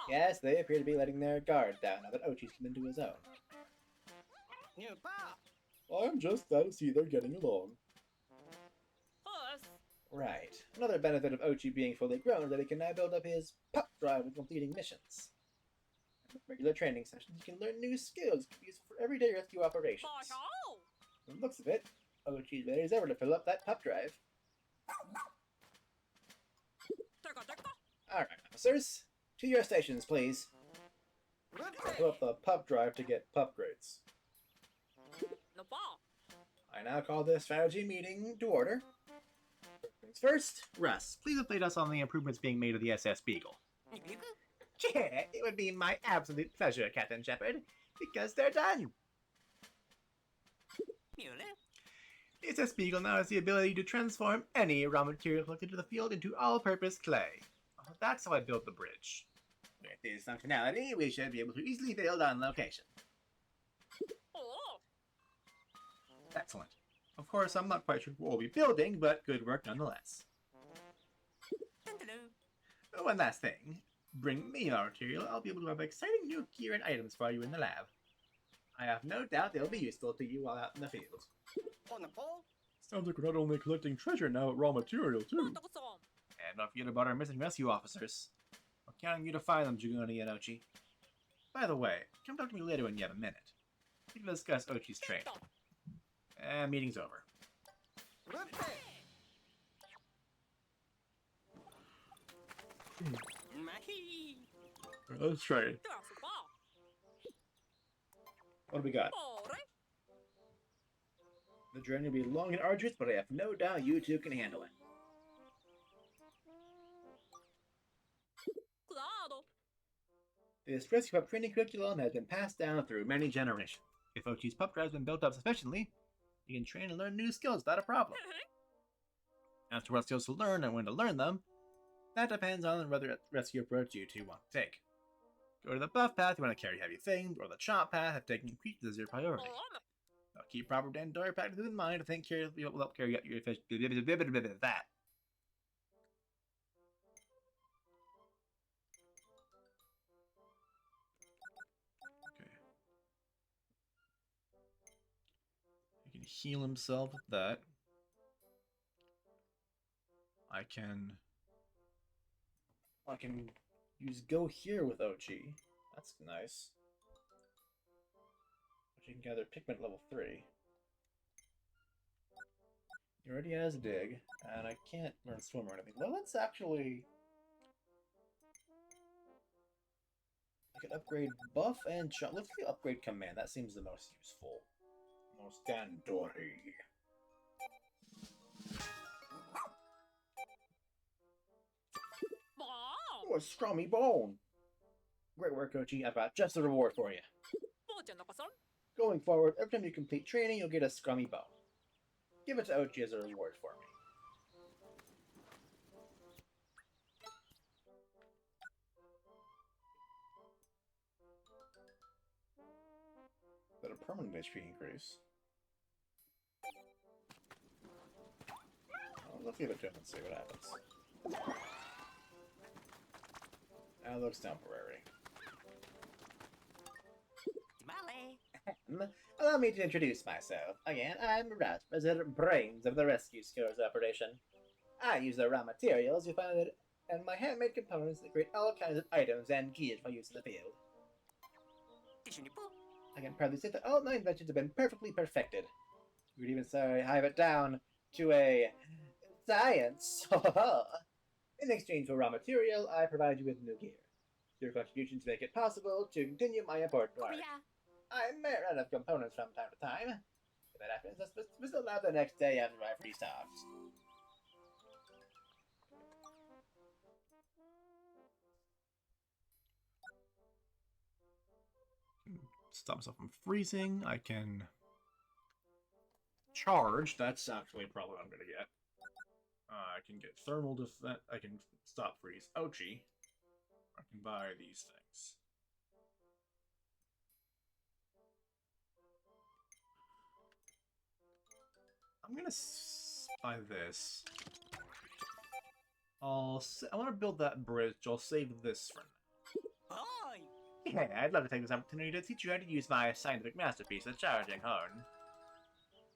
Yes, they appear to be letting their guard down now that Oatchi's come into his own. I'm just glad to see they're getting along. Right. Another benefit of Oatchi being fully grown is that he can now build up his pup drive when completing missions. With regular training sessions, he can learn new skills useful for everyday rescue operations. From the looks of it, Oatchi's ready as ever to fill up that pup drive. Alright, officers. To your stations, please. Fill up the pup drive to get pup grades. I now call this strategy meeting to order. First things first, Russ, please update us on the improvements being made to the SS Beagle. yeah, it would be my absolute pleasure, Captain Shepard, because they're done. The SS Beagle now has the ability to transform any raw material collected to the field into all-purpose clay. That's how I built the bridge. With this functionality, we should be able to easily build on location. Excellent. Of course, I'm not quite sure what we'll be building, but good work nonetheless. Oh, one last thing. Bring me our material, I'll be able to have exciting new gear and items for you in the lab. I have no doubt they'll be useful to you while out in the field. Sounds like we're not only collecting treasure now, but raw material too. And don't forget about our missing rescue officers. We're counting you to find them, Jaguni and Oatchi. By the way, come talk to me later when you have a minute. We can discuss Oatchi's training. Meeting's over. Let's try it. What do we got? The journey will be long and arduous, but I have no doubt you two can handle it. This rescue pup training curriculum has been passed down through many generations. If Oatchi's pup drive has been built up sufficiently, you can train and learn new skills without a problem. As to what skills to learn and when to learn them, that depends on whether rescue approach you two want to take. Go to the buff path if you want to carry heavy things, or the chop path if taking creatures is your priority. Now keep proper Dandori practices in mind to think carefully will help carry out your fish. That. Okay. He can heal himself with that. I can use Go Here with Oatchi. That's nice. But you can gather Pikmin level 3. He already has Dig, and I can't learn Swim or anything. Well, let's actually... I can upgrade Buff and Chop. Let's do upgrade Command. That seems the most useful. Most Dandori. Oh, a scrummy bone! Great work, Oatchi. I've got just the reward for you. Going forward, every time you complete training, you'll get a scrummy bone. Give it to Oatchi as a reward for me. Is that a permanent HP increase? Oh, let's give it to him and see what happens. That looks temporary. Allow me to introduce myself. Again, I'm Rat, President Brains of the Rescue Skills Operation. I use the raw materials you find and my handmade components that create all kinds of items and gears for use in the field. I can proudly say that all my inventions have been perfectly perfected. You could even say I have it down to a science. In exchange for raw material, I provide you with new gear. Your contributions make it possible to continue my important work. I may run out of components from time to time. If that happens, we'll still have the next day after I've restocked. stop myself from freezing. I can charge. That's actually probably what I'm going to get. I can get thermal defense. I can stop freeze Oatchi. I can buy these things. I'm going to buy this. I want to build that bridge. I'll save this for now. Yeah, I'd love to take this opportunity to teach you how to use my scientific masterpiece, the charging horn.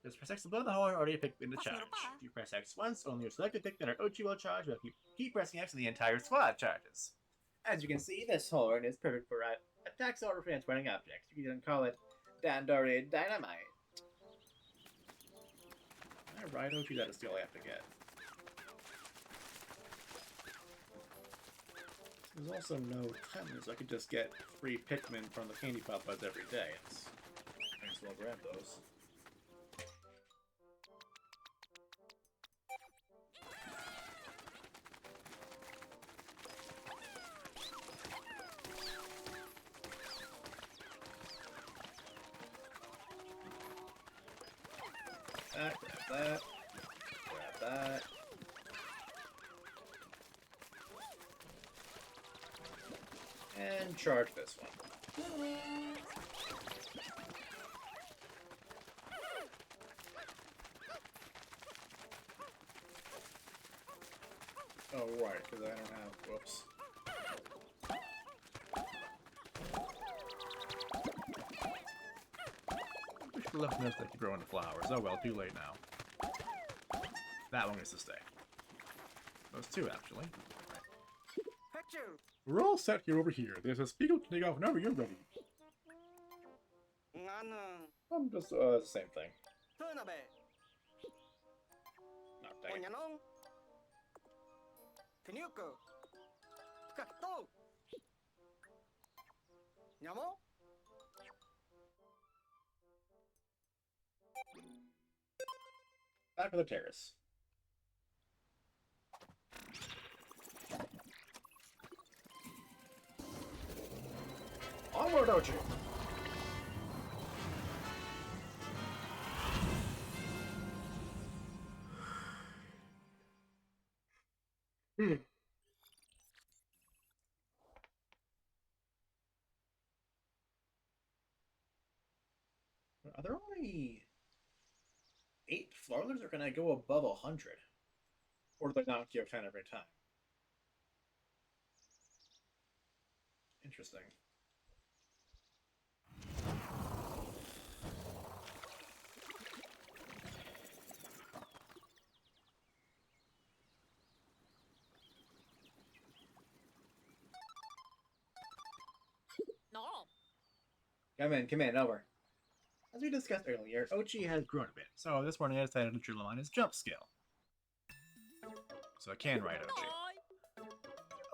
Just press X to blow the horn or you pick in the charge. If you press X once, only your selected Pikmin or Oatchi will charge, but if you keep pressing X and the entire squad charges. As you can see, this horn is perfect for attacks or transporting objects. You can call it Dandori Dynamite. Can I ride Oatchi? That is the all I have to get. There's also no timers. I could just get free Pikmin from the Candy Pop Buds every day. Might as well grab those. Grab that. And charge this one. Oh, right, because I don't have... Whoops. We should have left notes that you grow into flowers. Oh well, too late now. That one gets to stay. Those two, actually. We're all set here over here. There's a speaker to take off whenever you're ready. I'm just, same thing. No, dang it. Back to the terrace. Onward, Oatchi! Are there only 8 flawlers, or can I go above 100? Or do they not give 10 every time? Interesting. Come in, over. As we discussed earlier, Oatchi has grown a bit, so this morning I decided to drill on his jump skill. So I can ride Oatchi.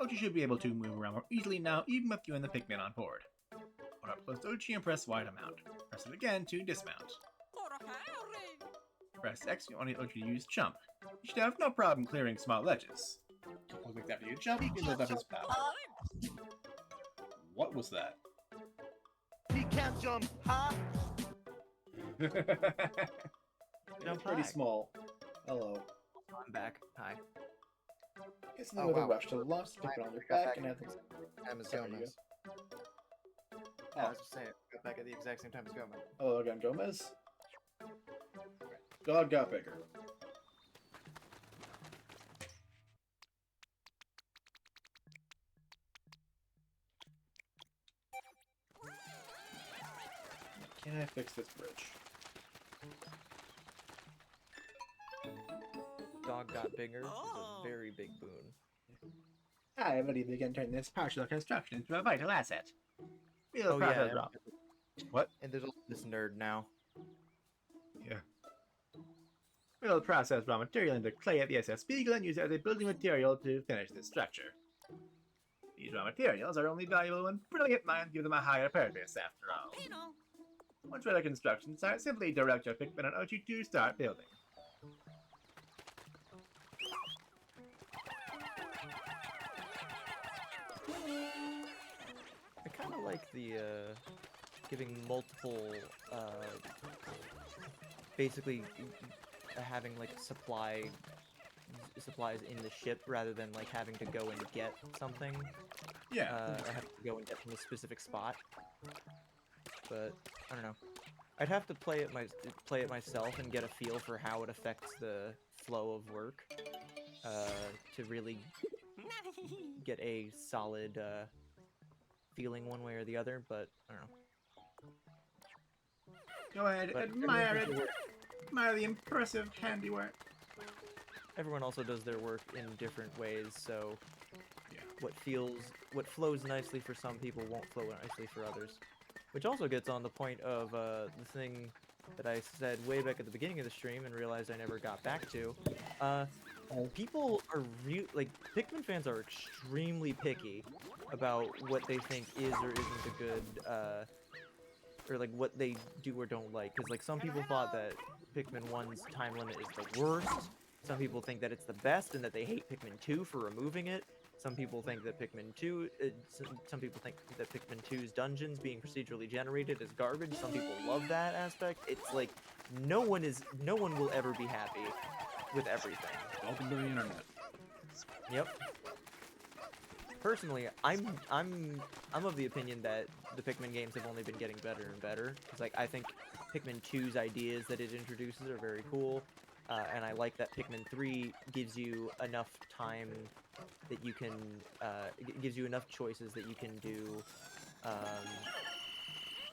Oatchi should be able to move around more easily now, even with you and the Pikmin on board. Hold up close to Oatchi and press Y to mount. Press it again to dismount. Press X if you want Oatchi to use jump. You should have no problem clearing small ledges. Quick after you jump, you can build up his power. What was that? He can't jump, huh? It's pretty small. Hello. I'm back. Hi. It's no other rush to launch the Pikmin on your back and have the... Time as Sorry, Gomez. I was just saying, got back at the exact same time as Gomez. Hello again, Gomez. Dog got bigger. Can I fix this bridge? Dog got bigger is a very big boon. I have already begun turning this partial construction into a vital asset. Oh yeah. What? And there's this nerd now. Yeah. We'll process raw material into clay at the SS Beagle and use it as a building material to finish this structure. These raw materials are only valuable when brilliant minds give them a higher purpose, after all. Once we're at construction site, simply direct your Pikmin and Oatchi to start building. I kind of like the giving multiple, basically having like supplies in the ship rather than like having to go and get something. Yeah. Or have to go and get from a specific spot. But I don't know. I'd have to play it myself and get a feel for how it affects the flow of work to really get a solid feeling one way or the other. But I don't know. Go ahead, But admire it. Admire the impressive handiwork. Everyone also does their work in different ways, so yeah. what flows nicely for some people won't flow nicely for others. Which also gets on the point of the thing that I said way back at the beginning of the stream and realized I never got back to. People are Pikmin fans are extremely picky about what they think is or isn't a good, or like what they do or don't like. Because like some people thought that Pikmin 1's time limit is the worst. Some people think that it's the best and that they hate Pikmin 2 for removing it. Some people think that Pikmin 2, some people think that Pikmin 2's dungeons being procedurally generated is garbage. Some people love that aspect. It's like no one will ever be happy with everything. Welcome to the internet. Yep. Personally, I'm of the opinion that the Pikmin games have only been getting better and better. Cause like I think Pikmin 2's ideas that it introduces are very cool. and I like that Pikmin 3 gives you enough time that you can, gives you enough choices that you can do,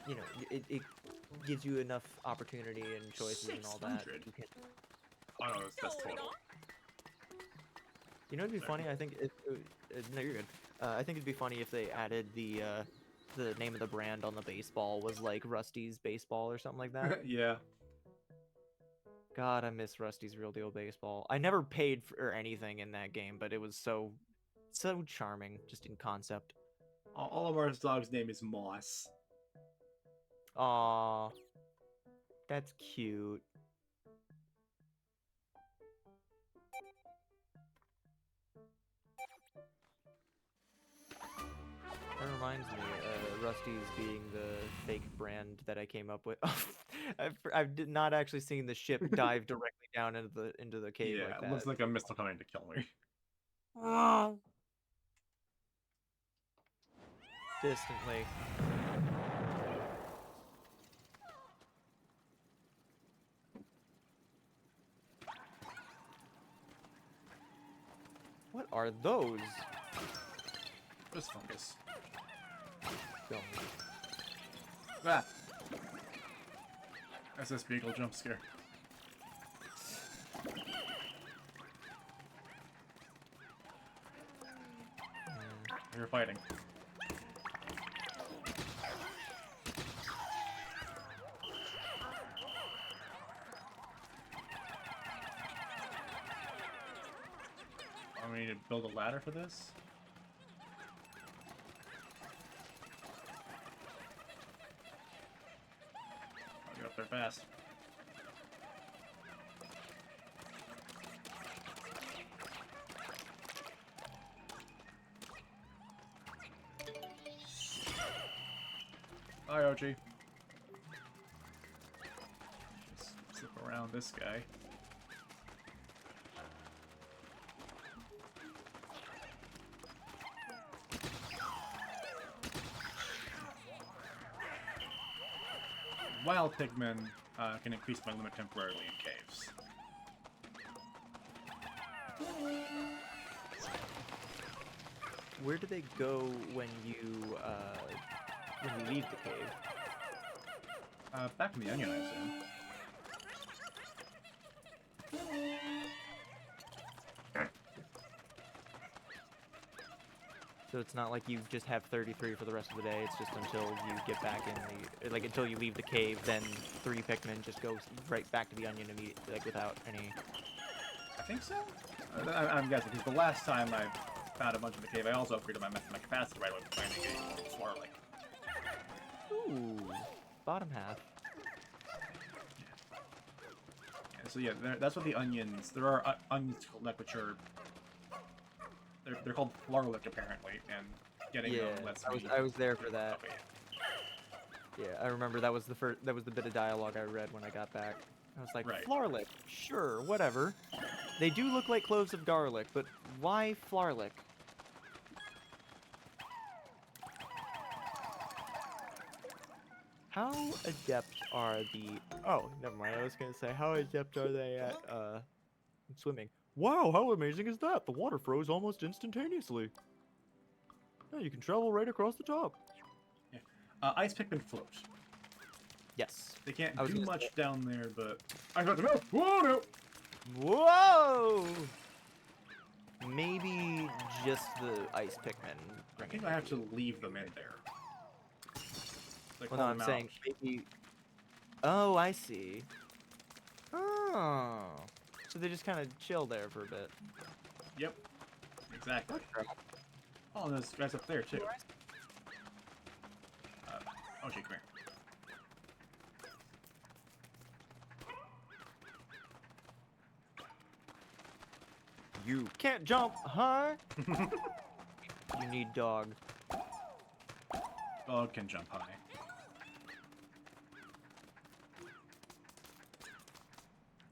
you know, it gives you enough opportunity and choices and all that. 600? You can, Oh no, that's total. you know, it'd be funny. I think no, you're good. I think it'd be funny if they added the name of the brand on the baseball was like Rusty's Baseball or something like that. Yeah. God, I miss Rusty's Real Deal Baseball. I never paid for anything in that game, but it was so charming, just in concept. Olimar's dog's name is Moss. Aw, that's cute. That reminds me, Rusty's being the fake brand that I came up with. I've not actually seen the ship dive directly down into the cave Yeah, like it that. looks like a missile coming to kill me. Distantly. What are those? Just focus. Don't. Ah! SS Beagle jump scare. You're fighting. Want me to build a ladder for this? I'll get up there fast. Hi, Oatchi. Just slip around this guy. Wild Pikmin can increase my limit temporarily in caves. Where do they go when you leave the cave? Back in the onion, I assume. So it's not like you just have 33 for the rest of the day, it's just until you get back in the, like until you leave the cave, then 3 Pikmin just goes right back to the onion immediately, like without any... I think so? I'm guessing, because the last time I found a bunch in the cave, I also upgraded my capacity right away by finding a Swirling. Ooh, bottom half. Yeah, so yeah, that's what the onions, there are onions to collect which are, they're called Flarlick apparently, and getting them lets me... I was there for that. Okay. Yeah, I remember that was the bit of dialogue I read when I got back. I was like, Right. Flarlick, sure, whatever. They do look like cloves of garlic, but why Flarlick? How adept are the... Oh, never mind. I was going to say, how adept are they at swimming? Wow, how amazing is that? The water froze almost instantaneously. Yeah, you can travel right across the top. Yeah. Ice Pikmin float. Yes. They can't I was do gonna much say- down there, but... I got to go! Whoa, no! Whoa! Maybe just the ice Pikmin. I think I have to leave them in there. Like, Well, no, hold I'm them saying out. maybe... Oh, I see. Oh. So they just kind of chill there for a bit. Yep. Exactly. Oh, and there's guys up there, too. Oatchi, come here. You can't jump, huh? You need dog. Dog can jump high.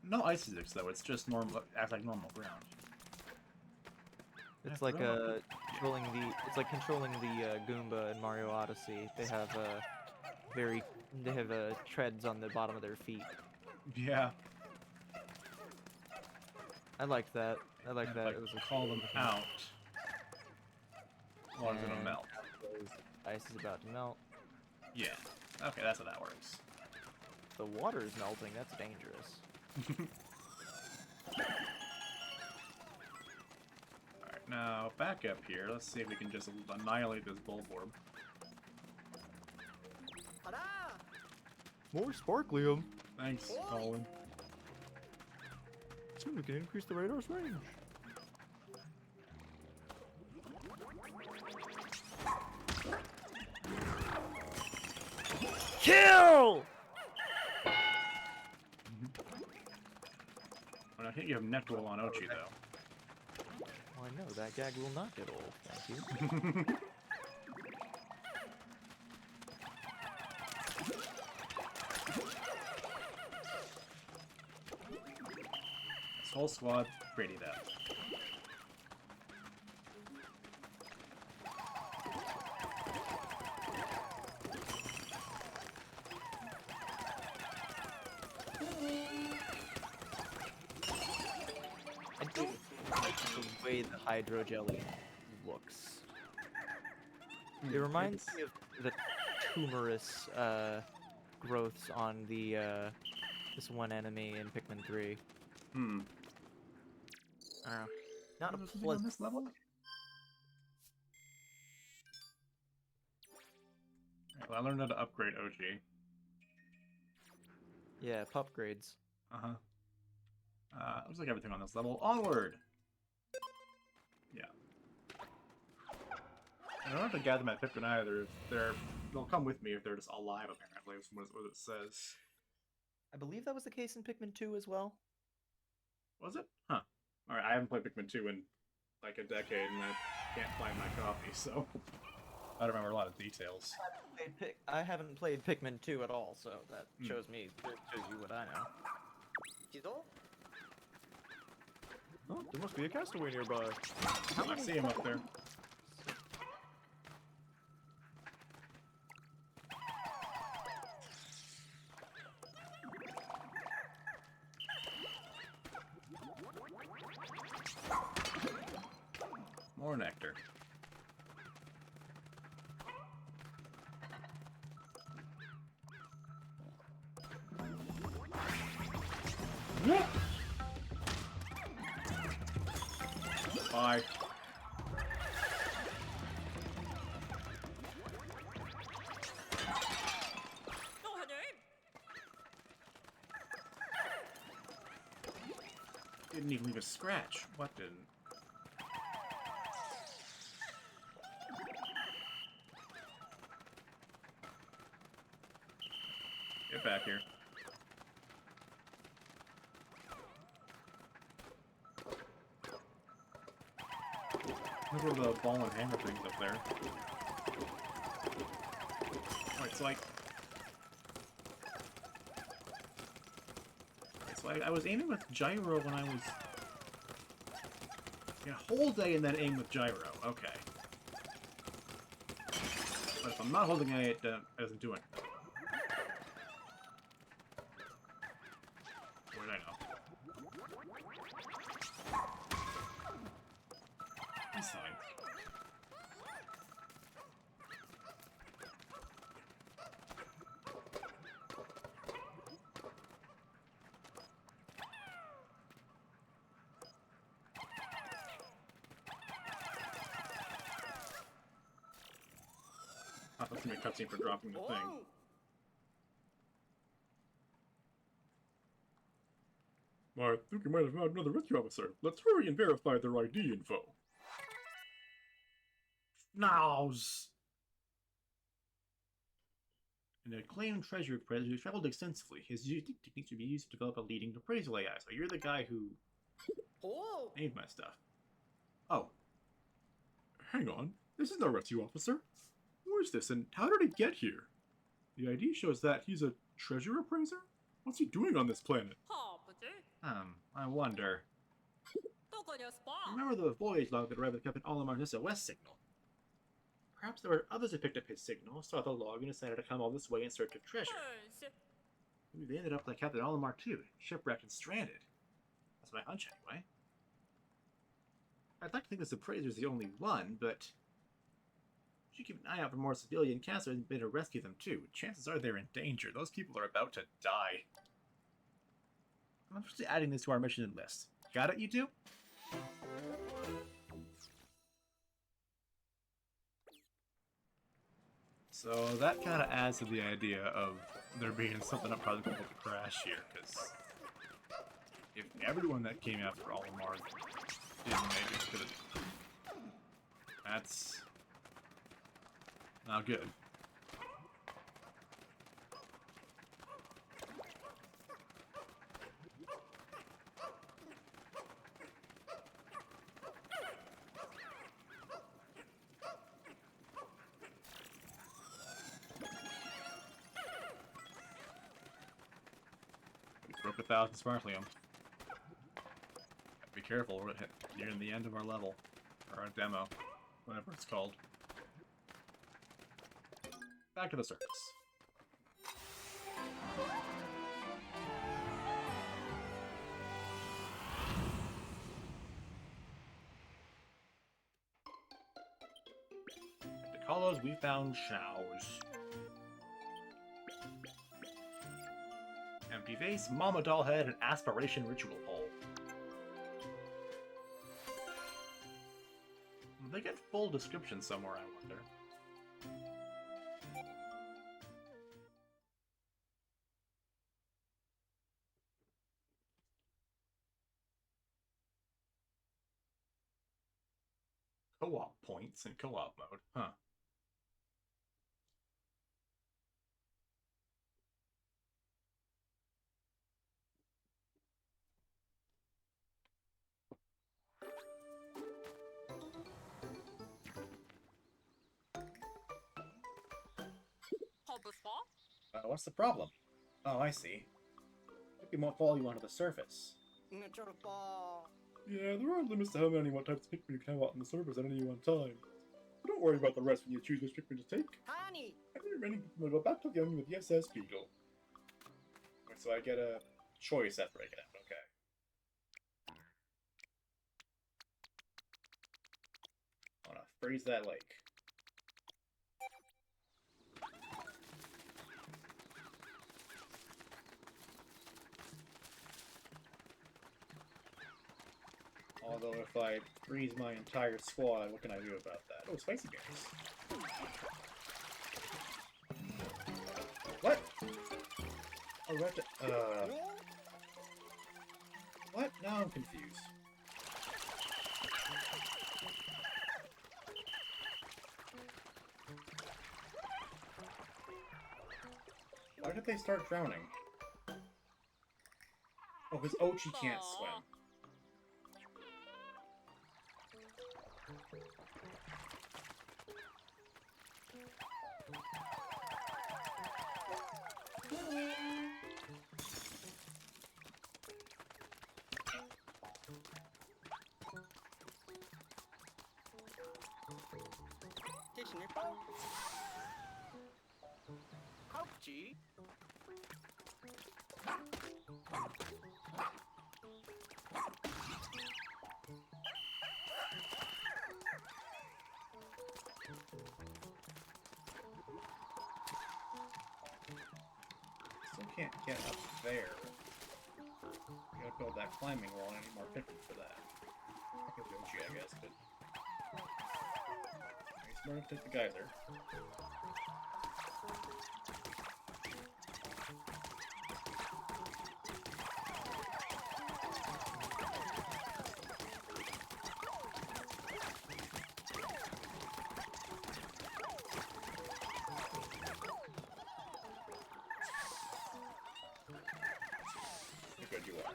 No ice physics, though. It's just normal, acts like normal ground. It's like controlling the. It's like controlling the Goomba in Mario Odyssey. They have treads on the bottom of their feet. Yeah. I liked that. I liked And that. if I It was a call them out. Water's gonna And melt. Ice is about to melt. Yeah. Okay, that's how that works. The water is melting. That's dangerous. Alright, now back up here. Let's see if we can just annihilate this Bulborb. More Sparklium. Thanks, Colin. Soon we can increase the radar's range. Kill! Well, I think you have Necrol on Oatchi, though. Oh, I know. That gag will not get old. Thank you. This whole squad, ready that. I don't like the way the hydro jelly looks. It reminds me of the tumorous growths on the this one enemy in Pikmin 3. Hmm. I don't know. Not a Is there something on pleasant this level? Alright, well, I learned how to upgrade Oatchi. Yeah, pup grades. Uh-huh. Looks like everything on this level. Onward! Yeah. I don't have to gather my Pikmin either. They'll come with me if they're just alive, apparently, is what it says. I believe that was the case in Pikmin 2 as well. Was it? Huh. Alright, I haven't played Pikmin 2 in like a decade, and I can't find my copy, so... I don't remember a lot of details. I haven't played Pikmin 2 at all, so that shows you what I know. Oh, there must be a castaway nearby. I see him up there. More nectar. Bye. Didn't even leave a scratch. What didn't? Get back here. Look at the ball and hammer things up there. Oh, it's like... I was aiming with gyro when I was... Yeah, whole day and then aim with gyro. Okay. But if I'm not holding it, it doesn't do anything. What did I know? He's fine. Oh, that's gonna be a cutscene for dropping the thing. I think you might have found another rescue officer. Let's hurry and verify their ID info. Nows! An acclaimed treasure appraiser who traveled extensively. His unique techniques would be used to develop a leading appraisal AI. So you're the guy who named my stuff. Oh. Hang on. This is no rescue officer. Who is this and how did he get here? The ID shows that he's a treasure appraiser? What's he doing on this planet? I wonder. Remember the voyage log that arrived at Captain Olimar's SOS signal? Perhaps there were others who picked up his signal, saw the log, and decided to come all this way in search of treasure. Maybe they ended up like Captain Olimar too, shipwrecked and stranded. That's my hunch anyway. I'd like to think this appraiser's the only one, but you should keep an eye out for more civilian casters and better rescue them too. Chances are they're in danger. Those people are about to die. I'm just adding this to our mission list. Got it, you two? So that kind of adds to the idea of there being something up probably going to crash here, because if everyone that came after Olimar didn't make it to the... That's not good. Broke 1,000 Sparklium. Be careful, we're nearing the end of our level. Or our demo. Whatever it's called. Back to the surface. At the Kalos, we found showers. Empty vase, Mama Doll Head, and Aspiration Ritual Pole. They get full description somewhere, I wonder. Co-op points in co-op mode, huh? What's the problem? Oh, I see. Pikmin won't follow you onto the surface. Yeah, there are limits to how many what types of Pikmin you can have out on the surface at any one time. But don't worry about the rest when you choose which Pikmin to take. I think remaining Pikmin will go back to the enemy with the SS Beetle. So I get a choice after I get out, okay. I wanna freeze that lake. Although if I freeze my entire squad, what can I do about that? Oh, spicy berries. What? Oh, what? What? Now I'm confused. Why did they start drowning? Oh, because Oatchi can't swim. Still can't get up there. You gotta build that climbing wall and I need more Pikmin for that. I could go Oatchi, I guess, but... It's smart enough to take the geyser. You're good, you are.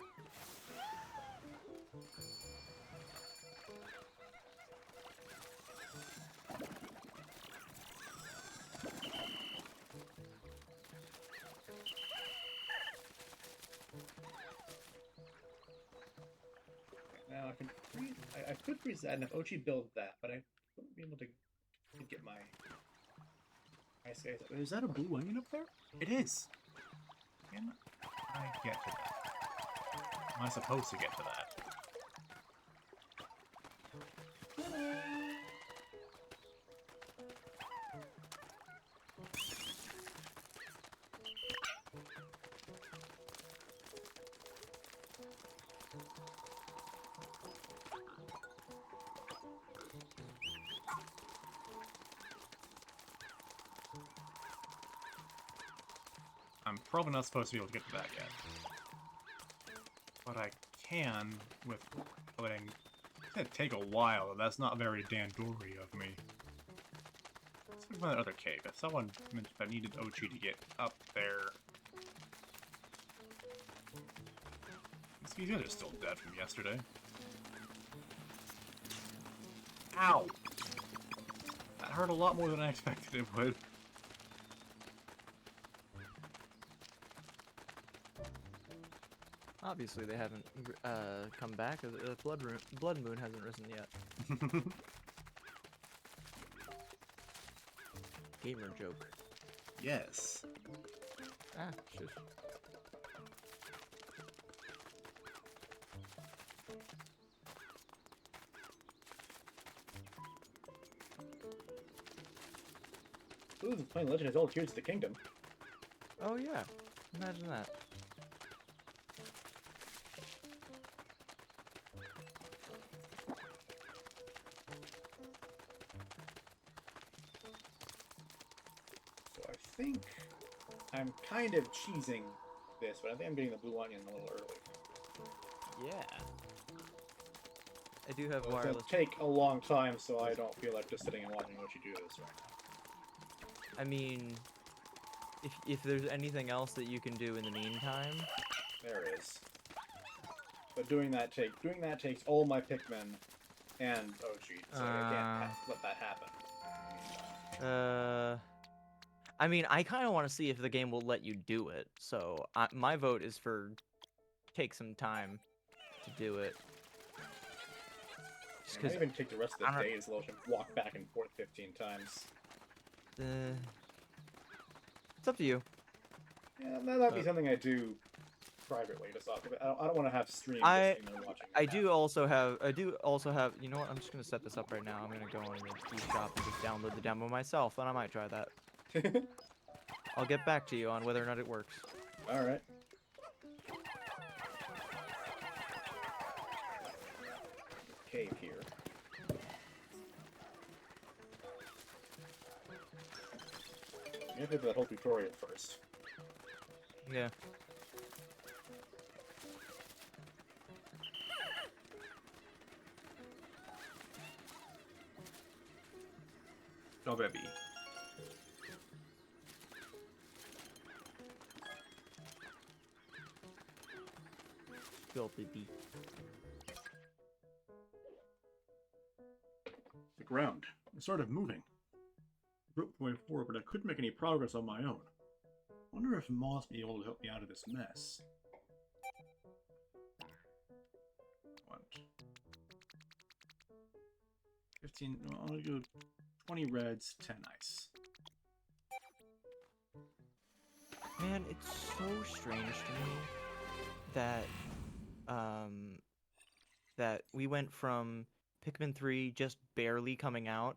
Now I can freeze. I could freeze that, and if Oatchi builds that, but I wouldn't be able to get my ice guys. Is that a blue onion up there? It is. Can I get to that? Am I supposed to get to that? I'm probably not supposed to be able to get to that yet. But I can with playing. It's gonna take a while, that's not very Dan-Dory of me. Let's look at that other cave. If someone mentioned I needed Oatchi to get up there. These guys are still dead from yesterday. Ow! That hurt a lot more than I expected it would. Obviously, they haven't come back. The blood moon hasn't risen yet. Gamer joke. Yes. Ah, shush. Ooh, this is playing Legend of Zelda Tears of the Kingdom. Oh yeah, imagine that. So I think I'm kind of cheesing this, but I think I'm getting the blue onion a little early. Yeah. I do have It's wireless. gonna take a long time, so I don't feel like just sitting and watching what you do this right now. I mean, if there's anything else that you can do in the meantime. There is. But doing that takes all my Pikmin and Oatchi, so I can't let that happen. I mean, I kind of want to see if the game will let you do it. So my vote is for take some time to do it. Just because even take the rest of the day as well to walk back and forth 15 times. It's up to you. Yeah, that'd be something I do privately to stop. I don't want to have streams. I do also have. You know what? I'm just gonna set this up right now. I'm gonna go on the eShop and just download the demo myself, and I might try that. I'll get back to you on whether or not it works. All right. Cave here. You have to do that whole tutorial first. Yeah. Oh, baby. Filthy bee. The ground is sort of moving. I broke my way forward, but I couldn't make any progress on my own. Wonder if Moss will be able to help me out of this mess. What? 15. Well, I'll go 20 reds, 10 ice. Man, it's so strange to me that that we went from Pikmin 3 just barely coming out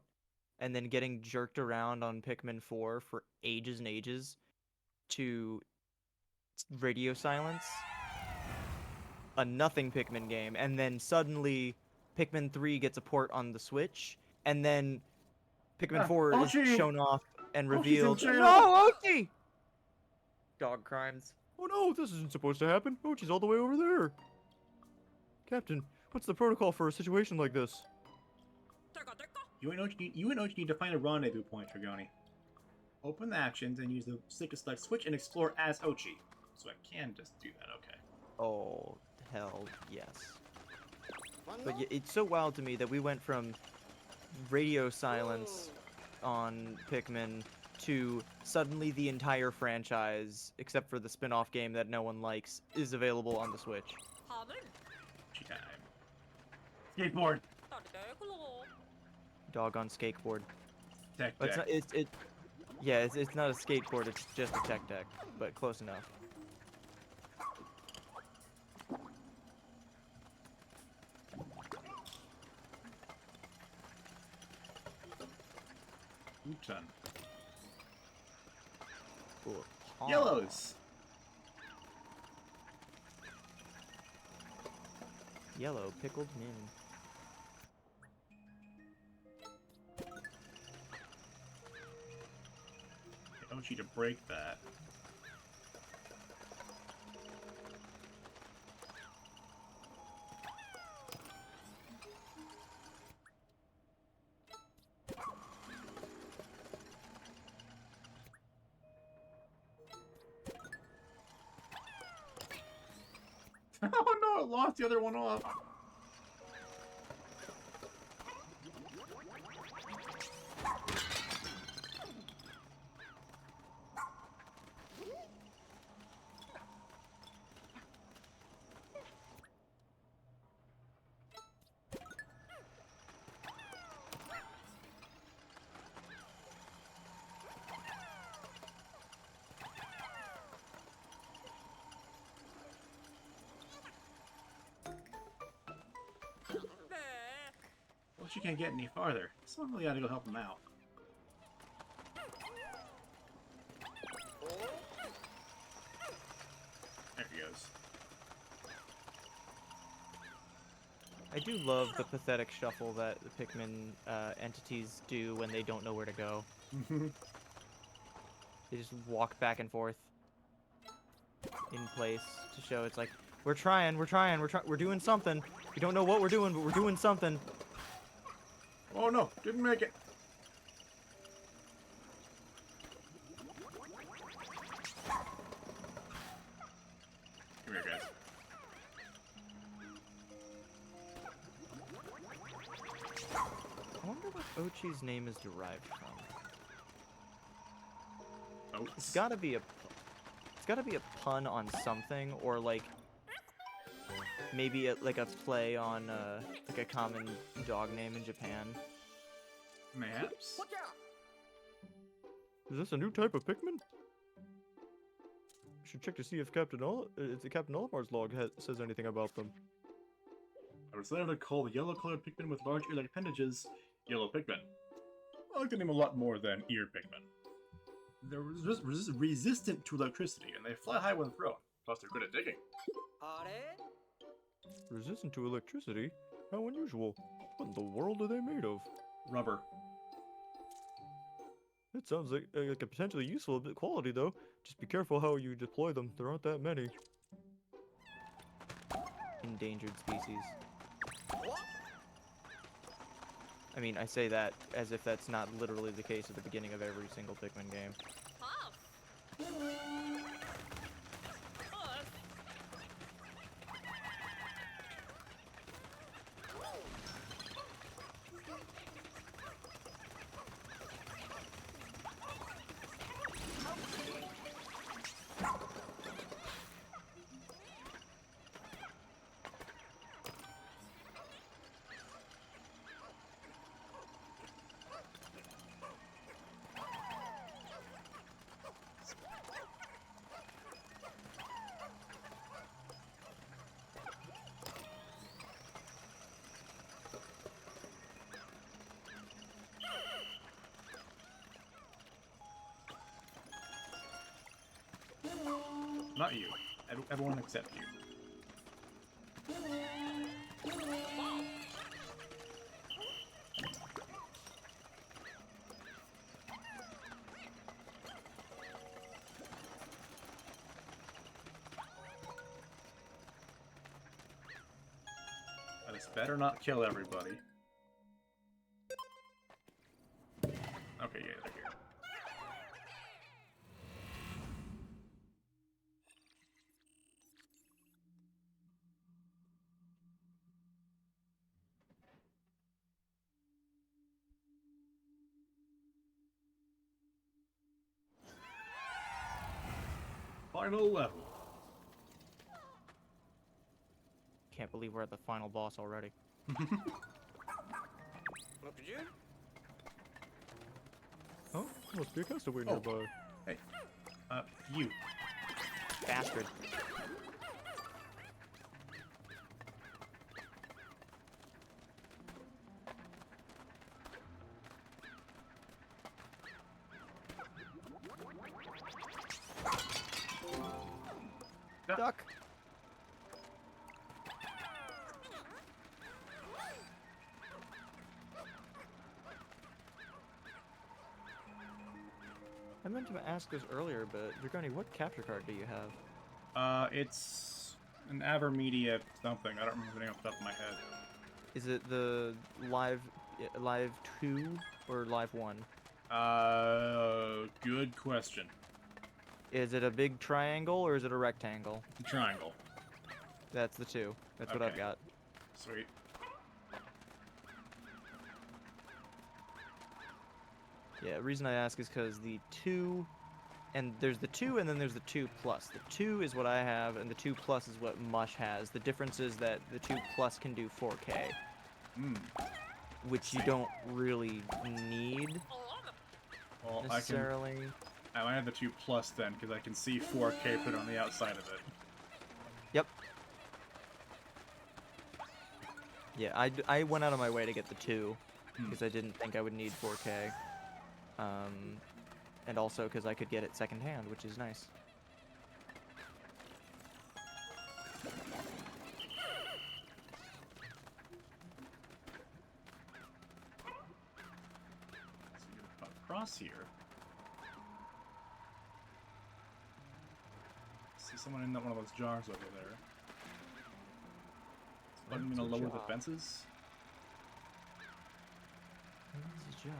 and then getting jerked around on Pikmin 4 for ages and ages to radio silence, a nothing Pikmin game, and then suddenly Pikmin 3 gets a port on the Switch, and then Pikmin 4 is shown off and revealed. No, Oatchi! Dog crimes. Oh no, this isn't supposed to happen. Oatchi's all the way over there. Captain, what's the protocol for a situation like this? You and Oatchi need to find a rendezvous point, Trigoni. Open the actions and use the stick to select switch and explore as Oatchi. So I can just do that, okay. Oh, hell yes. But it's so wild to me that we went from radio silence on Pikmin to suddenly the entire franchise, except for the spin-off game that no one likes, is available on the Switch. Oatchi time. Skateboard! Dog on skateboard. Tech But deck. it's not a skateboard, it's just a tech deck, but close enough. turn. Cool. Pond. Yellows! Yellow pickled min. I want you to break that. Oh no, it lost the other one off. Well, she can't get any farther. Someone really ought to go help him out. There he goes. I do love the pathetic shuffle that the Pikmin entities do when they don't know where to go. They just walk back and forth in place to show it's like, we're trying, we're doing something. We don't know what we're doing, but we're doing something. Oh no, didn't make it. Come here, guys. I wonder what Oatchi's name is derived from. Oats. It's gotta be a pun on something, or like maybe like a play on like a common dog name in Japan. Maps. Is this a new type of Pikmin? Should check to see if Captain Olimar's log says anything about them. I was later to call the yellow-colored Pikmin with large ear-like appendages yellow Pikmin. I like the name a lot more than ear Pikmin. They're resistant to electricity, and they fly high when thrown. Plus, they're good at digging. Resistant to electricity? How unusual. What in the world are they made of? Rubber. That sounds like a potentially useful quality, though. Just be careful how you deploy them. There aren't that many. Endangered species. I mean, I say that as if that's not literally the case at the beginning of every single Pikmin game. Not you. Everyone except you. This better not kill everybody. Okay, yeah, they're here. Final level. Can't believe we're at the final boss already. Oh, must be a castaway Oh. nearby. Hey, you. Bastard. Duck. I meant to ask this earlier, but Dragoni, what capture card do you have? It's an Avermedia something. I don't remember the name off the top of my head. Is it the live 2 or live 1? Good question. Is it a big triangle or is it a rectangle? It's a triangle. That's the 2. That's what I've got. Sweet. Yeah, the reason I ask is because the 2, and there's the 2 and then there's the 2 plus. The 2 is what I have, and the 2 plus is what Mush has. The difference is that the 2 plus can do 4K. Which you don't really need, well, necessarily. I might have the 2 plus then, because I can see 4K put on the outside of it. Yep. Yeah, I went out of my way to get the 2, because I didn't think I would need 4K. And also because I could get it secondhand, which is nice. Across here. See someone in one of those jars over there. Is Button gonna lower the fences? It's a jar,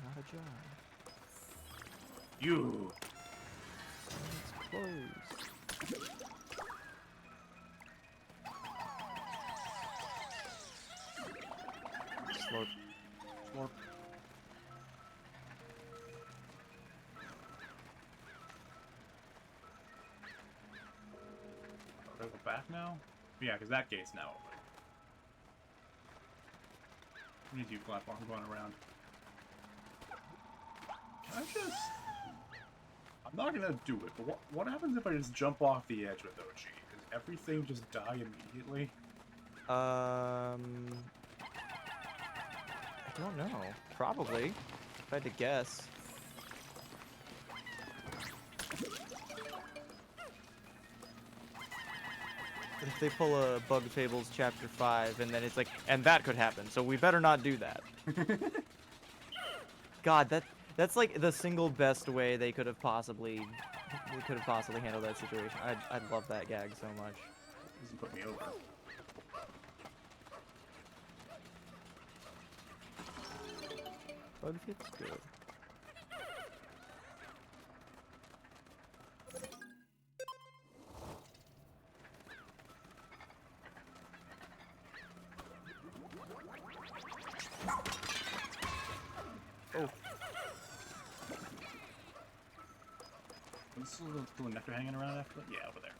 not a jar. You! It's closed. Slurp. Slurp. Do I go back now? Yeah, because that gate's now open. What need you, platform going around? Can I just... I'm not gonna do it, but what happens if I just jump off the edge with Oatchi? Does everything just die immediately? I don't know. Probably. If I had to guess. But if they pull a Bug Fables Chapter 5, and then it's like, and that could happen, so we better not do that. God, that's like the single best way they could have possibly handled that situation. I'd love that gag so much. Doesn't put me over. Bug Fit's good. Oh. Is still a nectar hanging around after? Yeah, over there.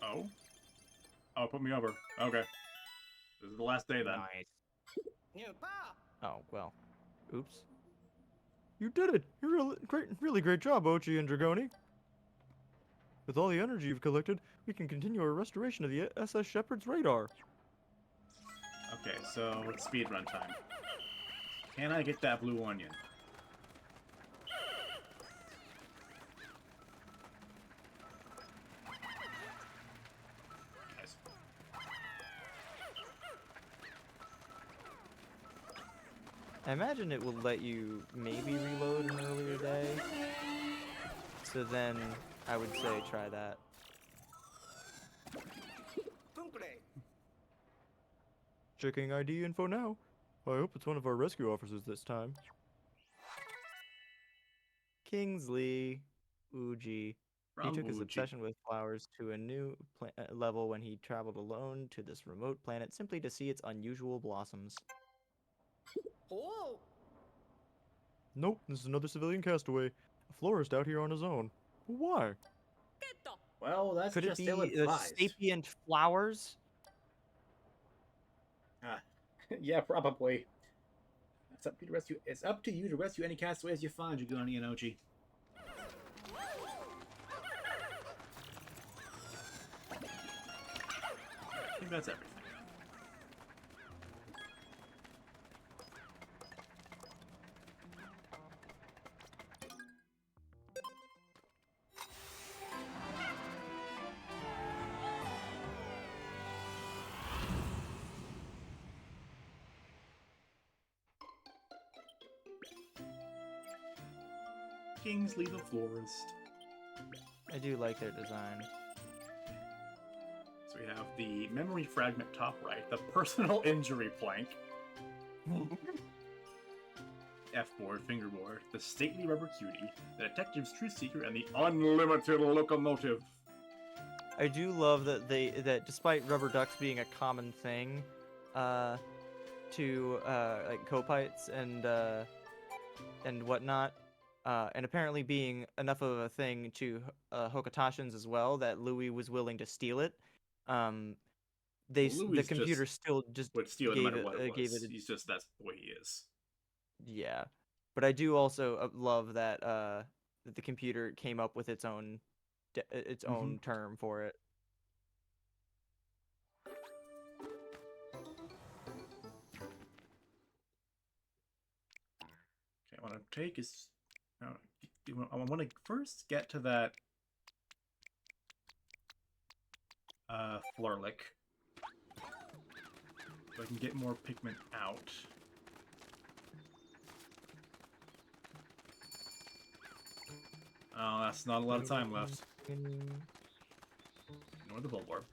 Oh? Oh, put me over. Okay. This is the last day then. Nice. Oh, well. Oops. You did it! You're really great job, Oatchi and Dragoni. With all the energy you've collected, we can continue our restoration of the SS Shepherd's radar. Okay, so it's speedrun time. Can I get that blue onion? Nice. I imagine it will let you maybe reload an earlier day. So then I would say try that. Checking ID info now. I hope it's one of our rescue officers this time. Kingsley Oatchi. He took his Oatchi. obsession with flowers to a new level when he traveled alone to this remote planet simply to see its unusual blossoms. Nope, this is another civilian castaway. A florist out here on his own. But why? Well, that's Could it just be ill-advised. sapient flowers? Yeah, probably. It's up to you to rescue. It's up to you to rescue any castaways you find, Dragoni and Oatchi. I think that's everything. Kingsley the Florist. I do like their design. So we have the memory fragment top right, the personal injury plank, F-board, fingerboard, the stately rubber cutie, the detective's truth seeker, and the unlimited locomotive. I do love that despite rubber ducks being a common thing, to like Copites and whatnot, and apparently being enough of a thing to Hokatashins as well, that Louis was willing to steal it. The computer still just would steal it no matter what it was. gave it. He's just that's the way he is. Yeah, but I do also love that that the computer came up with its own term for it. Okay, what I want to take is I want to first get to that Florlick, so I can get more Pikmin out. Oh, that's not a lot of time left. Ignore the Bulborb.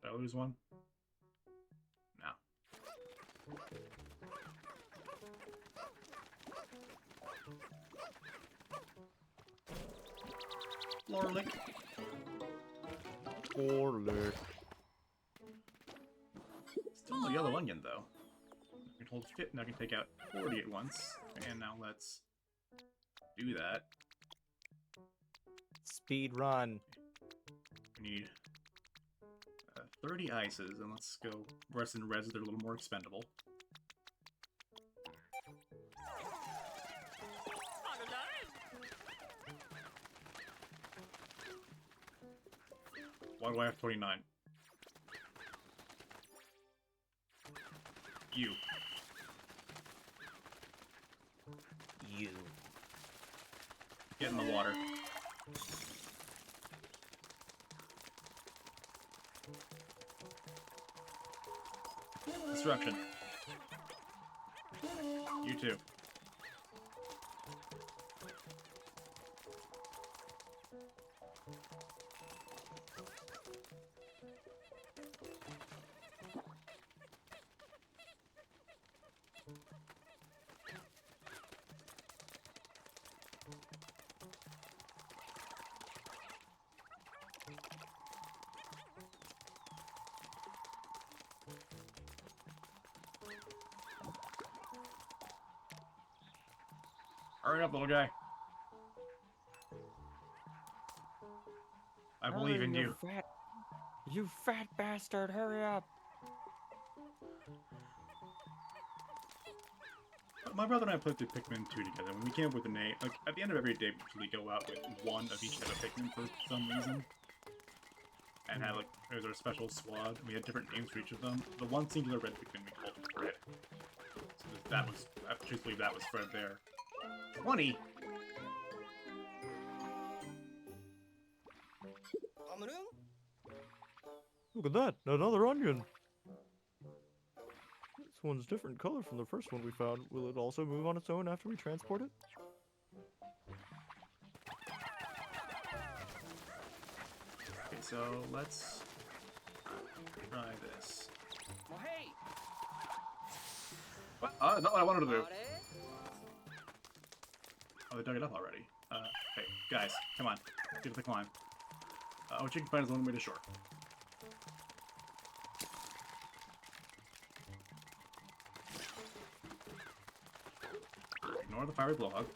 Did I lose one? No. Florlick. Florlick. Still no yellow onion though. I can hold fit and I can take out 40 at once. And now let's do that. Speed run. We need 30 ices, and let's go rest and reds. They're a little more expendable. Why do I have 29? You. Get in the water. Destruction. You too. Hurry up, little guy. I believe in you. You fat bastard, hurry up. My brother and I played through Pikmin 2 together. When we came up with the name, like, at the end of every day, we usually go out with one of each type of Pikmin for some reason. And had, like, there was our special squad. We had different names for each of them. The one singular red Pikmin we called Fred. So that was, truthfully, that was Fred there. 20? Look at that, another onion. This one's different color from the first one we found. Will it also move on its own after we transport it? Okay, so let's try this. What? Not what I wanted to do. Oh, they dug it up already. Okay, guys, come on. Get to the climb. What you can find is one way to shore. Ignore the fiery blowhog.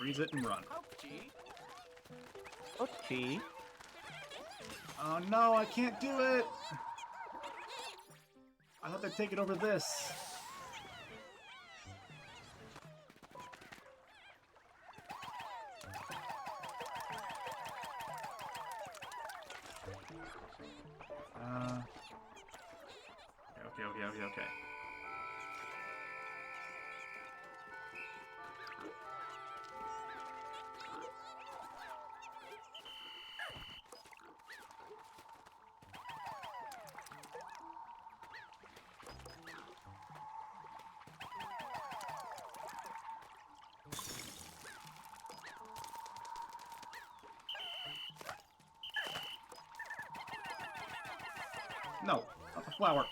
freeze it and run. Oatchi. Oh no, I can't do it! I thought they'd take it over this. Okay. No, not the flower.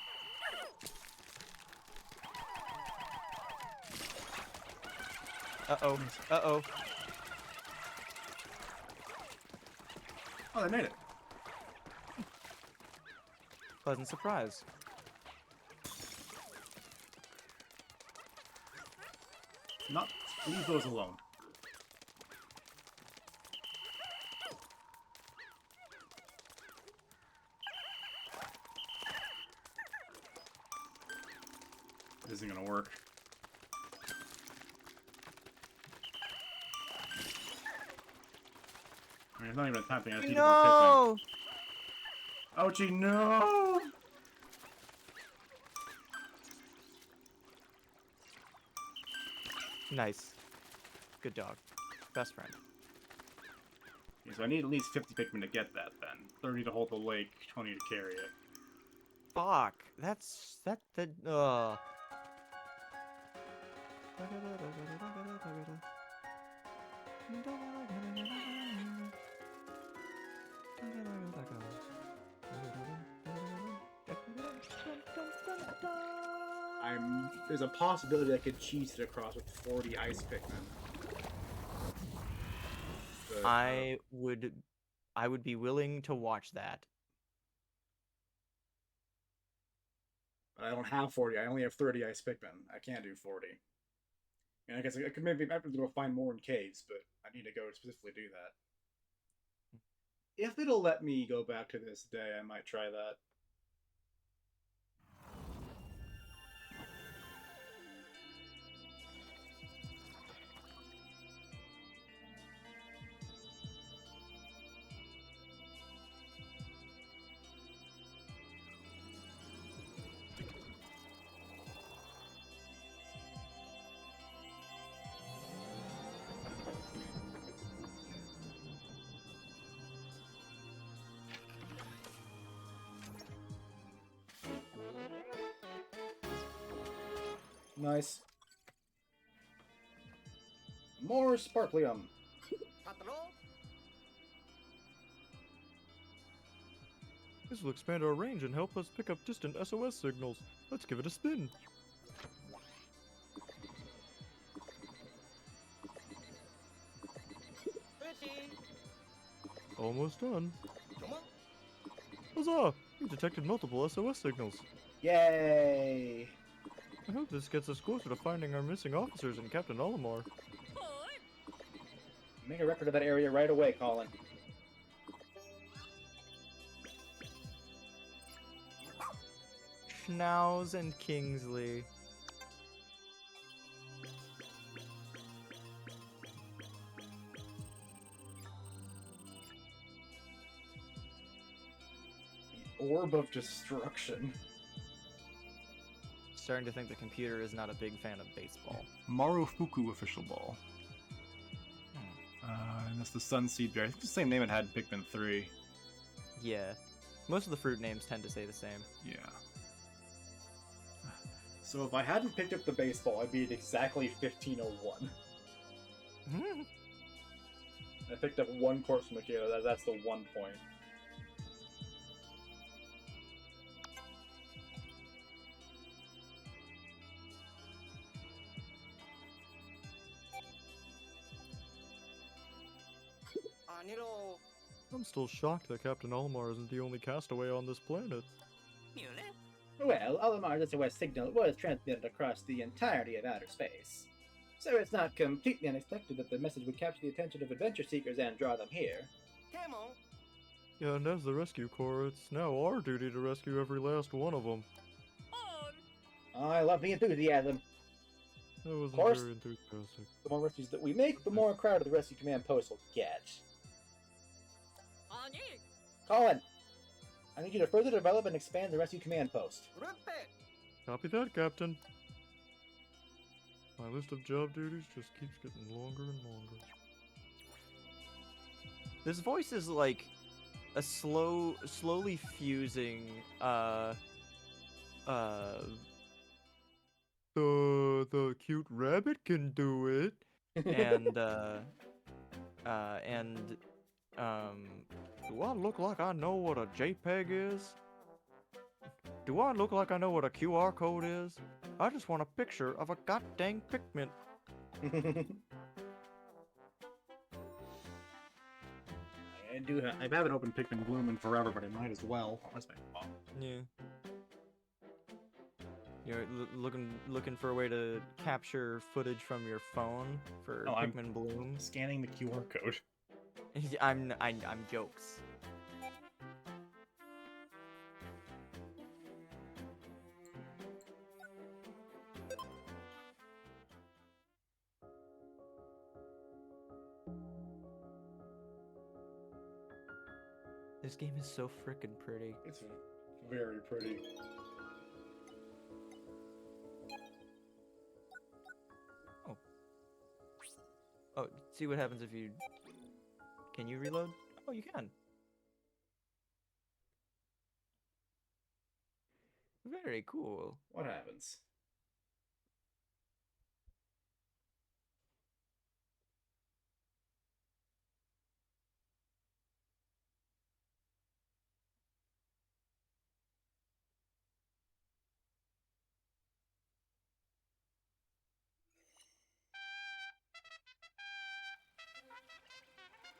Uh-oh. Uh-oh. Oh, they made it. Pleasant surprise. Not leave those alone. This isn't gonna work. I mean, it's not even attempting. I just need more No! Pikmin. Oatchi, no! Nice. Good dog. Best friend. Okay, so I need at least 50 Pikmin to get that then. 30 to hold the lake, 20 to carry it. Fuck. That's... There's a possibility I could cheese it across with 40 ice Pikmin. But, I would be willing to watch that. I don't have 40. I only have 30 ice Pikmin. I can't do 40. And I guess I could maybe go find more in caves, but I need to go specifically do that. If it'll let me go back to this day, I might try that. Nice. More sparklium. This will expand our range and help us pick up distant SOS signals. Let's give it a spin. Almost done. Huzzah! We detected multiple SOS signals. Yay! I hope this gets us closer to finding our missing officers and Captain Olimar. Make a record of that area right away, Colin. Schnauz and Kingsley. The Orb of Destruction. Starting to think the computer is not a big fan of baseball. Marufuku Official Ball. And that's the Sunseed Berry. I think it's the same name it had in Pikmin 3. Yeah. Most of the fruit names tend to say the same. Yeah. So if I hadn't picked up the baseball, I'd be at exactly 1501. I picked up one corpse from Mikado, that's the 1 point. I'm still shocked that Captain Olimar isn't the only castaway on this planet. Well, Olimar's SOS signal was transmitted across the entirety of outer space. So it's not completely unexpected that the message would capture the attention of adventure seekers and draw them here. Yeah, and as the rescue corps, it's now our duty to rescue every last one of them. I love the enthusiasm. That wasn't course. very enthusiastic. The more rescues that we make, the more crowded the rescue command post will get. Colin, I need you to further develop and expand the rescue command post. Copy that, Captain. My list of job duties just keeps getting longer and longer. This voice is like a slowly fusing, The cute rabbit can do it. and, Do I look like I know what a JPEG is? Do I look like I know what a QR code is? I just want a picture of a goddamn Pikmin. I haven't opened Pikmin Bloom in forever, but I might as well. That's my fault. yeah. You're looking for a way to capture footage from your phone for Oh, Pikmin Bloom. Scanning the QR code. I'm jokes. This game is so frickin' pretty. It's very pretty. Oh, see what happens if you... Can you reload? Oh, you can. Very cool. What happens?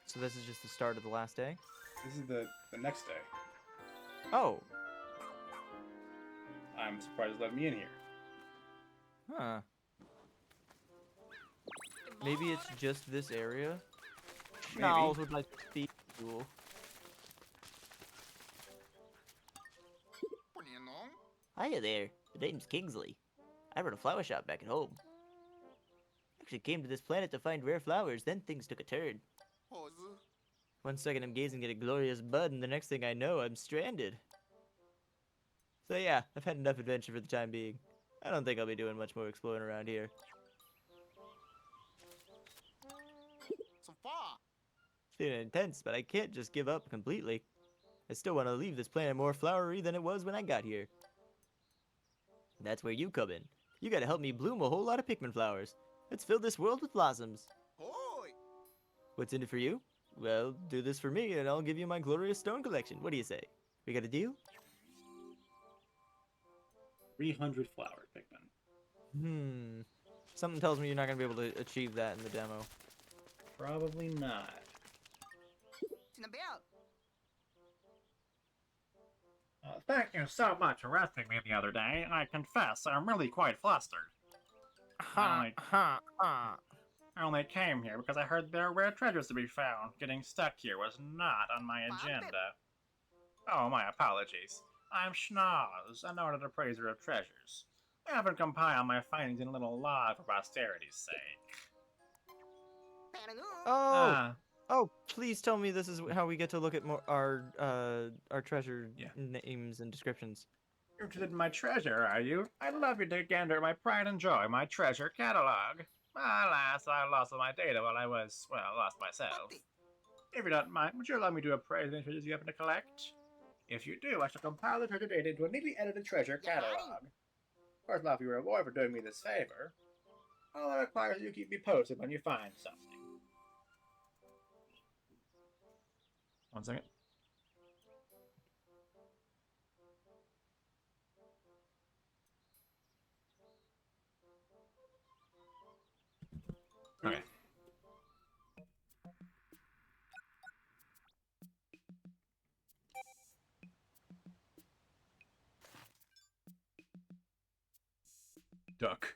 So this is just the start of the last day? This is the next day. Oh! I'm surprised they let me in here. Huh. Maybe it's just this area? Maybe. Schnauz would like to speak cool. Hiya there. The name's Kingsley. I run a flower shop back at home. Actually came to this planet to find rare flowers, then things took a turn. 1 second I'm gazing at a glorious bud, and the next thing I know, I'm stranded. So yeah, I've had enough adventure for the time being. I don't think I'll be doing much more exploring around here. It's been intense, but I can't just give up completely. I still want to leave this planet more flowery than it was when I got here. That's where you come in. You gotta help me bloom a whole lot of Pikmin flowers. Let's fill this world with blossoms. What's in it for you? Well, do this for me and I'll give you my glorious stone collection. What do you say? We got a deal? 300 flower Pikmin. Something tells me you're not gonna be able to achieve that in the demo. Probably not. Thank you so much for rescuing me the other day. I confess, I'm really quite flustered. I only came here because I heard there were rare treasures to be found. Getting stuck here was not on my agenda. Oh, my apologies. I'm Schnauz, an ardent appraiser of treasures. I often compile my findings in a little log for posterity's sake. Oh! Oh, please tell me this is how we get to look at more our treasure names and descriptions. You're interested in my treasure, are you? I'd love you to gander at my pride and joy, my treasure catalog. Alas, I lost all my data while I was, well, lost myself. If you don't mind, would you allow me to appraise any treasures you happen to collect? If you do, I shall compile the treasure data into a neatly edited treasure catalog. Of course, not for your reward for doing me this favor. All I require is you keep me posted when you find something. 1 second. Okay. Duck.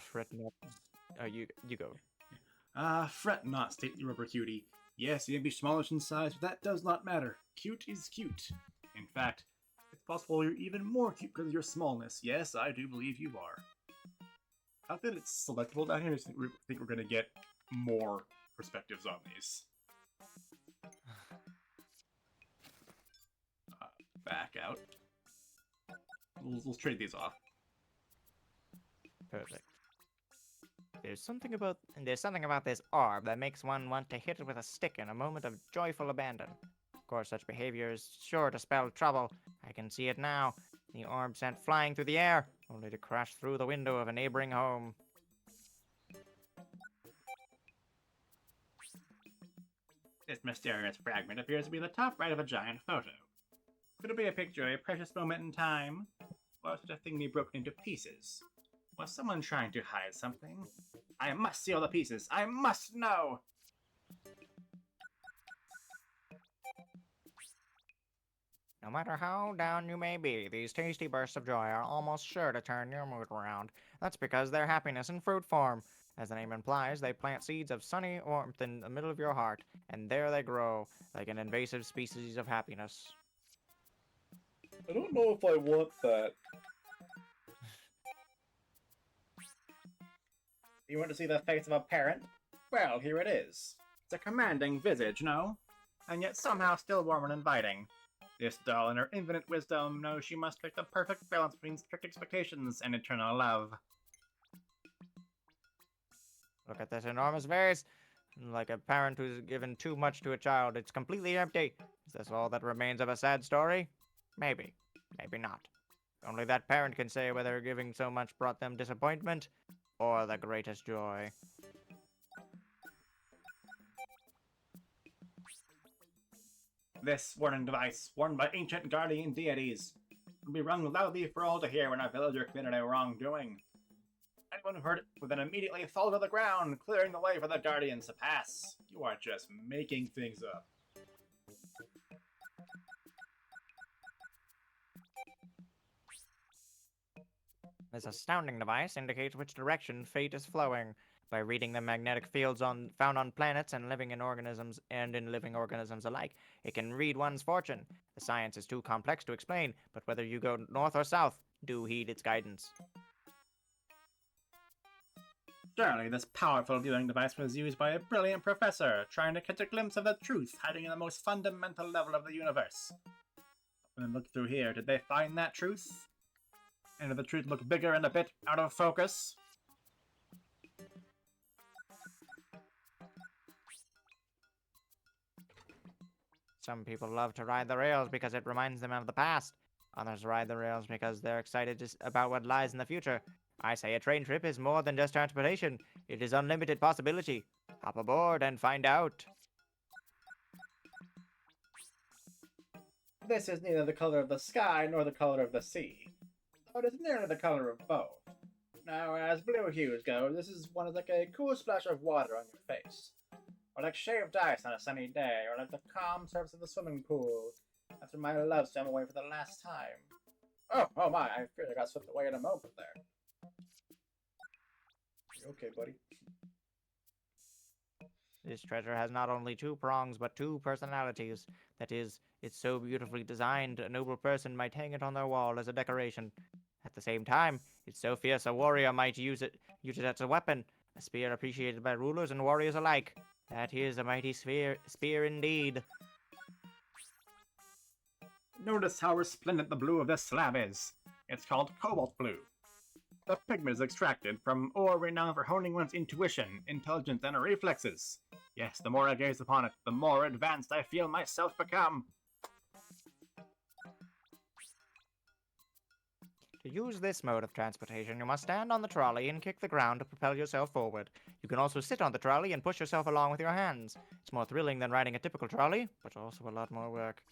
Fret not. You go. Fret not, stately rubber cutie. Yes, you may be smallish in size, but that does not matter. Cute is cute. In fact, it's possible you're even more cute because of your smallness. Yes, I do believe you are. I think it's selectable down here. I think we're going to get more perspectives on these. Back out. We'll trade these off. Perfect. There's something about this orb that makes one want to hit it with a stick in a moment of joyful abandon. Of course, such behavior is sure to spell trouble. I can see it now. The orb sent flying through the air, only to crash through the window of a neighboring home. This mysterious fragment appears to be the top right of a giant photo. Could it be a picture of a precious moment in time? Or such a thing be broken into pieces? Was someone trying to hide something? I must see all the pieces! I must know! No matter how down you may be, these tasty bursts of joy are almost sure to turn your mood around. That's because they're happiness in fruit form. As the name implies, they plant seeds of sunny warmth in the middle of your heart, and there they grow, like an invasive species of happiness. I don't know if I want that. You want to see the face of a parent? Well, here it is. It's a commanding visage, no? And yet somehow still warm and inviting. This doll, in her infinite wisdom, knows she must pick the perfect balance between strict expectations and eternal love. Look at this enormous vase. Like a parent who's given too much to a child, it's completely empty. Is this all that remains of a sad story? Maybe. Maybe not. Only that parent can say whether giving so much brought them disappointment or the greatest joy. This warning device, worn by ancient guardian deities, will be rung loudly for all to hear when a villager committed a wrongdoing. Anyone who heard it would then immediately fall to the ground, clearing the way for the guardians to pass. You are just making things up. This astounding device indicates which direction fate is flowing. By reading the magnetic fields found on planets and living organisms alike, it can read one's fortune. The science is too complex to explain, but whether you go north or south, do heed its guidance. Surely this powerful viewing device was used by a brilliant professor, trying to catch a glimpse of the truth hiding in the most fundamental level of the universe. When they looked through here, did they find that truth? And did the truth look bigger and a bit out of focus? Some people love to ride the rails because it reminds them of the past. Others ride the rails because they're excited about what lies in the future. I say a train trip is more than just transportation. It is unlimited possibility. Hop aboard and find out. This is neither the color of the sky nor the color of the sea. But it's nearly the color of both. Now, as blue hues go, this is one is like a cool splash of water on your face. Or like shaved ice on a sunny day, or like the calm surface of the swimming pool after my love swam away for the last time. Oh my, I fear I got swept away in a moment there. You okay, buddy? This treasure has not only two prongs, but two personalities. That is, it's so beautifully designed, a noble person might hang it on their wall as a decoration. At the same time, it's so fierce a warrior might use it as a weapon, a spear appreciated by rulers and warriors alike. That is a mighty spear indeed. Notice how resplendent the blue of this slab is. It's called cobalt blue. The pigment is extracted from ore renowned for honing one's intuition, intelligence, and reflexes. Yes, the more I gaze upon it, the more advanced I feel myself become. To use this mode of transportation, you must stand on the trolley and kick the ground to propel yourself forward. You can also sit on the trolley and push yourself along with your hands. It's more thrilling than riding a typical trolley, but also a lot more work.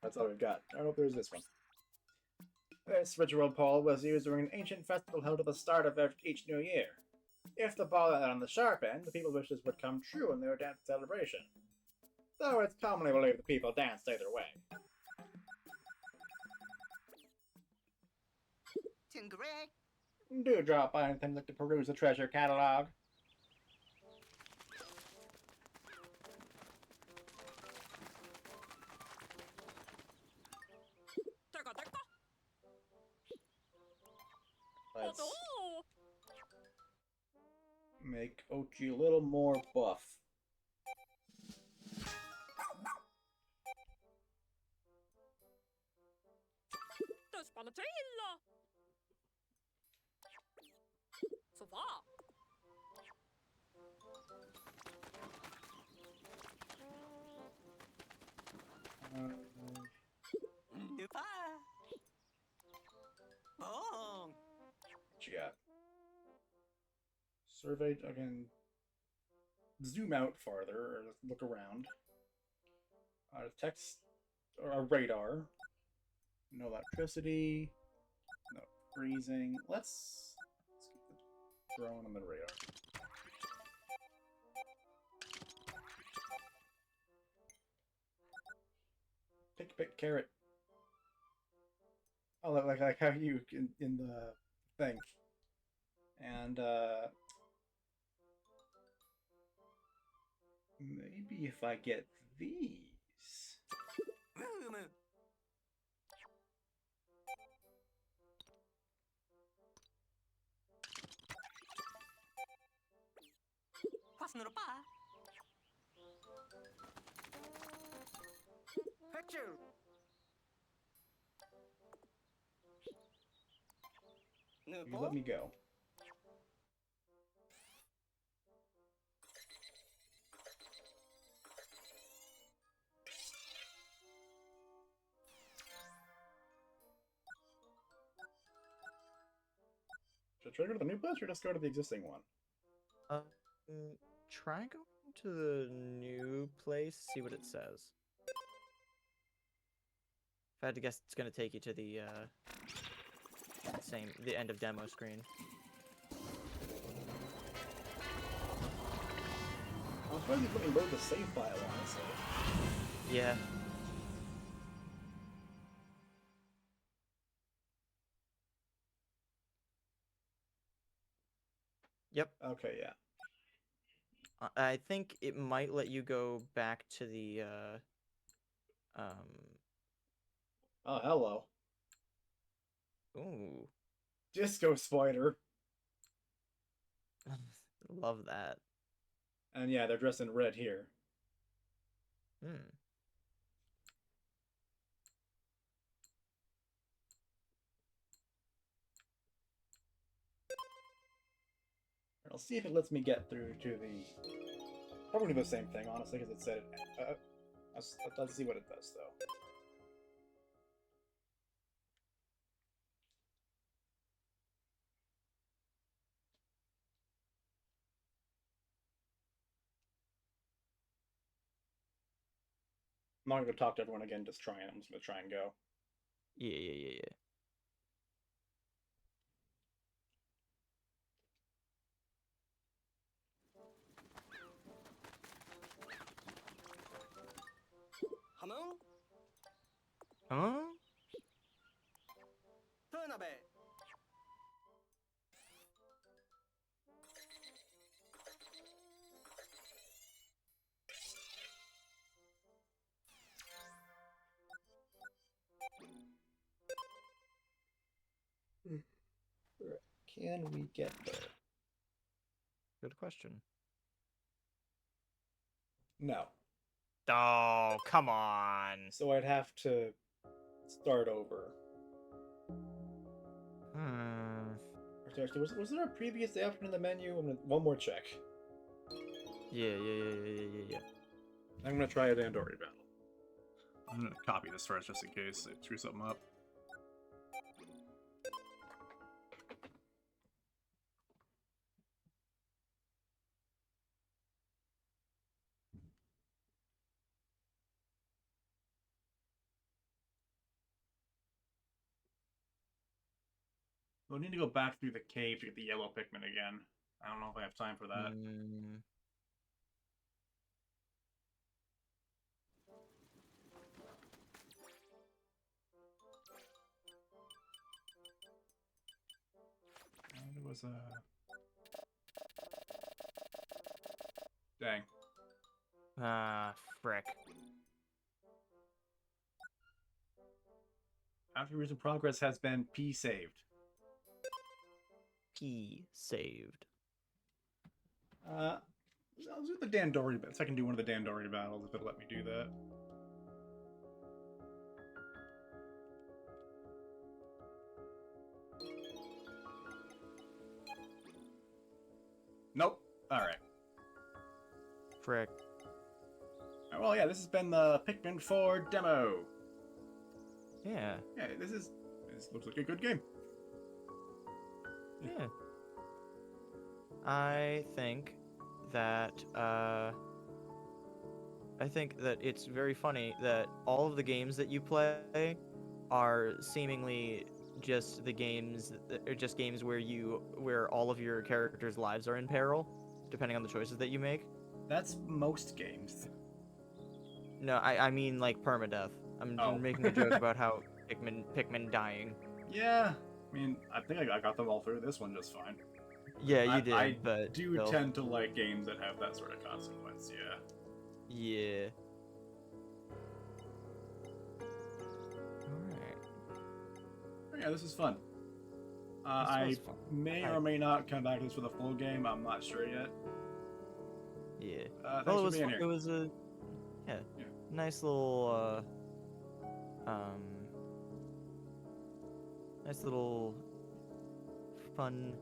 That's all we've got. I hope there's this one. This ritual pole was used during an ancient festival held at the start of each new year. If the ball landed on the sharp end, the people's wishes would come true in their dance celebration. Though it's commonly believed the people danced either way. Do drop by anything like to peruse the treasure catalog. Let's make Oatchi a little more buff. What you got? Survey, I can zoom out farther, or look around. Text, or radar. No electricity. No freezing. Let's keep the drone on the radar. Pick carrot. Oh, like how you in the thing. And maybe if I get these. You let me go. Should I try to go to the new place or just go to the existing one? Try going to the new place, see what it says. If I had to guess, it's gonna take you to the end of demo screen. I was surprised you let me load the save file, honestly. Yeah. Yep. Okay, yeah. I think it might let you go back to the Oh, hello. Ooh. Disco Spider. Love that. And yeah, they're dressed in red here. Hmm. I'll see if it lets me get through to the... Probably the same thing, honestly, because it said it... let's see what it does, though. I'm not going to talk to everyone again, just trying. I'm just going to try and go. Yeah. Huh? Can we get there? Good question. No. Oh, come on. So I'd have to start over. Actually, was there a previous option in the menu? One more check. Yeah. I'm gonna try a Dandori battle. I'm gonna copy this first just in case they screw something up. We'll need to go back through the cave to get the yellow Pikmin again. I don't know if I have time for that. was Dang. Ah, frick. After recent progress has been P saved. P saved. I'll do the Dandori bit. So I can do one of the Dandori battles if it'll let me do that. Nope. Alright. Frick. Well, yeah, this has been the Pikmin 4 demo. Yeah. Yeah, this looks like a good game. Yeah. I think that it's very funny that all of the games that you play are seemingly just the games just games where all of your characters' lives are in peril, depending on the choices that you make. That's most games. No, I mean like permadeath. I'm making a joke about how Pikmin dying. Yeah, I mean, I think I got them all through this one just fine. Yeah, you did, I but do still. tend to like games that have that sort of consequence, yeah. Yeah. Alright. Yeah, this is fun. This I was fun. may or may not come back to this for the full game, I'm not sure yet. Yeah. Thanks Well, for being here. it was a nice little nice little fun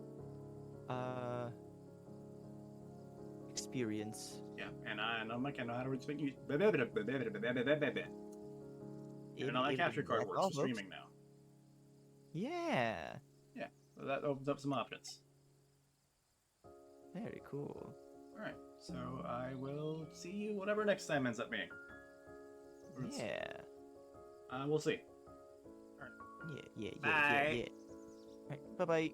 experience. Yeah, and I know how to speak you. And all that capture card works for streaming now. Yeah. Yeah, so that opens up some options. Very cool. Alright, so I will see you whatever next time ends up being. Yeah. We'll see. Yeah. Bye. Right, bye-bye.